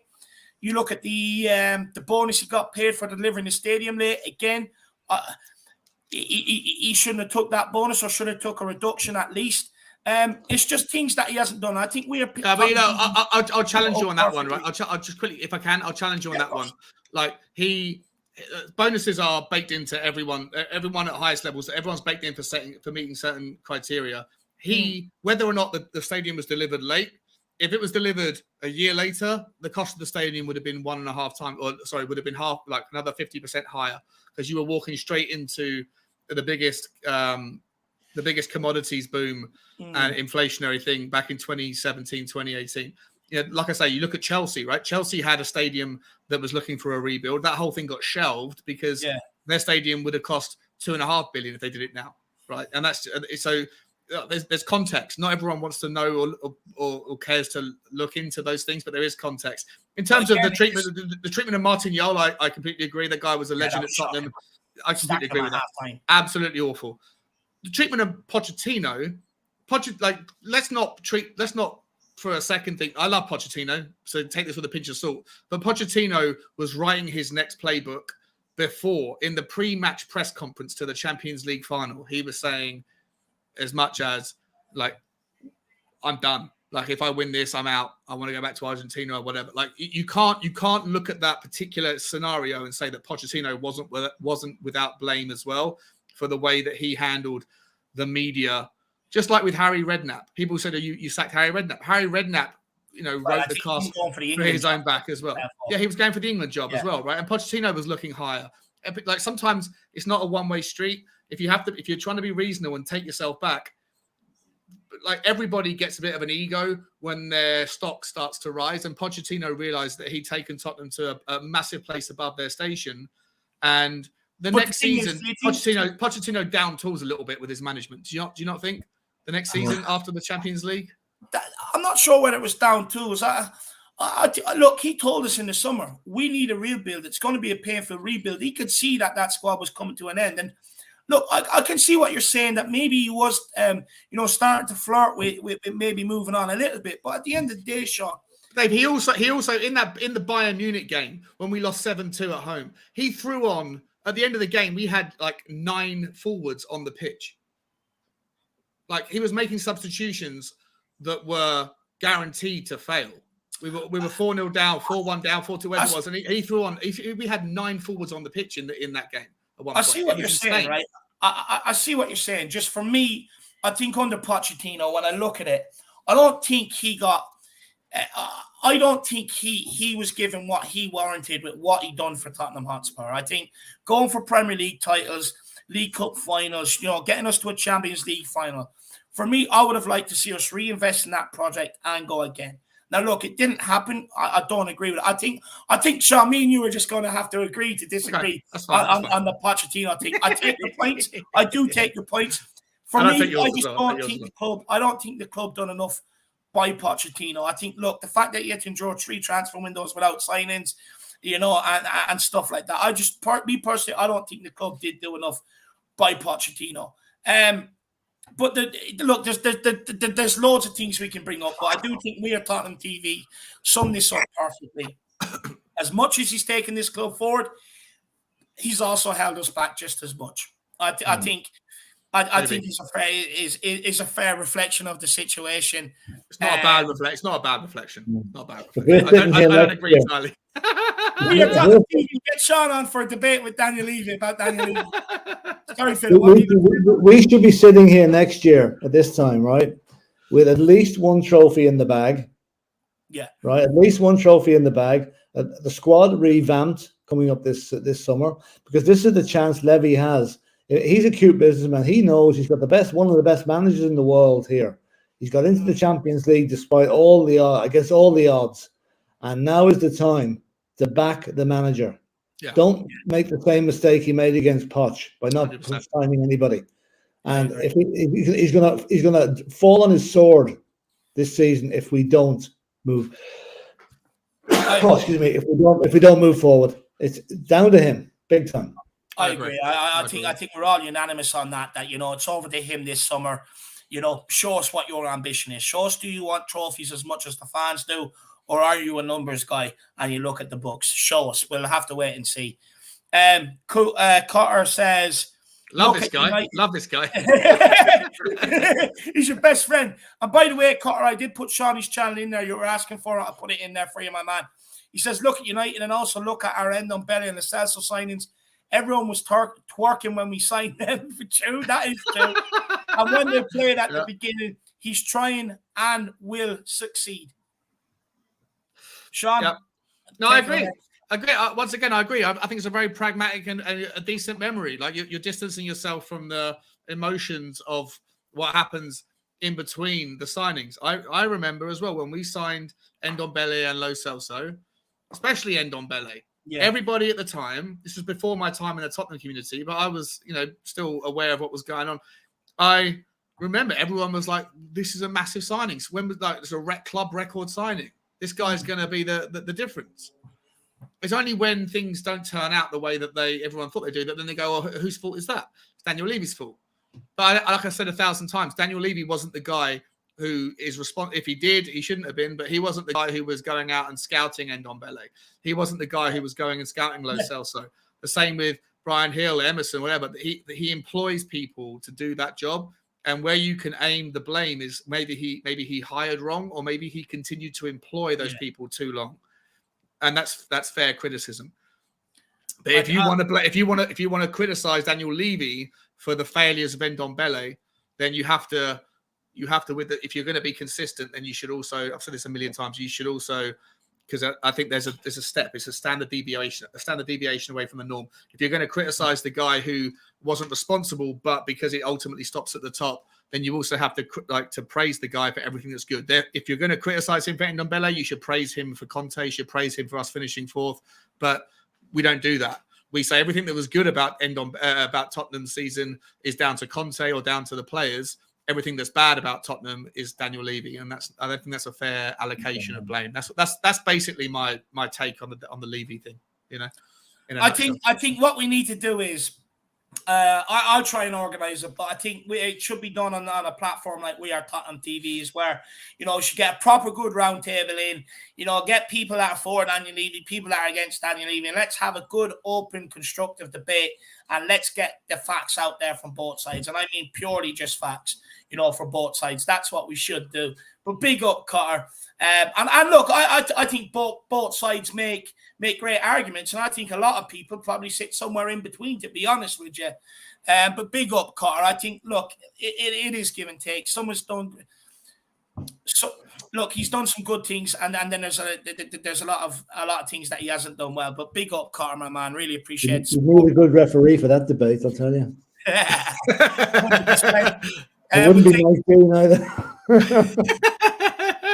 You look at the bonus he got paid for delivering the stadium late. Again, he shouldn't have took that bonus, or should have took a reduction at least. It's just things that he hasn't done. I think we are. I'll challenge you on that one, right? I'll just quickly, if I can, I'll challenge you on that one. Like, bonuses are baked into everyone at highest levels. Everyone's baked in for meeting certain criteria. Whether or not the stadium was delivered late, if it was delivered a year later, the cost of the stadium would have been 1.5 times, would have been half, like another 50% higher, because you were walking straight into the biggest commodities boom and inflationary thing back in 2017, 2018. Like I say, you look at Chelsea, right? Chelsea had a stadium that was looking for a rebuild. That whole thing got shelved because their stadium would have cost $2.5 billion if they did it now, right? And that's so. There's context. Not everyone wants to know or cares to look into those things, but there is context. In terms of the treatment of Martin Yole, I completely agree. The guy was a legend at Tottenham. I completely agree with that. Absolutely awful. The treatment of Pochettino, let's not for a second think, I love Pochettino, so take this with a pinch of salt. But Pochettino was writing his next playbook before, in the pre-match press conference to the Champions League final. He was saying, as much as, like, I'm done. Like, if I win this, I'm out. I want to go back to Argentina or whatever. Like, you can't look at that particular scenario and say that Pochettino wasn't without blame as well for the way that he handled the media. Just like with Harry Redknapp. People said, you sacked Harry Redknapp. Harry Redknapp, wrote the cast for his own back as well. Yeah, he was going for the England job as well, right? And Pochettino was looking higher. Like, sometimes it's not a one-way street. If you're trying to be reasonable and take yourself back, like, everybody gets a bit of an ego when their stock starts to rise. And Pochettino realized that he'd taken Tottenham to a massive place above their station. And next season, Pochettino down tools a little bit with his management. Do you not think the next season after the Champions League? I'm not sure whether it was down tools. Look, he told us in the summer, we need a rebuild. It's going to be a painful rebuild. He could see that squad was coming to an end. And look, I can see what you're saying, that maybe he was, starting to flirt with maybe moving on a little bit. But at the end of the day, Sean, Dave, he also in the Bayern Munich game when we lost 7-2 at home, he threw on, at the end of the game, we had like 9 forwards on the pitch. Like, he was making substitutions that were guaranteed to fail. We were 4-0 down, 4-1 down, 4-2, whatever it was, and he threw on. We had 9 forwards on the pitch in that game. I see what you're saying, right? I see what you're saying. Just for me, I think under Pochettino, when I look at it, I don't think he got I don't think he was given what he warranted with what he done for Tottenham Hotspur. I think going for Premier League titles, League Cup finals, getting us to a Champions League final. For me, I would have liked to see us reinvest in that project and go again. Now, look, it didn't happen. I don't agree with it. I think, Sean, me and you are just going to have to agree to disagree on the Pochettino thing. I take your points. I do take your points. For me, I just don't think the club. I don't think the club done enough by Pochettino. I think, look, the fact that you had to endure 3 transfer windows without signings, and stuff like that. Me personally, I don't think the club did do enough by Pochettino. But look, there's loads of things we can bring up, but I do think we are Tottenham TV sum this up perfectly. As much as he's taken this club forward, he's also held us back just as much. I think it's a fair reflection of the situation. It's not a bad reflection. It's not a bad reflection. Not bad. I don't agree entirely. We are Tottenham TV. Get Sean on for a debate with Daniel Levy about Daniel Levy. Sorry, Phil. We should be sitting here next year at this time, right? With at least one trophy in the bag. Yeah. Right? At least one trophy in the bag. The squad revamped coming up this summer, because this is the chance Levy has. He's a cute businessman. He knows he's got one of the best managers in the world here. He's got into the Champions League despite all the odds. And now is the time to back the manager. Yeah. Don't make the same mistake he made against Poch by not 100%. Signing anybody. And if he's gonna fall on his sword this season if we don't move. Excuse me. If we don't move forward, it's down to him, big time. I agree. I think we're all unanimous on that. That it's over to him this summer. Show us what your ambition is. Show us, do you want trophies as much as the fans do? Or are you a numbers guy and you look at the books? Show us. We'll have to wait and see. Cotter says, Love this guy. Love this guy. He's your best friend. And by the way, Cotter, I did put Shawnee's channel in there. You were asking for it. I'll put it in there for you, my man. He says, look at United and also look at our end on Belly and the Celso signings. Everyone was twerking when we signed them. True, that is true. And when they played at the beginning, he's trying and will succeed. Sean? Yep. No, I agree. Once again, I agree. I think it's a very pragmatic and a decent memory. Like you're distancing yourself from the emotions of what happens in between the signings. I remember as well when we signed Ndombele and Lo Celso, especially Ndombele. Yeah. Everybody at the time, this was before my time in the Tottenham community, but I was, still aware of what was going on. I remember everyone was like, "This is a massive signing." So when was it's a club record signing? This guy's going to be the difference. It's only when things don't turn out the way that everyone thought they do that then they go, "Oh, whose fault is that?" It's Daniel Levy's fault. But like I said 1,000 times, Daniel Levy wasn't the guy who is responsible. If he did, he shouldn't have been. But he wasn't the guy who was going out and scouting Ndombele. He wasn't the guy who was going and scouting Lo Celso. The same with Brian Hill, Emerson, whatever. He employs people to do that job. And where you can aim the blame is maybe he hired wrong, or maybe he continued to employ those people too long, and that's fair criticism. But if you want to criticize Daniel Levy for the failures of Ndombele, then you have to if you're going to be consistent, then you should also. I've said this a million times. You should also, because I think there's a step. It's a standard deviation away from the norm. If you're going to criticize the guy who wasn't responsible, but because it ultimately stops at the top, then you also have to praise the guy for everything that's good. If you're going to criticize him for Ndombele, you should praise him for Conte. You should praise him for us finishing fourth. But we don't do that. We say everything that was good about Tottenham's season is down to Conte or down to the players. Everything that's bad about Tottenham is Daniel Levy, and I don't think that's a fair allocation of blame. That's basically my take on the Levy thing. I think what we need to do is I'll try and organise it, but I think it should be done on a platform like We Are Tottenham TVs, where we should get a proper good round table in. Get people that are for Daniel Levy, people that are against Daniel Levy, and let's have a good, open, constructive debate, and let's get the facts out there from both sides. And I mean purely just facts, for both sides. That's what we should do. But big up, Cotter. And look, I think both sides make great arguments, and I think a lot of people probably sit somewhere in between, to be honest with you. But big up, Cotter. I think, look, it is give and take. Someone's done. So look, he's done some good things, and then there's a lot of things that he hasn't done well. But big up, Carter, my man. Really appreciate it. You need a good referee for that debate, I'll tell you. 100%. It wouldn't be nice being either.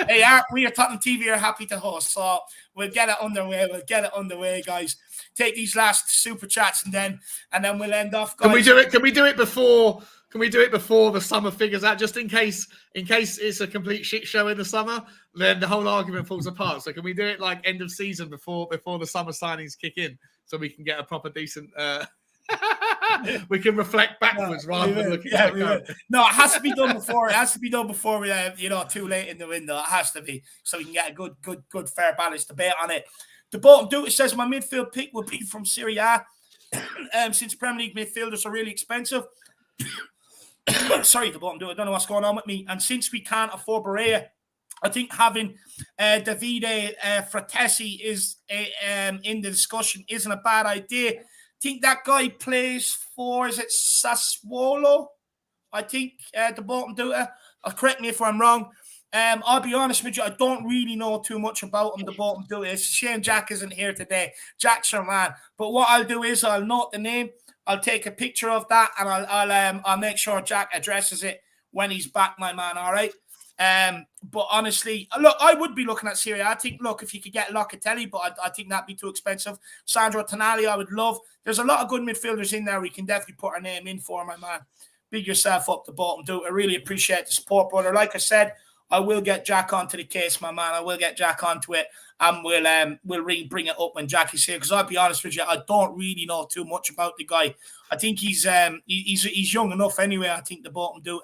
Hey, we are Tottenham TV are happy to host, so we'll get it underway. We'll get it underway, guys. Take these last super chats and then we'll end off, guys. Can we do it? Can we do it before? Can we do it before the summer figures out? Just in case it's a complete shit show in the summer, then the whole argument falls apart. So can we do it like end of season before the summer signings kick in, so we can get a proper decent? We can reflect backwards rather than looking at the current. No, it has to be done before. It has to be done before we, too late in the window. It has to be, so we can get a good, fair, balanced debate on it. The bottom dude says my midfield pick will be from Serie A. Since Premier League midfielders are really expensive. Sorry, the bottom dude. I don't know what's going on with me. And since we can't afford Barea, I think having Davide Fratesi is in the discussion isn't a bad idea. Think that guy plays for, is it Sassuolo? I think the bottom dude. Correct me if I'm wrong. I'll be honest with you, I don't really know too much about him, the bottom dude. It's a shame Jack isn't here today. Jack's your man. But what I'll do is I'll note the name, I'll take a picture of that, and I'll make sure Jack addresses it when he's back, my man, all right? But honestly, look, I would be looking at Serie A. I think, look, if you could get Locatelli, but I think that'd be too expensive. Sandro Tonali, I would love. There's a lot of good midfielders in there we can definitely put our name in for, my man. Big yourself up, the bottom dude. I really appreciate the support, brother. Like I said, I will get Jack onto the case, my man. I will get Jack onto it, and we'll bring it up when Jack is here. Because I'll be honest with you, I don't really know too much about the guy. I think he's young enough anyway. I think the bottom dude.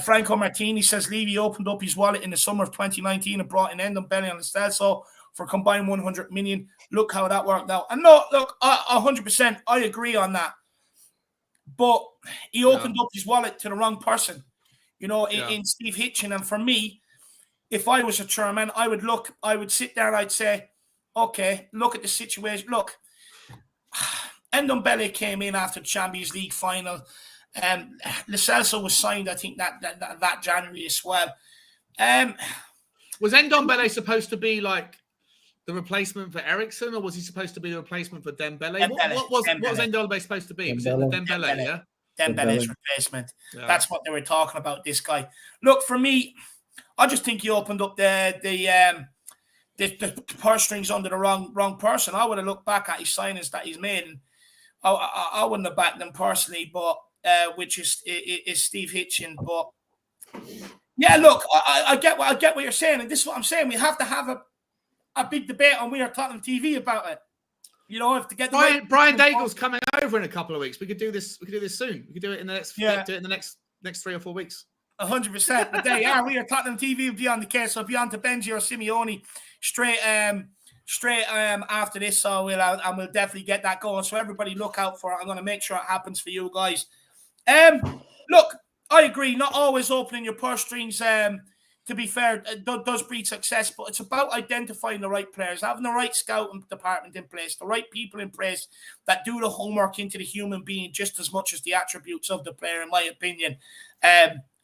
Franco Martini says Levy opened up his wallet in the summer of 2019 and brought in Ndombele and Estelso for combined 100 million. Look how that worked out. And no, look, 100%, I agree on that. But he opened up his wallet to the wrong person, in Steve Hitchen. And for me, if I was a chairman, I would sit there and I'd say, okay, look at the situation. Look, Ndombele came in after the Champions League final. Lo Celso was signed, I think, that January as well. Was Ndombele supposed to be like the replacement for Eriksen, or was he supposed to be the replacement for Dembele? What was Ndombele supposed to be? Was it Dembele, yeah? Dembele's replacement. Yeah. That's what they were talking about, this guy. Look, for me, I just think he opened up the purse strings under the wrong person. I would have looked back at his signings that he's made, and I wouldn't have backed them personally, but which is Steve Hitchen. But yeah, look, I get what you're saying, and this is what I'm saying. We have to have a big debate on We Are Tottenham TV about it. If to get Brian Daigle's coming over in a couple of weeks. We could do this. We could do this soon. We could do it in the next. Yeah. Do it in the next 3 or 4 weeks. 100%. But there you are. We Are Tottenham TV will be on the case. So it'll be on to Benji or Simeone straight after this. So we'll definitely get that going. So everybody look out for it. I'm going to make sure it happens for you guys. Look, I agree. Not always opening your purse strings. To be fair, does breed success, but it's about identifying the right players, having the right scouting department in place, the right people in place that do the homework into the human being just as much as the attributes of the player, in my opinion,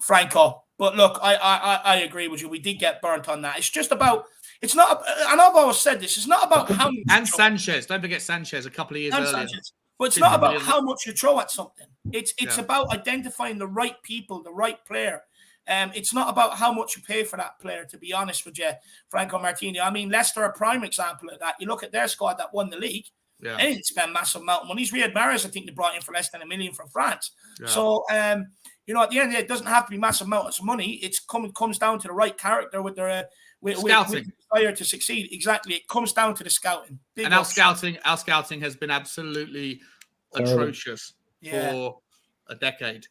Franco. But look, I agree with you. We did get burnt on that. It's just about, it's not, and I've always said this, it's not about how much. And Sanchez, don't forget Sanchez a couple of years earlier. Sanchez. But it's not about how much you throw at something. It's about identifying the right people, the right player. It's not about how much you pay for that player, to be honest with you, Franco Martini. I mean, Leicester are a prime example of that. You look at their squad that won the league, they didn't spend massive amount of money. Riyad Mahrez, I think they brought in for less than $1 million from France. Yeah. So, at the end of the day, it doesn't have to be massive amounts of money. It comes down to the right character with their with desire to succeed. Exactly. It comes down to the scouting. And our scouting has been absolutely atrocious for a decade,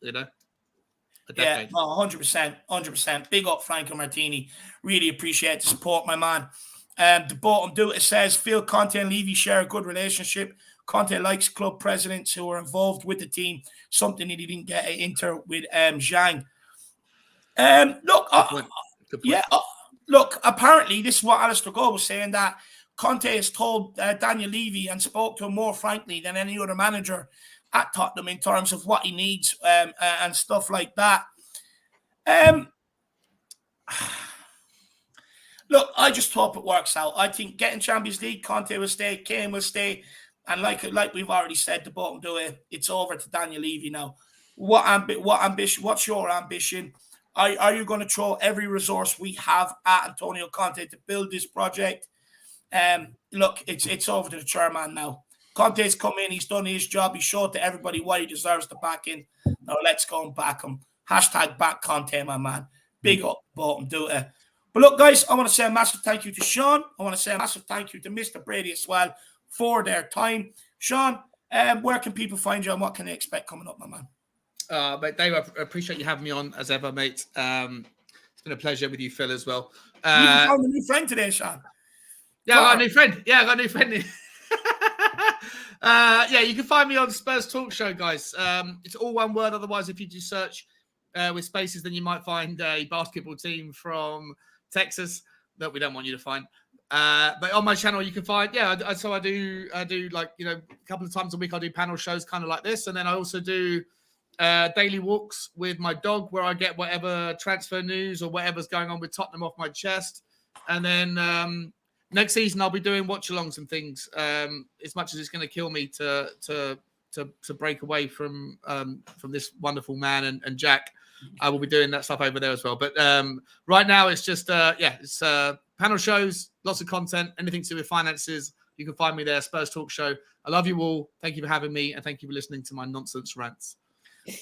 Yeah, 100%. Big up, Franco Martini. Really appreciate the support, my man. The bottom dude says, Phil, Conte and Levy share a good relationship. Conte likes club presidents who are involved with the team, something that he didn't get into with Zhang. Look, apparently this is what Alistair Gold was saying, that Conte has told Daniel Levy and spoke to him more frankly than any other manager at Tottenham in terms of what he needs and stuff like that. Look, I just hope it works out. I think getting Champions League, Conte will stay, Kane will stay. And like we've already said, the bottom do it. It's over to Daniel Levy now. What ambition? What's your ambition? Are you going to throw every resource we have at Antonio Conte to build this project? Look, it's over to the chairman now. Conte's come in, he's done his job, he showed to everybody why he deserves the backing. Now let's go and back him. Hashtag back Conte, my man. Big up, bottom do it. But look, guys, I want to say a massive thank you to Sean. I want to say a massive thank you to Mr. Brady as well for their time. Sean, where can people find you and what can they expect coming up, my man? Mate, Dave, I appreciate you having me on as ever, mate. It's been a pleasure with you, Phil, as well. You found a new friend today, Sean. Yeah, I got a new friend. Yeah, you can find me on Spurs Talk Show, guys. It's all one word. Otherwise, if you just search with spaces, then you might find a basketball team from Texas that we don't want you to find. But on my channel, you can find, I do like, a couple of times a week, I do panel shows kind of like this. And then I also do daily walks with my dog where I get whatever transfer news or whatever's going on with Tottenham off my chest. And then next season, I'll be doing watch-alongs and things. As much as it's going to kill me to break away from this wonderful man and Jack, I will be doing that stuff over there as well. But right now, it's just it's panel shows, lots of content, anything to do with finances. You can find me there, Spurs Talk Show. I love you all. Thank you for having me, and thank you for listening to my nonsense rants.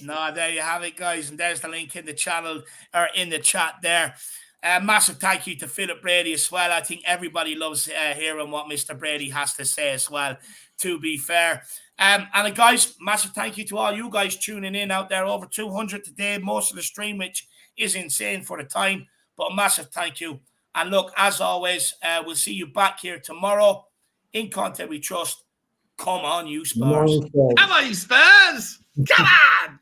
No, there you have it, guys, and there's the link in the channel or in the chat there. Massive thank you to Philip Brady as well. I think everybody loves hearing what Mr. Brady has to say as well, to be fair. And guys, massive thank you to all you guys tuning in out there. Over 200 today, most of the stream, which is insane for the time. But a massive thank you. And look, as always, we'll see you back here tomorrow. In Content We Trust. Come on, you Spurs. Come on, you Spurs. Come on.